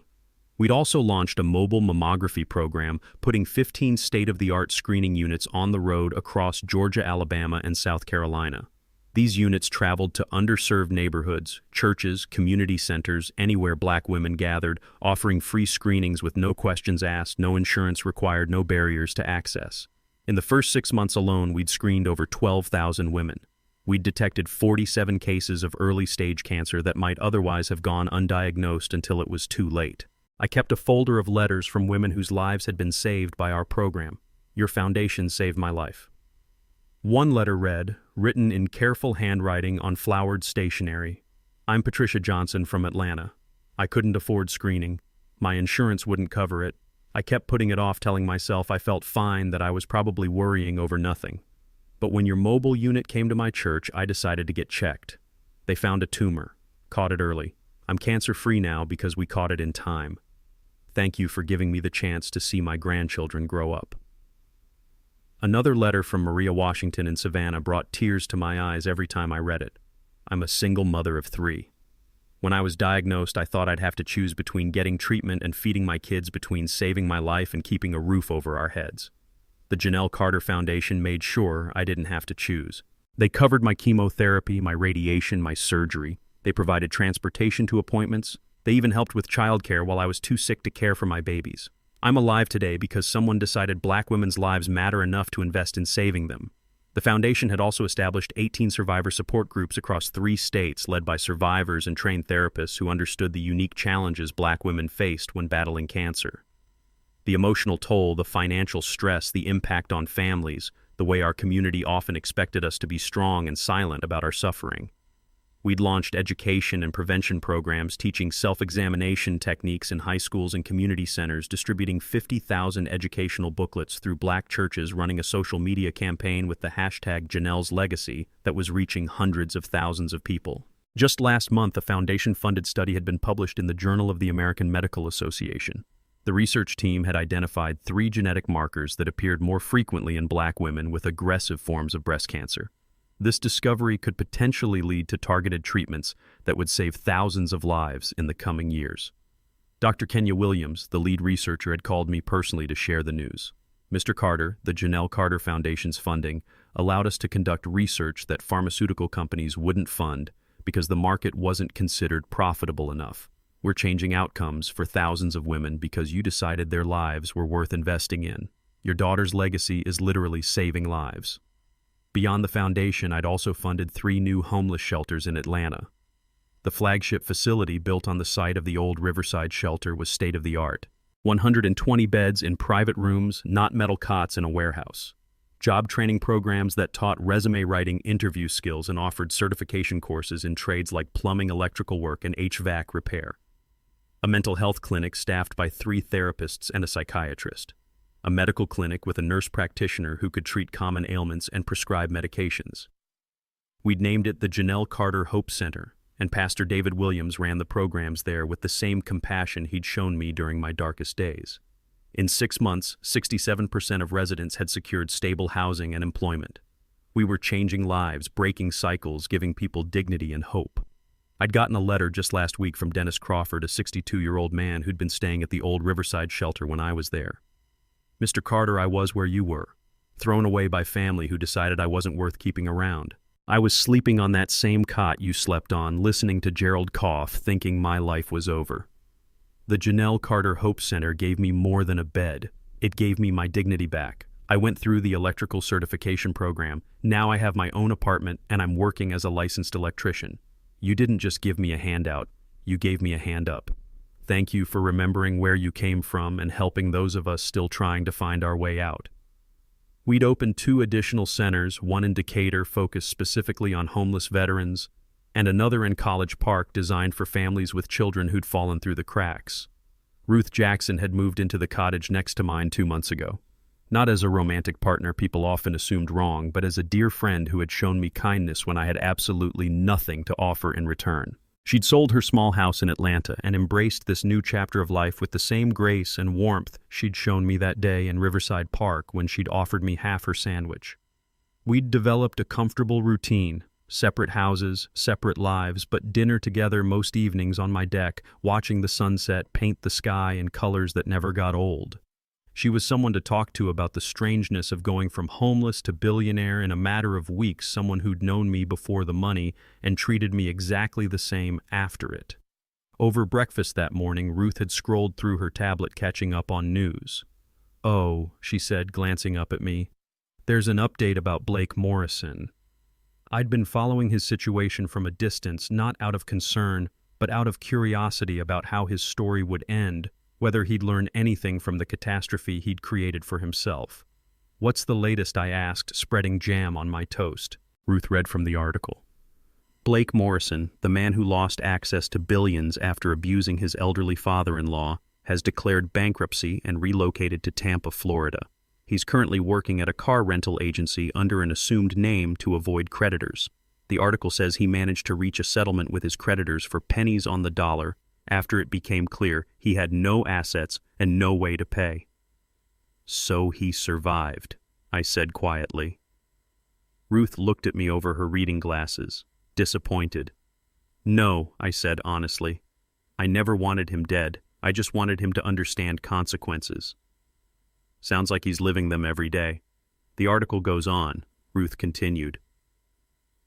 We'd also launched a mobile mammography program, putting 15 state-of-the-art screening units on the road across Georgia, Alabama, and South Carolina. These units traveled to underserved neighborhoods, churches, community centers, anywhere Black women gathered, offering free screenings with no questions asked, no insurance required, no barriers to access. In the first 6 months alone, we'd screened over 12,000 women. We'd detected 47 cases of early-stage cancer that might otherwise have gone undiagnosed until it was too late. I kept a folder of letters from women whose lives had been saved by our program. Your foundation saved my life. One letter read, written in careful handwriting on flowered stationery, "I'm Patricia Johnson from Atlanta. I couldn't afford screening. My insurance wouldn't cover it. I kept putting it off, telling myself I felt fine, that I was probably worrying over nothing. But when your mobile unit came to my church, I decided to get checked. They found a tumor. Caught it early. I'm cancer-free now because we caught it in time. Thank you for giving me the chance to see my grandchildren grow up." Another letter from Maria Washington in Savannah brought tears to my eyes every time I read it. I'm a single mother of 3. When I was diagnosed, I thought I'd have to choose between getting treatment and feeding my kids, between saving my life and keeping a roof over our heads. The Janelle Carter Foundation made sure I didn't have to choose. They covered my chemotherapy, my radiation, my surgery. They provided transportation to appointments. They even helped with childcare while I was too sick to care for my babies. I'm alive today because someone decided Black women's lives matter enough to invest in saving them. The foundation had also established 18 survivor support groups across 3 states, led by survivors and trained therapists who understood the unique challenges Black women faced when battling cancer. The emotional toll, the financial stress, the impact on families, the way our community often expected us to be strong and silent about our suffering. We'd launched education and prevention programs, teaching self-examination techniques in high schools and community centers, distributing 50,000 educational booklets through Black churches, running a social media campaign with the hashtag Janelle's Legacy that was reaching hundreds of thousands of people. Just last month, a foundation-funded study had been published in the Journal of the American Medical Association. The research team had identified 3 genetic markers that appeared more frequently in Black women with aggressive forms of breast cancer. This discovery could potentially lead to targeted treatments that would save thousands of lives in the coming years. Dr. Kenya Williams, the lead researcher, had called me personally to share the news. Mr. Carter, the Janelle Carter Foundation's funding, allowed us to conduct research that pharmaceutical companies wouldn't fund because the market wasn't considered profitable enough. We're changing outcomes for thousands of women because you decided their lives were worth investing in. Your daughter's legacy is literally saving lives. Beyond the foundation, I'd also funded 3 new homeless shelters in Atlanta. The flagship facility, built on the site of the old Riverside shelter, was state-of-the-art. 120 beds in private rooms, not metal cots in a warehouse. Job training programs that taught resume writing, interview skills, and offered certification courses in trades like plumbing, electrical work, and HVAC repair. A mental health clinic staffed by 3 therapists and a psychiatrist. A medical clinic with a nurse practitioner who could treat common ailments and prescribe medications. We'd named it the Janelle Carter Hope Center, and Pastor David Williams ran the programs there with the same compassion he'd shown me during my darkest days. In 6 months, 67% of residents had secured stable housing and employment. We were changing lives, breaking cycles, giving people dignity and hope. I'd gotten a letter just last week from Dennis Crawford, a 62-year-old man who'd been staying at the old Riverside shelter when I was there. "Mr. Carter, I was where you were, thrown away by family who decided I wasn't worth keeping around. I was sleeping on that same cot you slept on, listening to Gerald cough, thinking my life was over. The Janelle Carter Hope Center gave me more than a bed. It gave me my dignity back. I went through the electrical certification program. Now I have my own apartment and I'm working as a licensed electrician. You didn't just give me a handout, you gave me a hand up. Thank you for remembering where you came from and helping those of us still trying to find our way out." We'd opened 2 additional centers, one in Decatur focused specifically on homeless veterans, and another in College Park designed for families with children who'd fallen through the cracks. Ruth Jackson had moved into the cottage next to mine 2 months ago. Not as a romantic partner people often assumed wrong, but as a dear friend who had shown me kindness when I had absolutely nothing to offer in return. She'd sold her small house in Atlanta and embraced this new chapter of life with the same grace and warmth she'd shown me that day in Riverside Park when she'd offered me half her sandwich. We'd developed a comfortable routine, separate houses, separate lives, but dinner together most evenings on my deck, watching the sunset paint the sky in colors that never got old. She was someone to talk to about the strangeness of going from homeless to billionaire in a matter of weeks, someone who'd known me before the money and treated me exactly the same after it. Over breakfast that morning, Ruth had scrolled through her tablet catching up on news. "Oh," she said, glancing up at me, "there's an update about Blake Morrison." I'd been following his situation from a distance, not out of concern, but out of curiosity about how his story would end, whether he'd learn anything from the catastrophe he'd created for himself. "What's the latest?" I asked, spreading jam on my toast. Ruth read from the article. Blake Morrison, the man who lost access to billions after abusing his elderly father-in-law, has declared bankruptcy and relocated to Tampa, Florida. He's currently working at a car rental agency under an assumed name to avoid creditors. The article says he managed to reach a settlement with his creditors for pennies on the dollar after it became clear he had no assets and no way to pay. "So he survived," I said quietly. Ruth looked at me over her reading glasses, disappointed. "No," I said honestly. "I never wanted him dead. I just wanted him to understand consequences." "Sounds like he's living them every day." The article goes on, Ruth continued.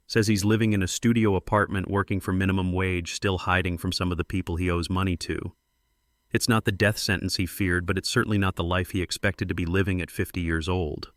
Says he's living in a studio apartment working for minimum wage, still hiding from some of the people he owes money to. It's not the death sentence he feared, but it's certainly not the life he expected to be living at 50 years old.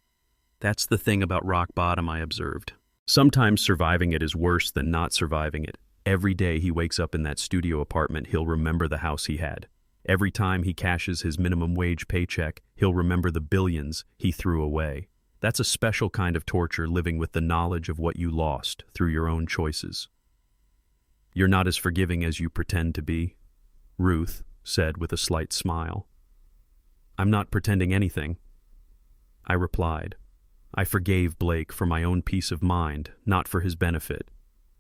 That's the thing about rock bottom, I observed. Sometimes surviving it is worse than not surviving it. Every day he wakes up in that studio apartment, he'll remember the house he had. Every time he cashes his minimum wage paycheck, he'll remember the billions he threw away. That's a special kind of torture, living with the knowledge of what you lost through your own choices. "You're not as forgiving as you pretend to be," Ruth said with a slight smile. "I'm not pretending anything," I replied. I forgave Blake for my own peace of mind, not for his benefit.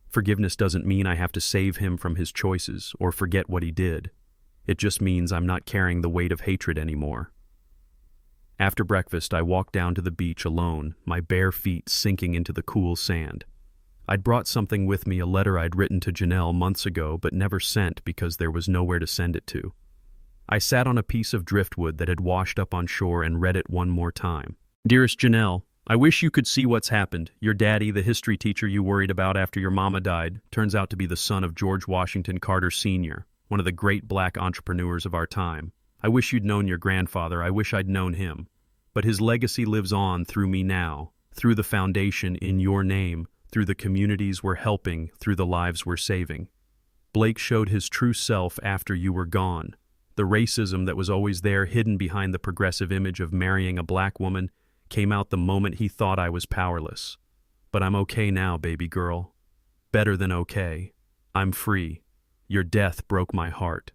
Forgiveness doesn't mean I have to save him from his choices or forget what he did. It just means I'm not carrying the weight of hatred anymore. After breakfast, I walked down to the beach alone, my bare feet sinking into the cool sand. I'd brought something with me, a letter I'd written to Janelle months ago but never sent because there was nowhere to send it to. I sat on a piece of driftwood that had washed up on shore and read it one more time. "Dearest Janelle, I wish you could see what's happened. Your daddy, the history teacher you worried about after your mama died, turns out to be the son of George Washington Carter Sr., one of the great black entrepreneurs of our time. I wish you'd known your grandfather. I wish I'd known him. But his legacy lives on through me now, through the foundation in your name, through the communities we're helping, through the lives we're saving. Blake showed his true self after you were gone. The racism that was always there, hidden behind the progressive image of marrying a black woman, came out the moment he thought I was powerless. But I'm okay now, baby girl. Better than okay. I'm free. Your death broke my heart.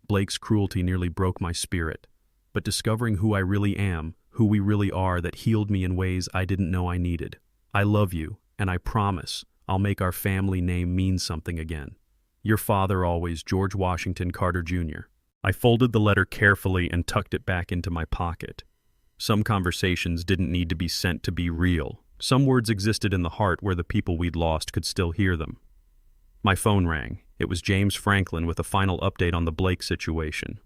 Blake's cruelty nearly broke my spirit. But discovering who I really am, who we really are, that healed me in ways I didn't know I needed. I love you, and I promise I'll make our family name mean something again. Your father always, George Washington Carter Jr." I folded the letter carefully and tucked it back into my pocket. Some conversations didn't need to be sent to be real. Some words existed in the heart where the people we'd lost could still hear them. My phone rang. It was James Franklin with a final update on the Blake situation.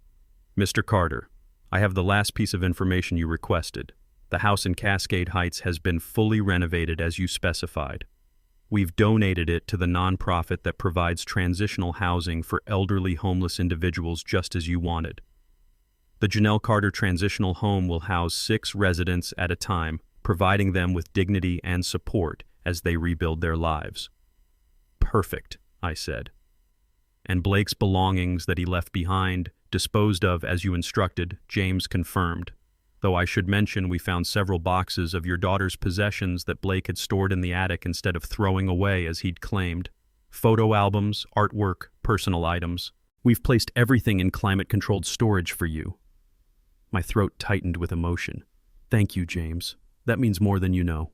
"Mr. Carter, I have the last piece of information you requested. The house in Cascade Heights has been fully renovated as you specified. We've donated it to the nonprofit that provides transitional housing for elderly homeless individuals just as you wanted. The Janelle Carter Transitional Home will house 6 residents at a time, providing them with dignity and support as they rebuild their lives." "Perfect," I said. "And Blake's belongings that he left behind, disposed of as you instructed," James confirmed. though I should mention we found several boxes of your daughter's possessions that Blake had stored in the attic instead of throwing away as he'd claimed. Photo albums, artwork, personal items. We've placed everything in climate-controlled storage for you. My throat tightened with emotion. Thank you, James. That means more than you know.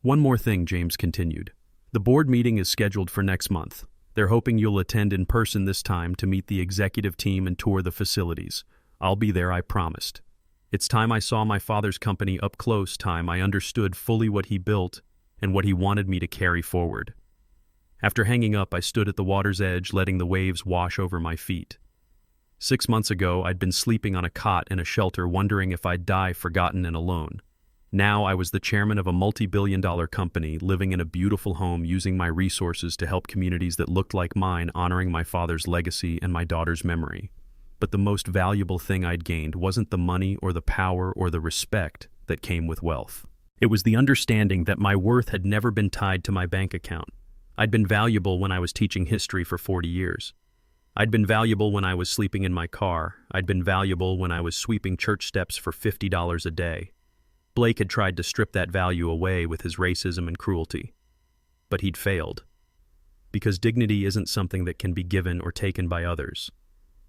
One more thing, James continued. The board meeting is scheduled for next month. They're hoping you'll attend in person this time to meet the executive team and tour the facilities. I'll be there, I promised. It's time I saw my father's company up close, time I understood fully what he built and what he wanted me to carry forward. After hanging up, I stood at the water's edge, letting the waves wash over my feet. 6 months ago, I'd been sleeping on a cot in a shelter, wondering if I'd die forgotten and alone. Now I was the chairman of a multi-billion-dollar company, living in a beautiful home, using my resources to help communities that looked like mine, honoring my father's legacy and my daughter's memory. But the most valuable thing I'd gained wasn't the money or the power or the respect that came with wealth. It was the understanding that my worth had never been tied to my bank account. I'd been valuable when I was teaching history for 40 years. I'd been valuable when I was sleeping in my car. I'd been valuable when I was sweeping church steps for $50 a day. Blake had tried to strip that value away with his racism and cruelty. But he'd failed. Because dignity isn't something that can be given or taken by others.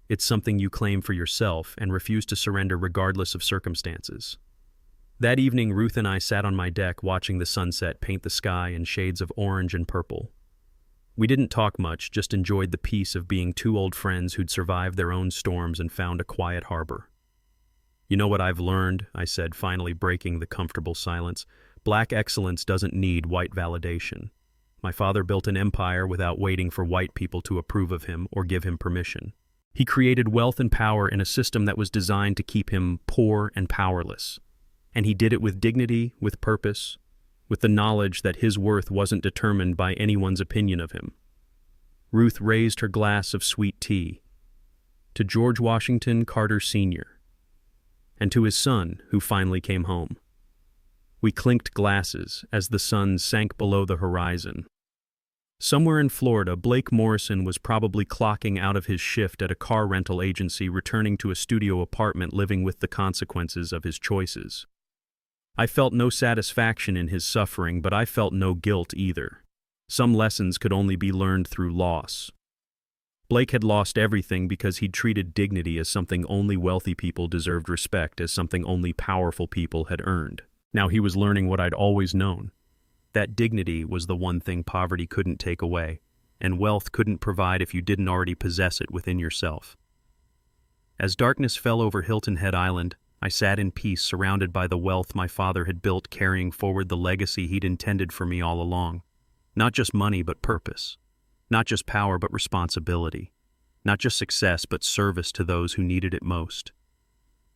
It's something you claim for yourself and refuse to surrender regardless of circumstances. That evening, Ruth and I sat on my deck watching the sunset paint the sky in shades of orange and purple. We didn't talk much, just enjoyed the peace of being two old friends who'd survived their own storms and found a quiet harbor. You know what I've learned, I said, finally breaking the comfortable silence. Black excellence doesn't need white validation. My father built an empire without waiting for white people to approve of him or give him permission. He created wealth and power in a system that was designed to keep him poor and powerless. And he did it with dignity, with purpose, with the knowledge that his worth wasn't determined by anyone's opinion of him. Ruth raised her glass of sweet tea. To George Washington Carter Sr., and to his son, who finally came home. We clinked glasses as the sun sank below the horizon. Somewhere in Florida, Blake Morrison was probably clocking out of his shift at a car rental agency, returning to a studio apartment, living with the consequences of his choices. I felt no satisfaction in his suffering, but I felt no guilt either. Some lessons could only be learned through loss. Blake had lost everything because he'd treated dignity as something only wealthy people deserved respect, as something only powerful people had earned. Now he was learning what I'd always known. That dignity was the one thing poverty couldn't take away, and wealth couldn't provide if you didn't already possess it within yourself. As darkness fell over Hilton Head Island, I sat in peace, surrounded by the wealth my father had built, carrying forward the legacy he'd intended for me all along. Not just money, but purpose. Not just power, but responsibility. Not just success, but service to those who needed it most.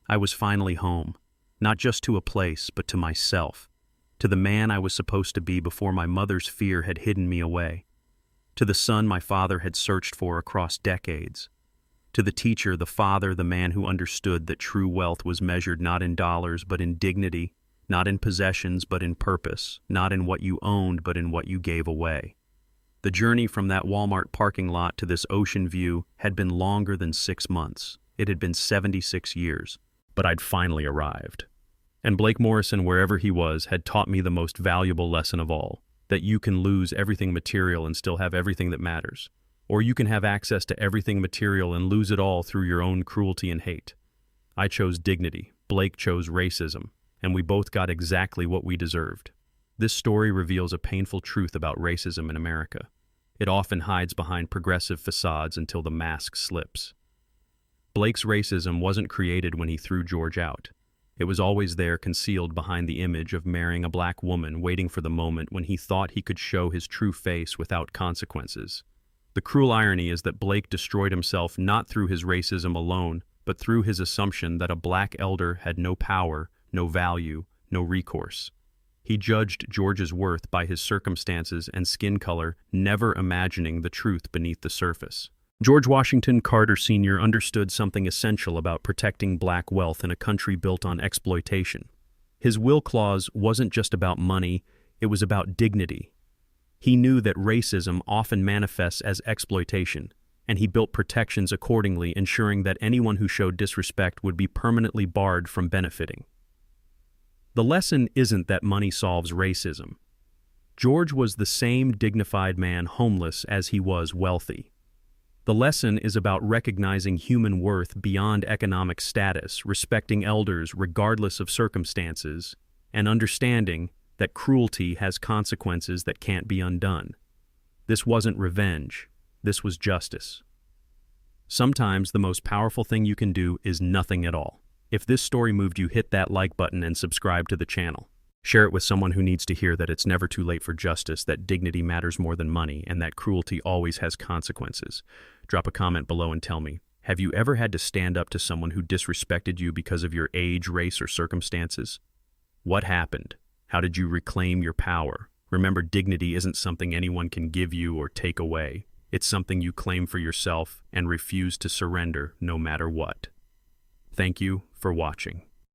I was finally home, not just to a place, but to myself, to the man I was supposed to be before my mother's fear had hidden me away, to the son my father had searched for across decades, to the teacher, the father, the man who understood that true wealth was measured not in dollars, but in dignity, not in possessions, but in purpose, not in what you owned, but in what you gave away. The journey from that Walmart parking lot to this ocean view had been longer than 6 months. It had been 76 years, but I'd finally arrived. And Blake Morrison, wherever he was, had taught me the most valuable lesson of all, that you can lose everything material and still have everything that matters. Or you can have access to everything material and lose it all through your own cruelty and hate. I chose dignity, Blake chose racism, and we both got exactly what we deserved. This story reveals a painful truth about racism in America. It often hides behind progressive facades until the mask slips. Blake's racism wasn't created when he threw George out. It was always there, concealed behind the image of marrying a black woman, waiting for the moment when he thought he could show his true face without consequences. The cruel irony is that Blake destroyed himself not through his racism alone, but through his assumption that a black elder had no power, no value, no recourse. He judged George's worth by his circumstances and skin color, never imagining the truth beneath the surface. George Washington Carter Sr. understood something essential about protecting black wealth in a country built on exploitation. His will clause wasn't just about money, it was about dignity. He knew that racism often manifests as exploitation. and he built protections accordingly, ensuring that anyone who showed disrespect would be permanently barred from benefiting. The lesson isn't that money solves racism. George was the same dignified man homeless as he was wealthy. The lesson is about recognizing human worth beyond economic status, respecting elders regardless of circumstances, and understanding that cruelty has consequences that can't be undone. This wasn't revenge. This was justice. Sometimes the most powerful thing you can do is nothing at all. If this story moved you, hit that like button and subscribe to the channel. Share it with someone who needs to hear that it's never too late for justice, that dignity matters more than money, and that cruelty always has consequences. Drop a comment below and tell me, have you ever had to stand up to someone who disrespected you because of your age, race, or circumstances? What happened? How did you reclaim your power? Remember, dignity isn't something anyone can give you or take away. It's something you claim for yourself and refuse to surrender no matter what. Thank you for watching.